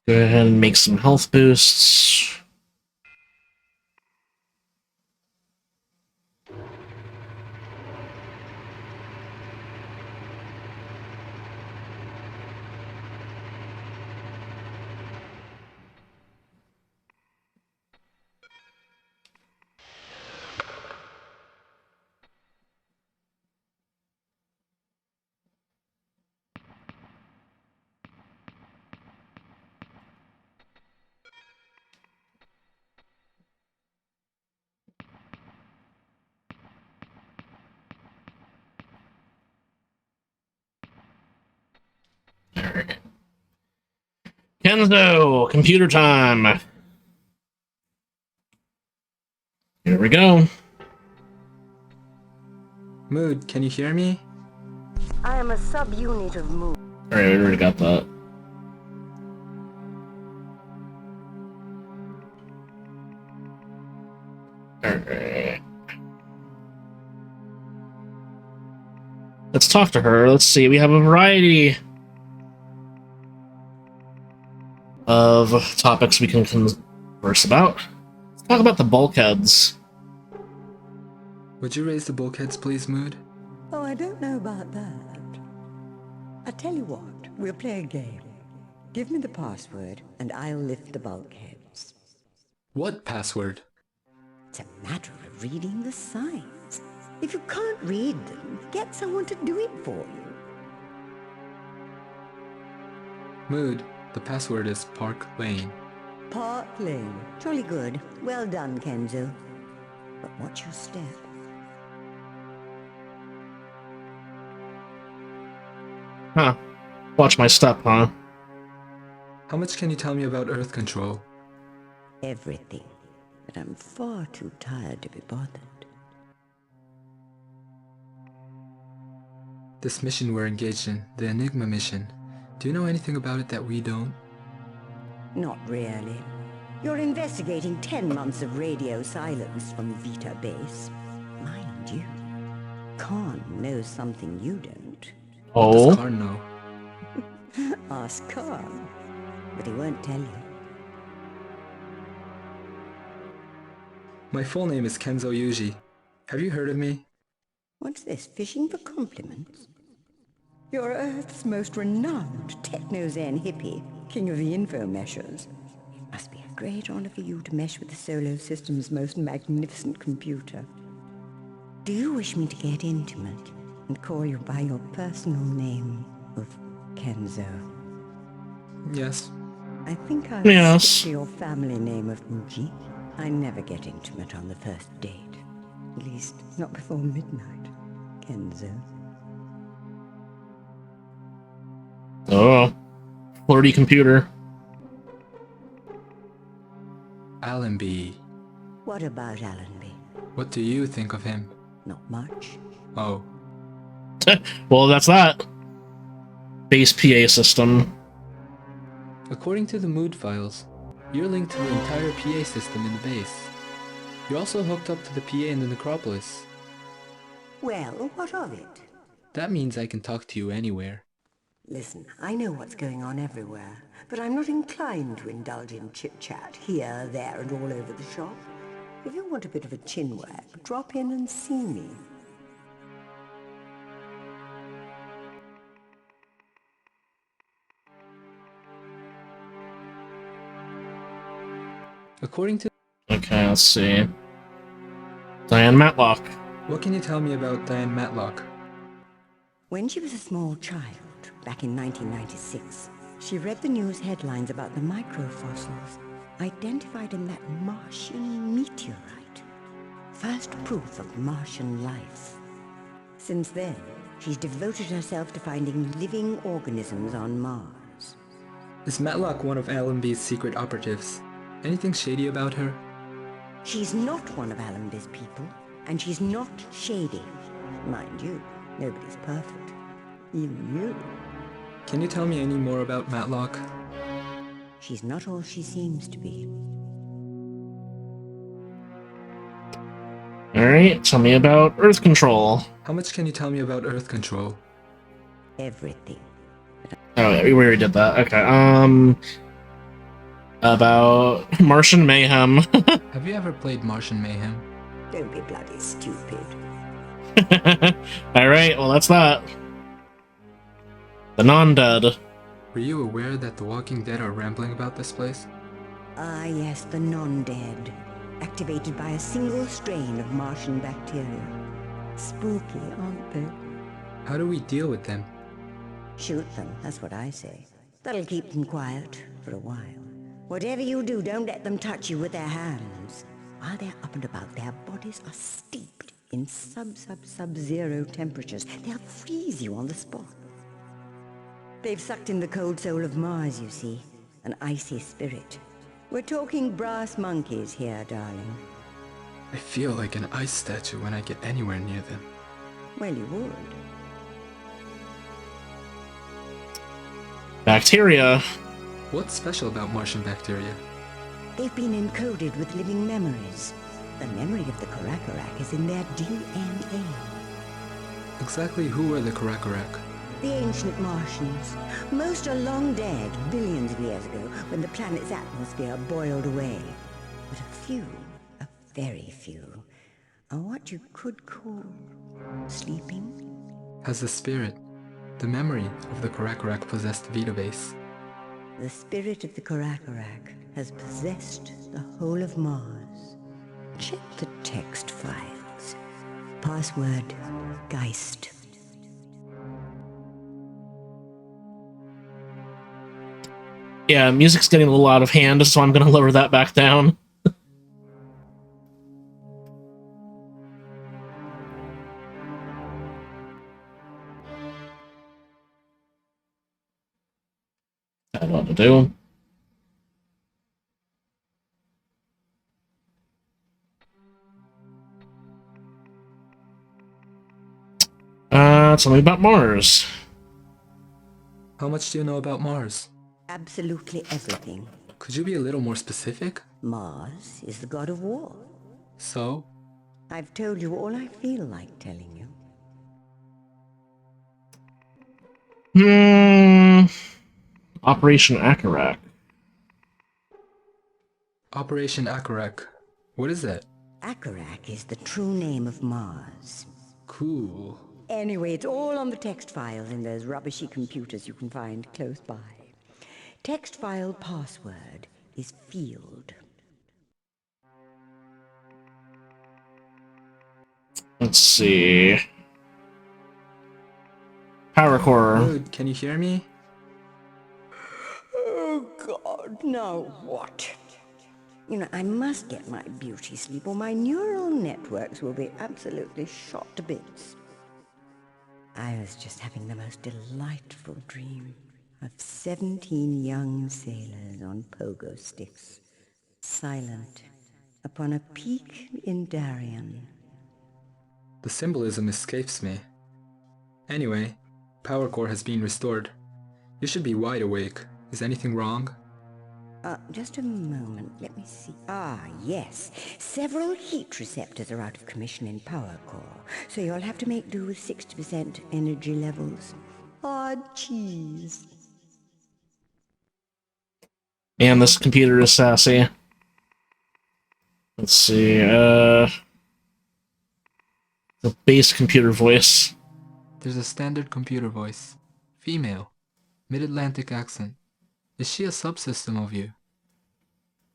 Go ahead and make some health boosts. Kenzo, computer time. Here we go. Mood, can you hear me? I am a subunit of Mood. Alright, we already got that. Alright. Let's talk to her. Let's see. We have a variety of topics we can converse about. Let's talk about the bulkheads. Would you raise the bulkheads, please, Mood? Oh, I don't know about that. I tell you what, we'll play a game. Give me the password, and I'll lift the bulkheads. What password? It's a matter of reading the signs. If you can't read them, get someone to do it for you. Mood, the password is Park Lane. Park Lane. Jolly good. Well done, Kenzo. But watch your step. Huh. Watch my step, huh? How much can you tell me about Earth Control? Everything. But I'm far too tired to be bothered. This mission we're engaged in, the Enigma mission, do you know anything about it that we don't? Not really. You're investigating 10 months of radio silence from Vita Base. Mind you, Khan knows something you don't. What Oh? does Karn know? Ask Khan, but he won't tell you. My full name is Kenzo Yuji. Have you heard of me? What's this, fishing for compliments? You're Earth's most renowned techno-zen hippie, king of the info meshers. It must be a great honor for you to mesh with the solar system's most magnificent computer. Do you wish me to get intimate and call you by your personal name of Kenzo? Yes. I think I'll Yes. stick to your family name of Uji. I never get intimate on the first date. At least, not before midnight, Kenzo. Oh. Flirty computer. Allenby. What about Allenby? What do you think of him? Not much. Oh. Well, that's that. Base PA system. According to the mood files, you're linked to the entire PA system in the base. You're also hooked up to the PA in the necropolis. Well, what of it? That means I can talk to you anywhere. Listen, I know what's going on everywhere, but I'm not inclined to indulge in chit-chat here, there, and all over the shop. If you want a bit of a chinwag, drop in and see me. According to... Okay, let's see. Diane Matlock. What can you tell me about Diane Matlock? When she was a small child, back in 1996, she read the news headlines about the microfossils identified in that Martian meteorite. First proof of Martian life. Since then, she's devoted herself to finding living organisms on Mars. Is Matlock one of Allenby's secret operatives? Anything shady about her? She's not one of Allenby's people, and she's not shady. Mind you, nobody's perfect. Even you. Can you tell me any more about Matlock? She's not all she seems to be. Alright, tell me about Earth Control. How much can you tell me about Earth Control? Everything. Oh yeah, we already did that. Okay, about Martian Mayhem. Have you ever played Martian Mayhem? Don't be bloody stupid. Alright, well that's that. The non-dead. Were you aware that the Walking Dead are rambling about this place? Ah yes, the non-dead. Activated by a single strain of Martian bacteria. Spooky, aren't they? How do we deal with them? Shoot them, that's what I say. That'll keep them quiet for a while. Whatever you do, don't let them touch you with their hands. While they're up and about, their bodies are steeped in sub-zero temperatures. They'll freeze you on the spot. They've sucked in the cold soul of Mars, you see. An icy spirit. We're talking brass monkeys here, darling. I feel like an ice statue when I get anywhere near them. Well, you would. Bacteria. What's special about Martian bacteria? They've been encoded with living memories. The memory of the Karakorak is in their DNA. Exactly who are the Karakorak? The ancient Martians. Most are long dead, billions of years ago, when the planet's atmosphere boiled away. But a few, a very few, are what you could call sleeping. Has the spirit, the memory of the Karakorak possessed Vita Base? The spirit of the Karakorak has possessed the whole of Mars. check the text files. Password, Geist. Yeah, music's getting a little out of hand, so I'm gonna lower that back down. I don't know what to do. Tell me about Mars. How much do you know about Mars? Absolutely everything. Could you be a little more specific? Mars is the god of war. So? I've told you all I feel like telling you. Operation Akarak. Operation Akarak. What is that? Akarak is the true name of Mars. Cool. Anyway, it's all on the text files in those rubbishy computers you can find close by. Text file password is field. Let's see. Power core. Dude, can you hear me? Oh, God, now what? You know, I must get my beauty sleep or my neural networks will be absolutely shot to bits. I was just having the most delightful dream of 17 young sailors on pogo sticks, silent, upon a peak in Darien. The symbolism escapes me. Anyway, power core has been restored. You should be wide awake. Is anything wrong? Just a moment, let me see. Ah, yes. Several heat receptors are out of commission in power core, so you'll have to make do with 60% energy levels. Odd cheese. And this computer is sassy. Let's see, the base computer voice. There's a standard computer voice. Female. Mid-Atlantic accent. Is she a subsystem of you?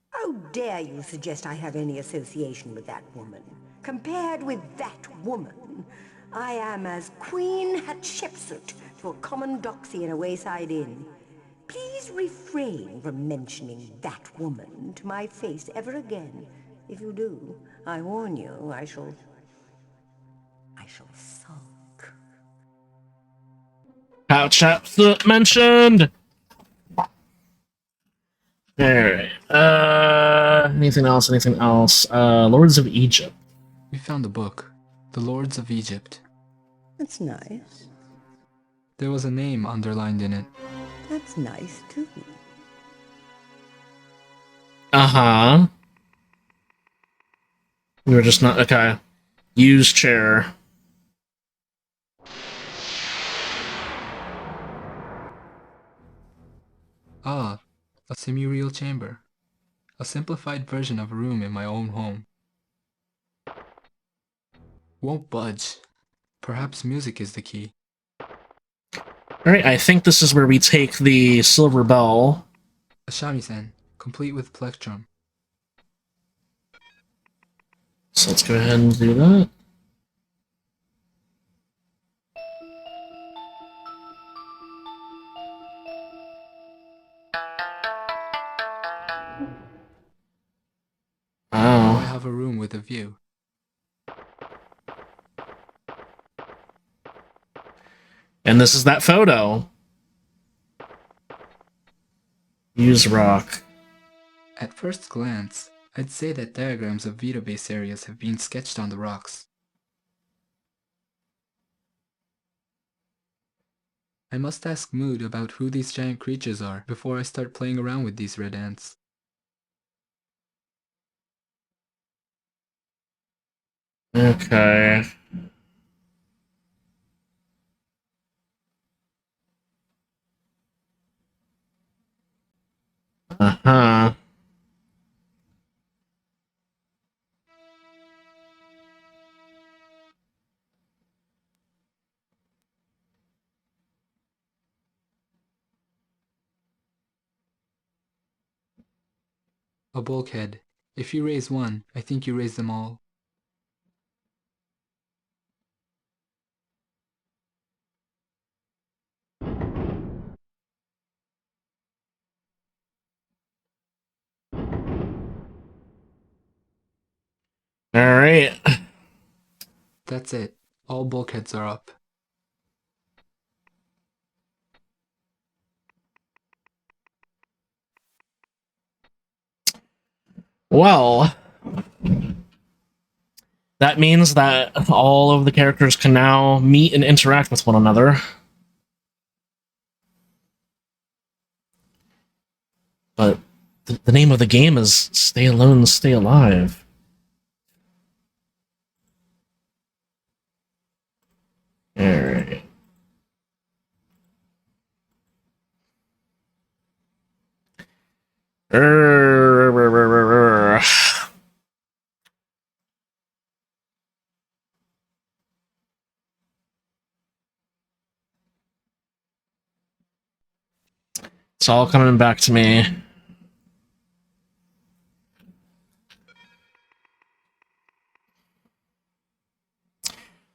How dare you suggest I have any association with that woman? Compared with that woman, I am as Queen Hatshepsut to a common doxy in a wayside inn. Please refrain from mentioning that woman to my face ever again. If you do, I warn you, I shall sulk. Hatshepsut mentioned! Alright, anything else, Lords of Egypt. We found a book. The Lords of Egypt. That's nice. There was a name underlined in it. That's nice, too. Uh-huh. We were just not... Okay. Use chair. Ah, a semi-real chamber. A simplified version of a room in my own home. Won't budge. Perhaps music is the key. Alright, I think this is where we take the silver bell. A shamisen, complete with plectrum. So let's go ahead and do that. Now I Wow. have a room with a view. And this is that photo. Use rock. At first glance, I'd say that diagrams of Vita base areas have been sketched on the rocks. I must ask Mood about who these giant creatures are before I start playing around with these red ants. Okay. Uh-huh. A bulkhead, If you raise one, I think you raise them all. Alright. That's it. All bulkheads are up. Well, that means that all of the characters can now meet and interact with one another. But the name of the game is Stay Alone, Stay Alive. Alright. It's all coming back to me.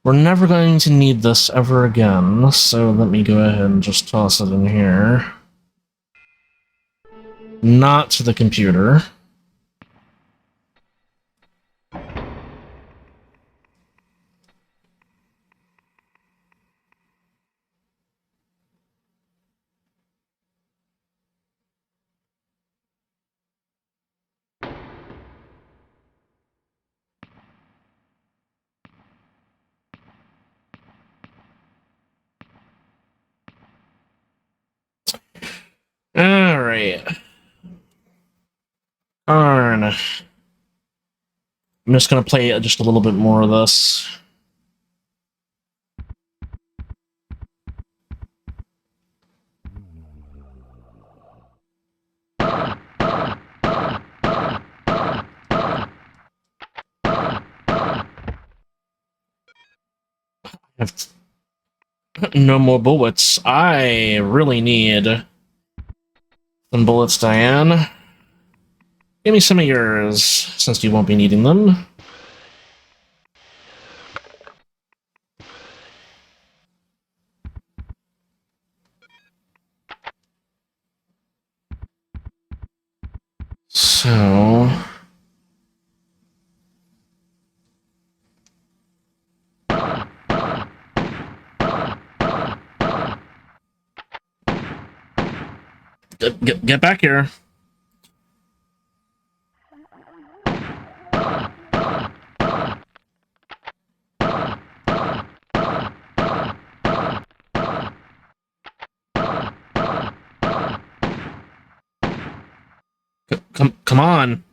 We're never going to need this ever again, so let me go ahead and just toss it in here. Not to the computer. Alright. Darn. I'm just gonna play just a little bit more of this. I have no more bullets. I really need some bullets, Diane. Give me some of yours, since you won't be needing them. So... Get back here. Come on.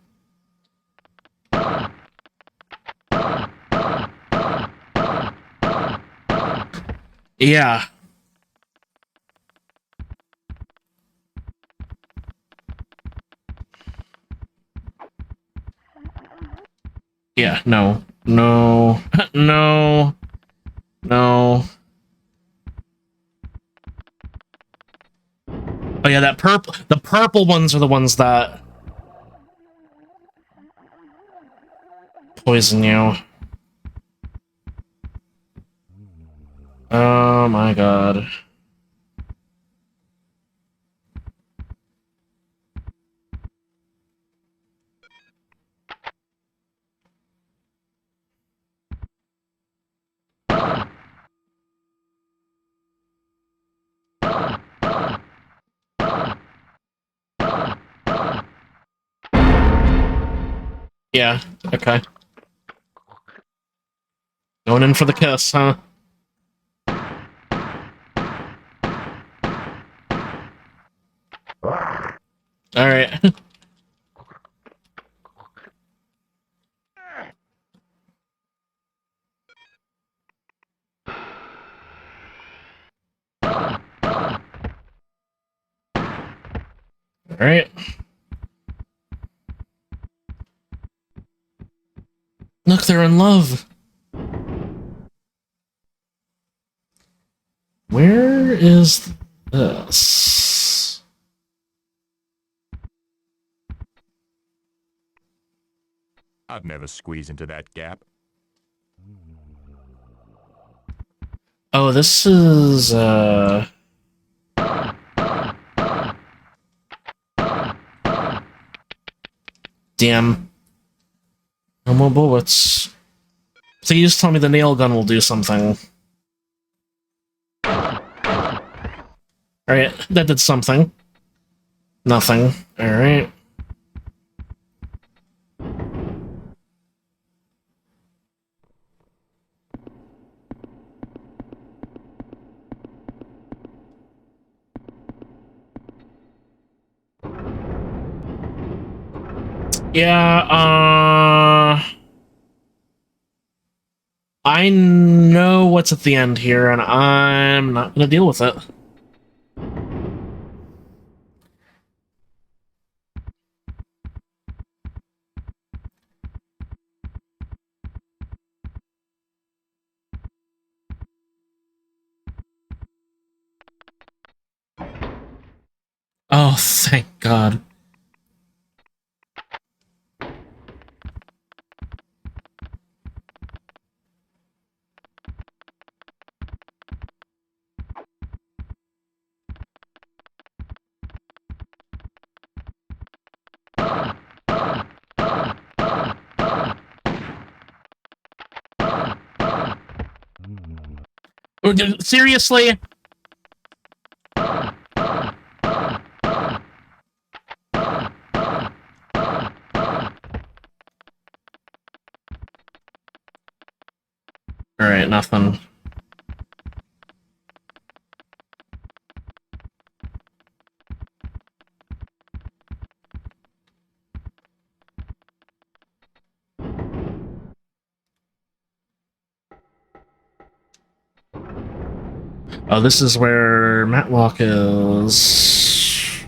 Yeah. Yeah, no. No. No. No. Oh yeah, that the purple ones are the ones that poison you. Oh my god. Yeah, okay. Going in for the kiss, huh? Alright. Alright. Look, they're in love. Where is this? I'd never squeeze into that gap. Oh, this is, damn. No more bullets. Please tell me the nail gun will do something. Alright, that did something. Nothing. Alright. Yeah, I know what's at the end here, and I'm not gonna deal with it. Oh, thank God. Seriously? Alright, nothing. Oh, this is where Matlock is.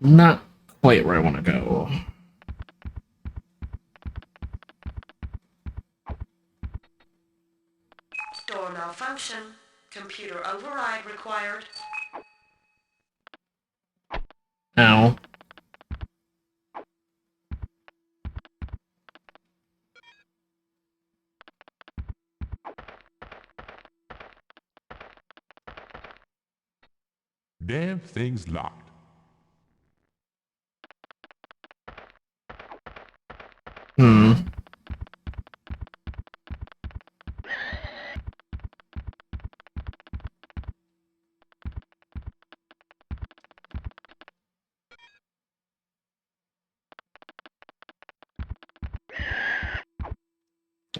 Not quite where I want to go. Door malfunction. Computer override required. Ow. Damn thing's locked. Hmm.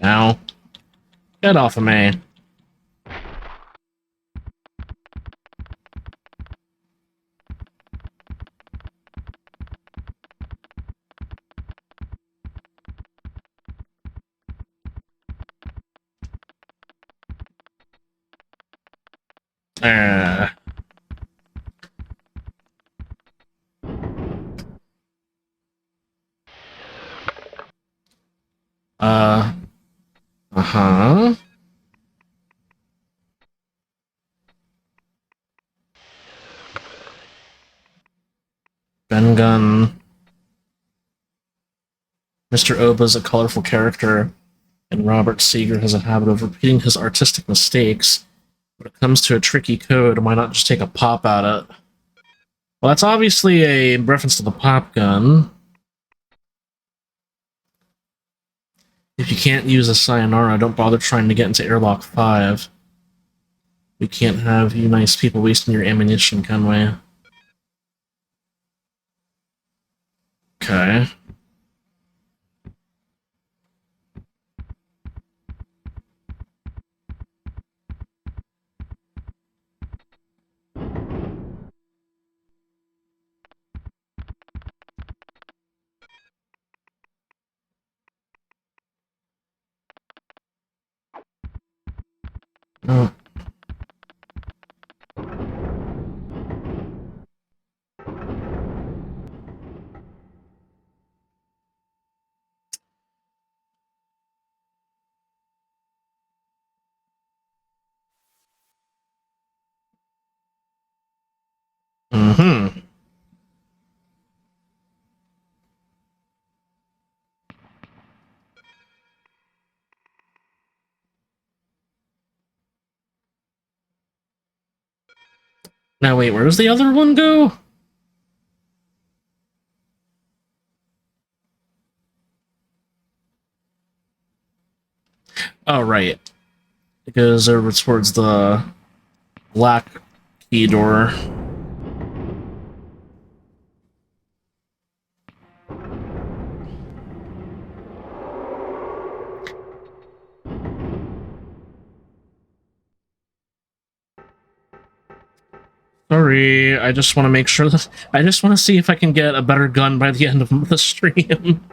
Ow. Get off of me. Uh. Uh. Uh-huh. Ben Gunn. Mr. Oba's a colorful character, and Robert Seeger has a habit of repeating his artistic mistakes. When it comes to a tricky code, why not just take a pop at it? Well, that's obviously a reference to the pop gun. If you can't use a Sayonara, don't bother trying to get into Airlock 5. We can't have you nice people wasting your ammunition, can we? Okay. Oh. Mm-hmm. Now wait, where does the other one go? Oh, right. It goes over towards the black key door. Sorry, I just want to make sure that I just want to see if I can get a better gun by the end of the stream.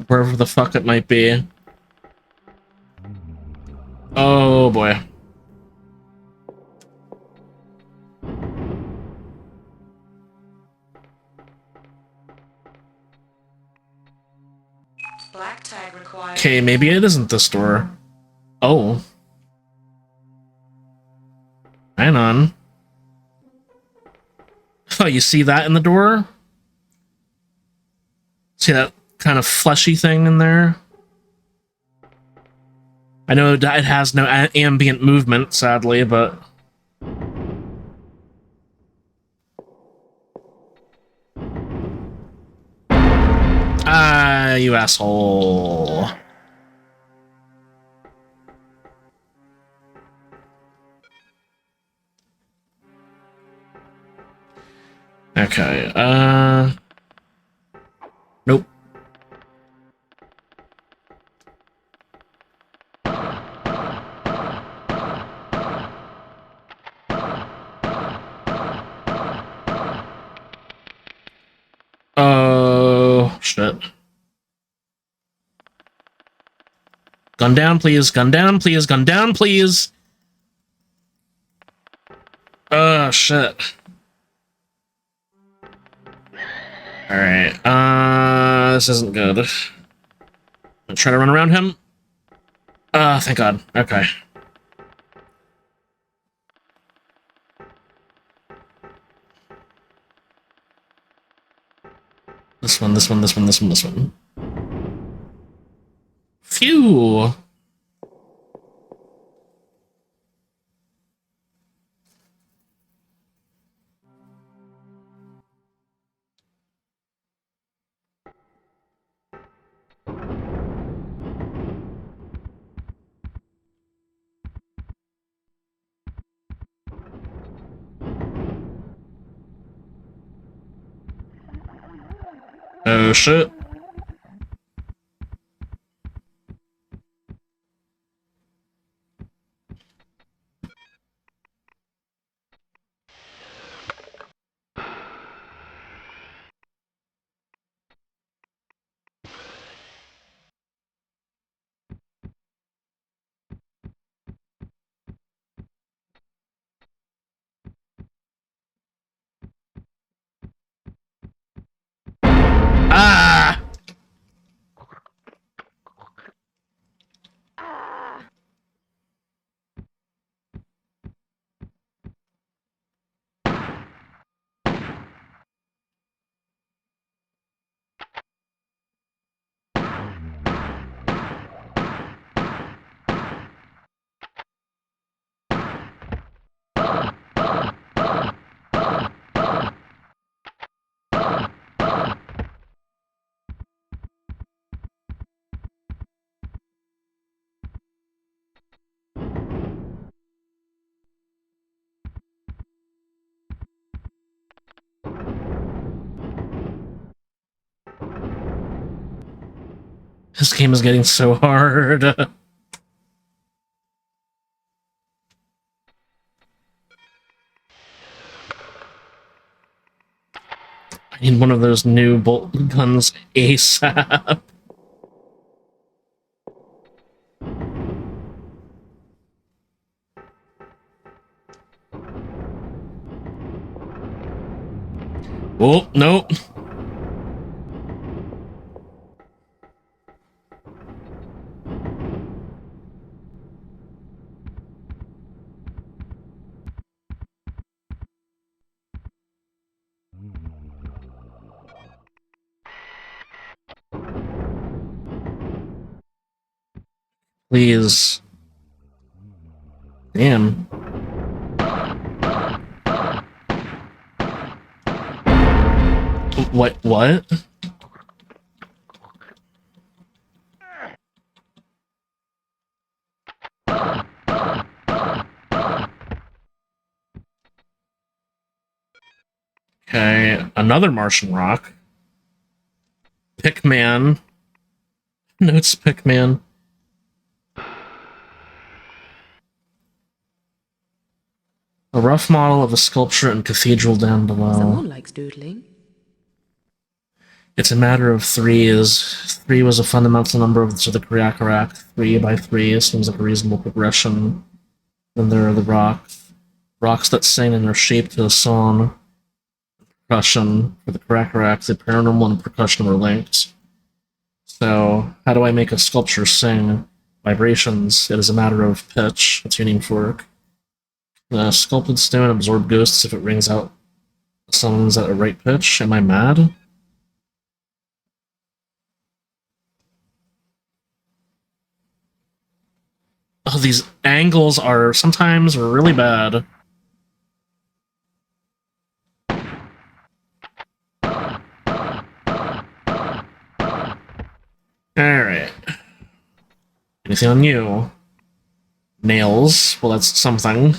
Wherever the fuck it might be. Oh boy. Black tag required. Okay, maybe it isn't this door. Oh. Hang on. Oh, you see that in the door? See that kind of fleshy thing in there? I know it has no ambient movement, sadly, but... Ah, you asshole. Okay, nope. Oh, shit. Gun down, please. Gun down, please. Gun down, please. Oh, shit. Alright, this isn't good. I'm trying to run around him. Thank God. Okay. This one, this one, this one, this one, this one. Phew! Oh, shit. Ah! This game is getting so hard. I need one of those new bolt guns ASAP. Oh, nope. Please. Damn. What? Okay, another Martian rock. Pickman. Notes Pickman. A rough model of a sculpture and cathedral down below. Someone likes doodling. It's a matter of threes. 3 was a fundamental number to the Kriakarak. 3 by 3 seems like a reasonable progression. Then there are the rocks. Rocks that sing and are shaped to a song. Percussion. For the Kriakaraks, the paranormal and percussion are linked. So, how do I make a sculpture sing? Vibrations. It is a matter of pitch, a tuning fork. The sculpted stone absorb ghosts if it rings out summons at a right pitch. Am I mad? Oh, these angles are sometimes really bad. Alright. Anything on you? Nails. Well, that's something.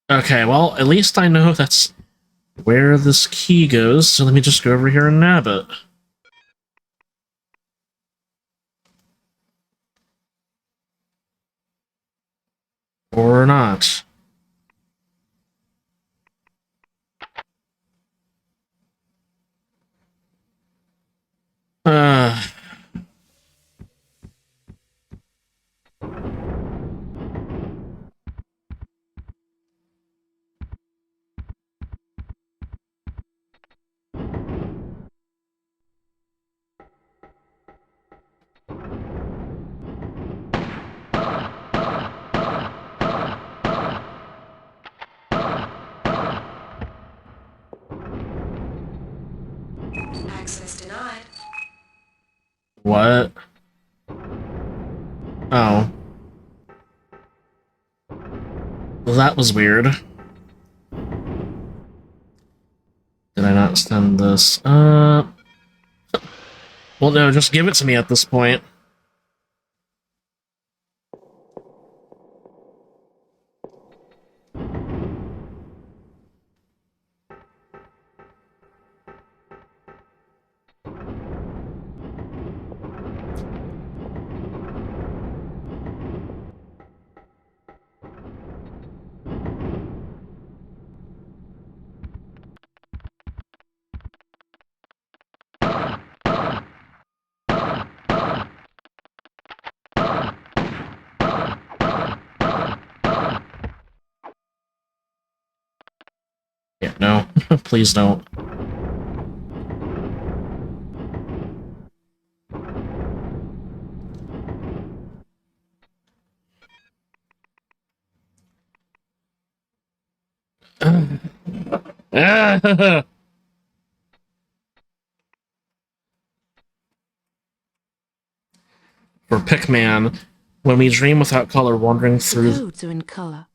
Okay, well, at least I know that's where this key goes, so let me just go over here and nab it. Or not. Uh... Access denied. What? Oh. Well, that was weird. Did I not send this? Well, no, just give it to me at this point. Yeah, no. Please don't. For Pickman, when we dream without color, wandering The through... codes are in colour,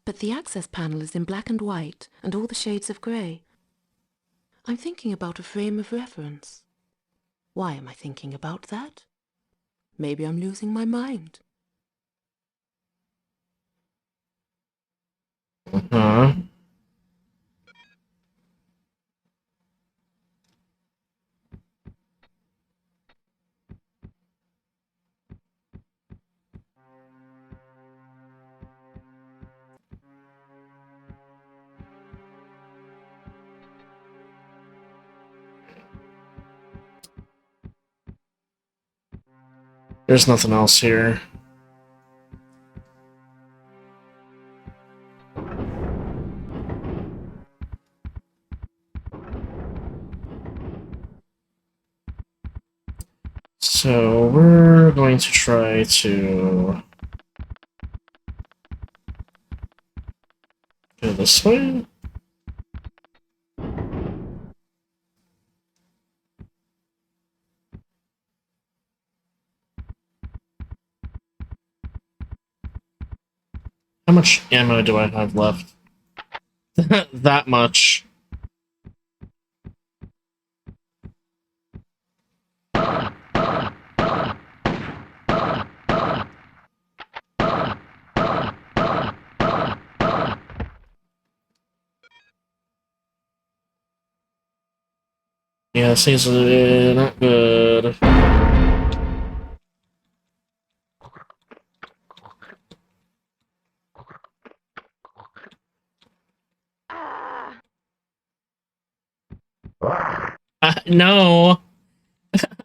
but the access panel is in black and white and all the shades of grey. I'm thinking about a frame of reference. Why am I thinking about that? Maybe I'm losing my mind. Uh-huh. There's nothing else here. So we're going to try to go this way. How much ammo do I have left? That much. Yeah, seems not good. No!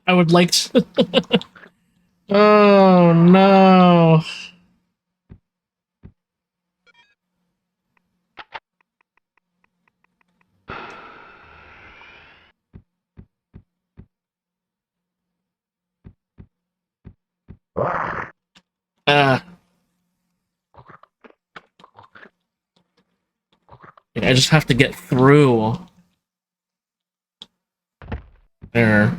I would like to... Oh, no! Ah. I just have to get through. There.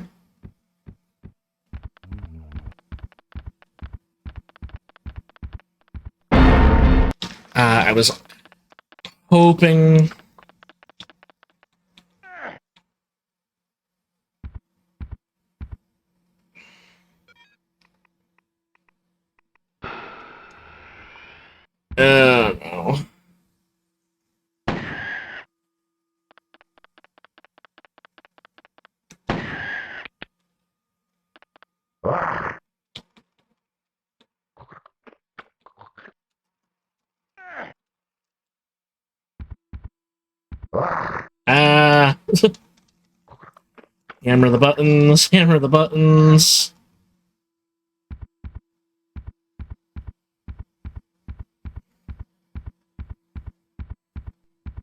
I was hoping... no. Ah. Hammer the buttons, hammer the buttons.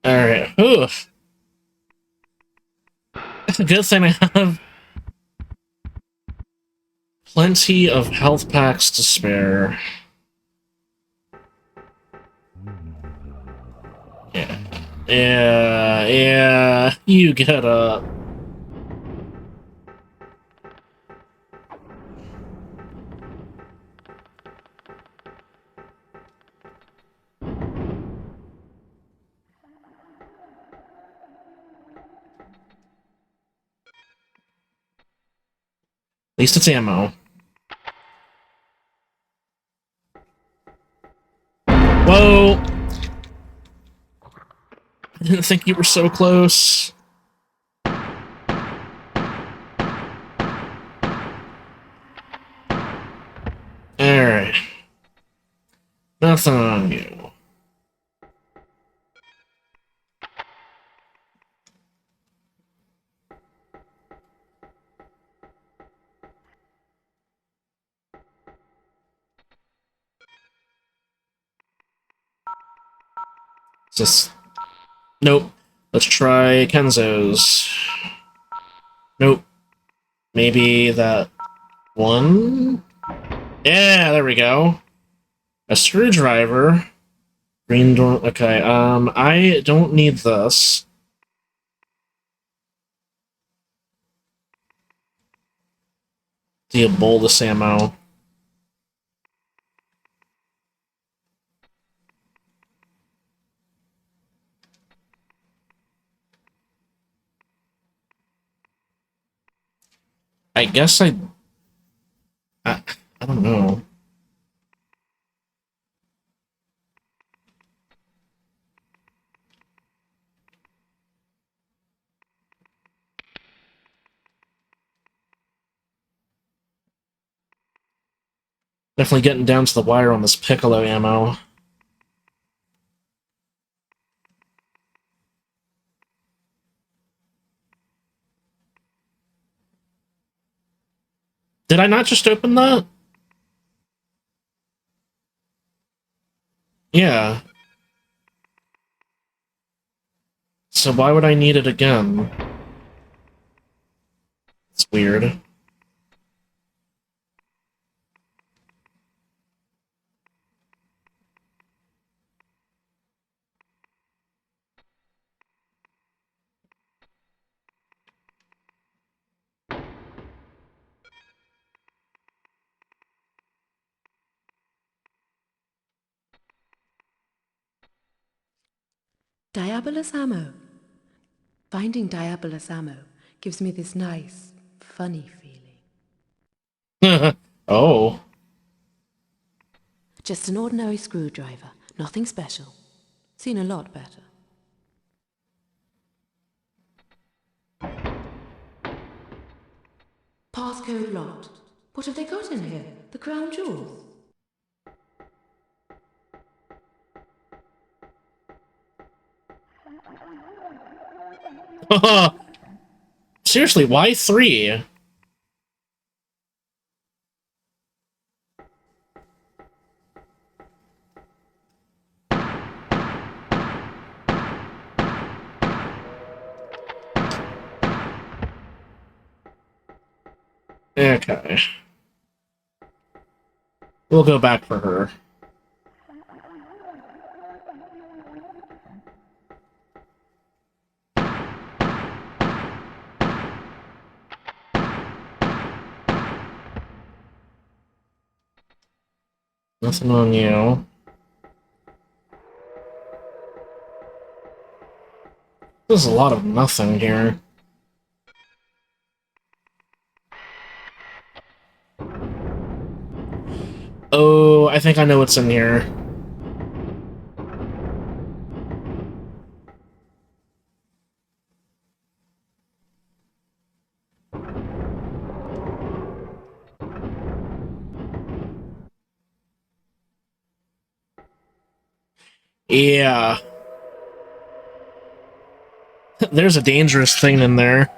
Alright, whew. Good thing I have plenty of health packs to spare. Yeah. Yeah, you get up. At least it's ammo. Whoa! I didn't think you were so close. Alright. Nothing on you. Just... Nope. Let's try Kenzo's. Nope. Maybe that one? Yeah, there we go. A screwdriver. Green door. Okay, I don't need this. The bolus ammo. I guess I don't know. Definitely getting down to the wire on this Piccolo ammo. Did I not just open that? Yeah. So why would I need it again? It's weird. Diabolus ammo. Finding diabolus ammo gives me this nice, funny feeling. Oh. Just an ordinary screwdriver, nothing special. Seen a lot better. Passcode locked. What have they got in here? The crown jewels? Seriously, why 3? Okay. We'll go back for her. Nothing on you. There's a lot of nothing here. Oh, I think I know what's in here. Yeah. There's a dangerous thing in there.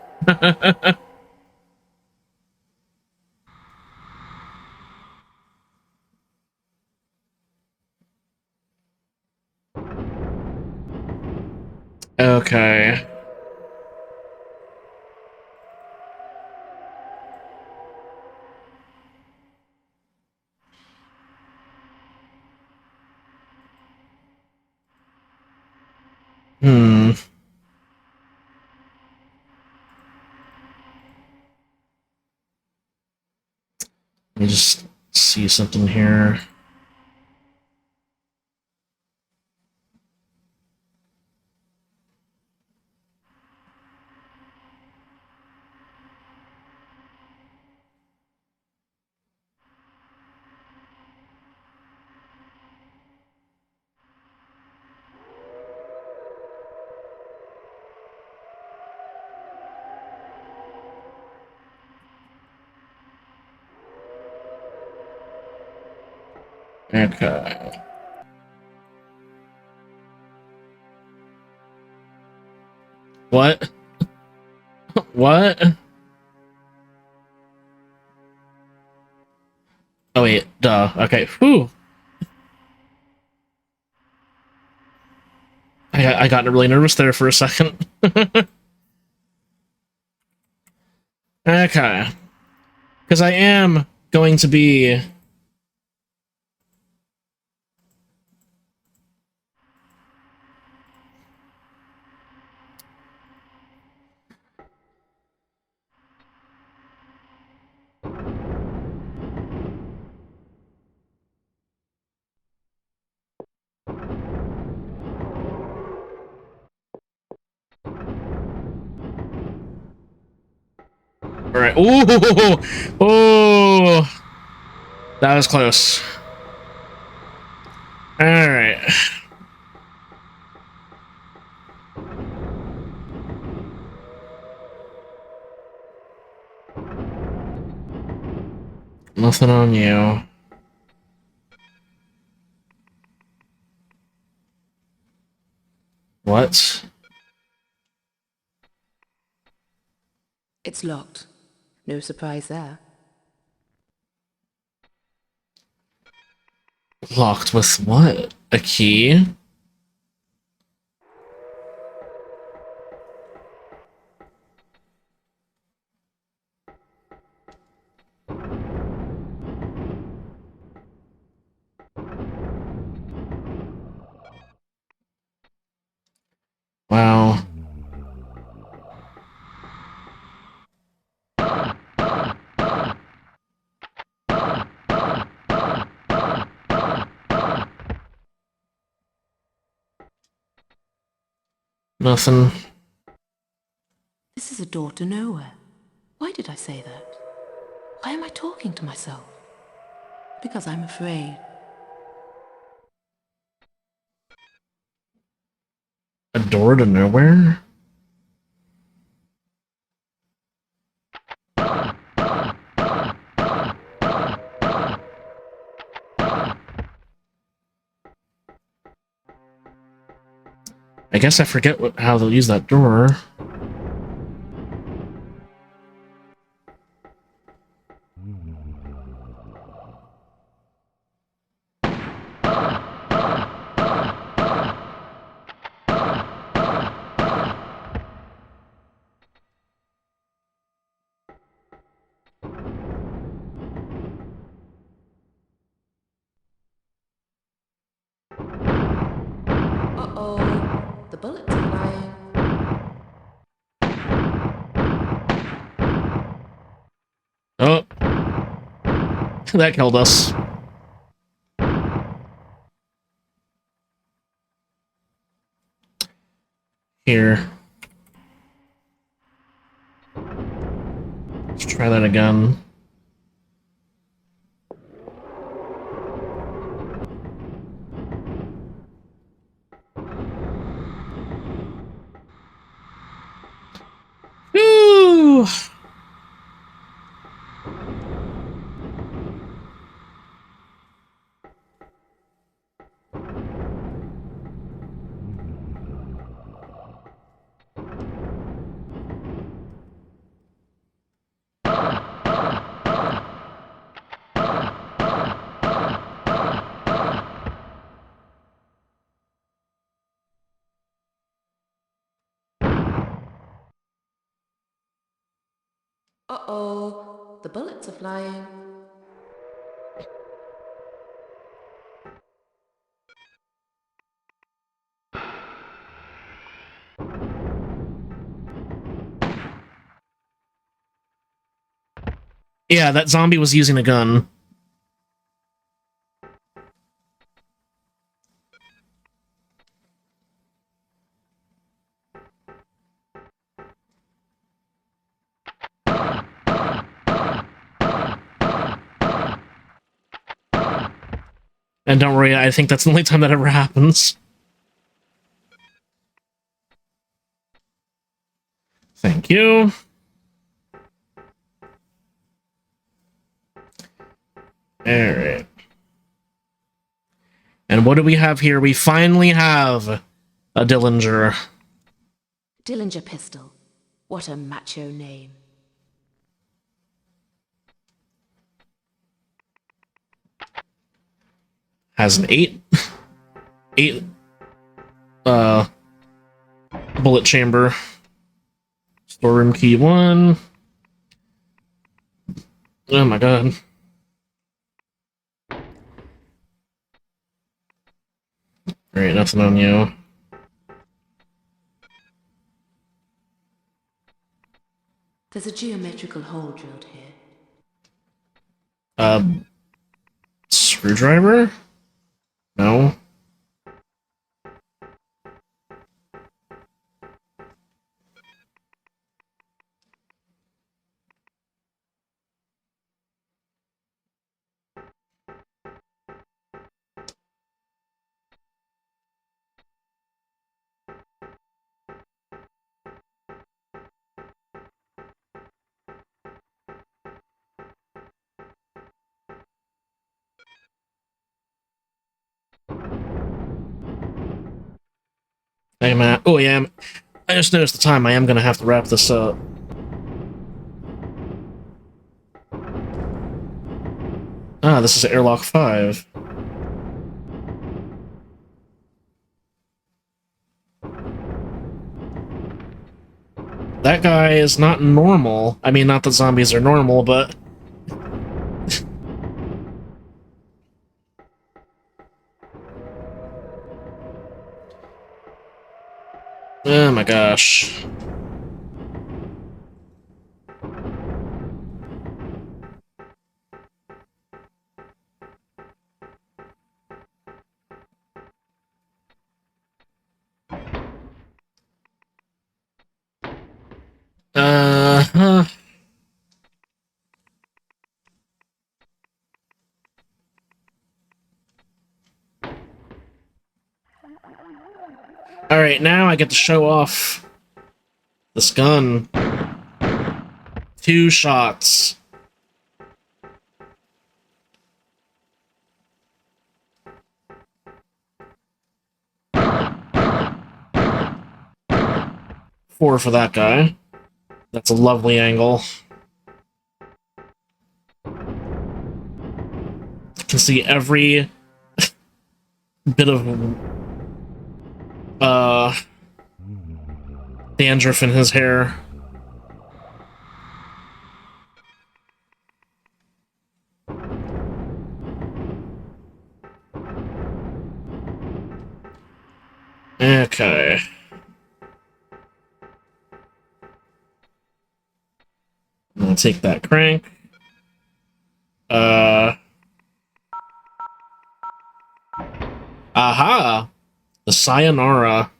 Okay. Hmm. Let me just see something here. Okay. What? What? Oh wait, duh. Okay, whew. I got really nervous there for a second. Okay. Because I am going to be... Alright. Ooh! Oh! That was close. Alright. Nothing on you. What? It's locked. No surprise there. Locked with what? A key? Wow. Nothing. This is a door to nowhere. Why did I say that? Why am I talking to myself? Because I'm afraid. A door to nowhere? I guess I forget how they'll use that door. Uh-oh, the bullets are flying. Oh. That killed us. Here. Let's try that again. Woo! Uh-oh, the bullets are flying. Yeah, that zombie was using a gun. And don't worry, I think that's the only time that ever happens. Thank you. Alright. And what do we have here? We finally have a Dillinger. Dillinger pistol. What a macho name. Has an 8 bullet chamber. Storeroom key 1. Oh my god. Alright, nothing on you. There's a geometrical hole drilled here. Screwdriver? No. I'm at. Oh, yeah. I just noticed the time. I am going to have to wrap this up. Ah, this is airlock 5. That guy is not normal. I mean, not that zombies are normal, but... oh my gosh. Alright, now I get to show off this gun. 2 shots. Four for that guy. That's a lovely angle. You can see every bit of dandruff in his hair. Okay. I'm gonna take that crank. Aha! The Sayonara.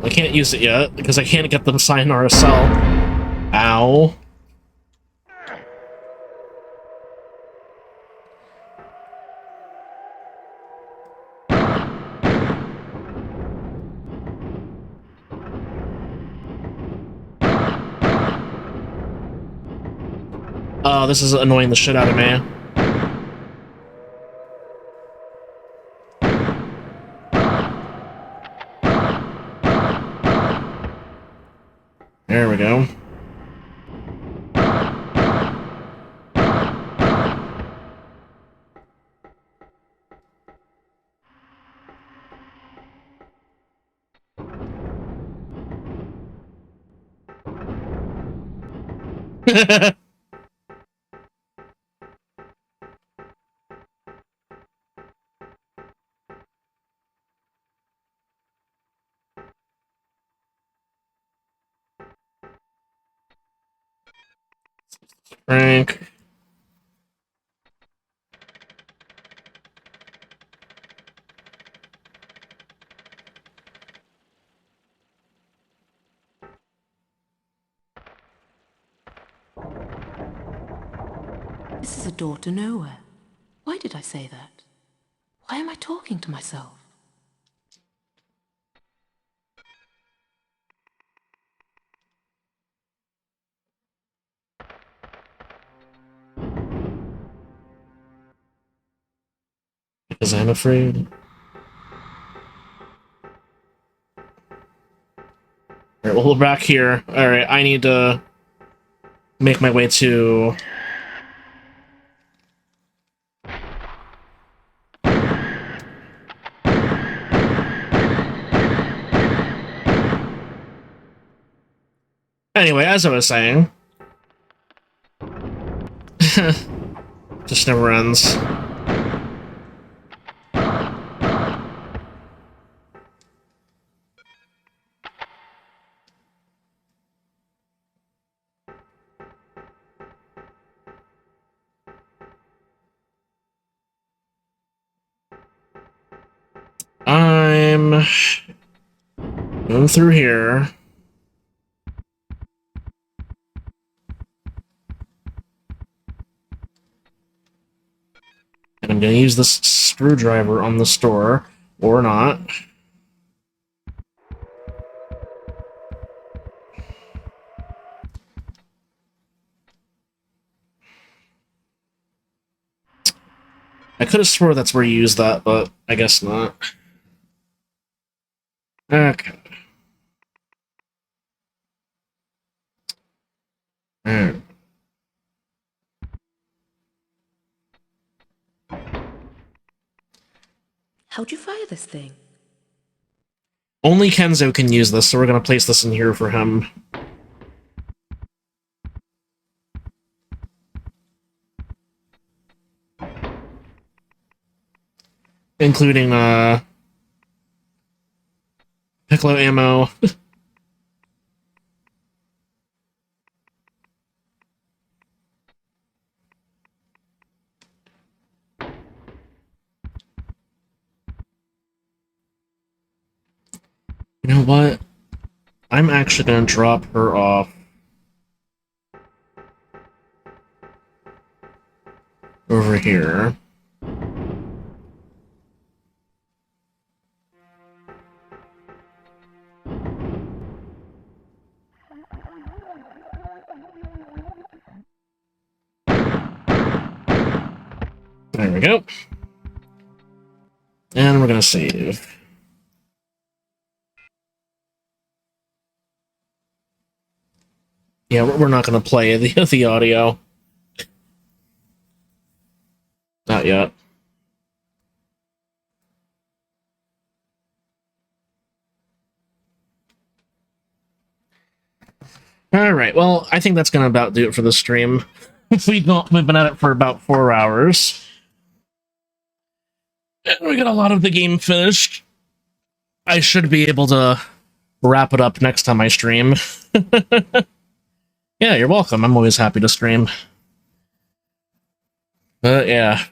I can't use it yet, because I can't get the Sayonara cell. Ow. Oh, this is annoying the shit out of me. There we go. Frank. This is a door to nowhere. Why did I say that? Why am I talking to myself? Because I'm afraid. Alright, well, we're back here. Alright, I need to make my way to... Anyway, as I was saying... Just never ends. I'm going through here. And I'm going to use this screwdriver on the store, or not. I could have swore that's where you use that, but I guess not. Okay. Alright. How'd you fire this thing? Only Kenzo can use this, so we're going to place this in here for him. Including, Piccolo ammo. You know what? I'm actually going to drop her off over here. There we go. And we're going to save. Yeah, we're not going to play the audio. Not yet. Alright, well, I think that's going to about do it for the stream. We've been at it for about 4 hours. And we got a lot of the game finished. I should be able to wrap it up next time I stream. Yeah, you're welcome. I'm always happy to stream. But yeah.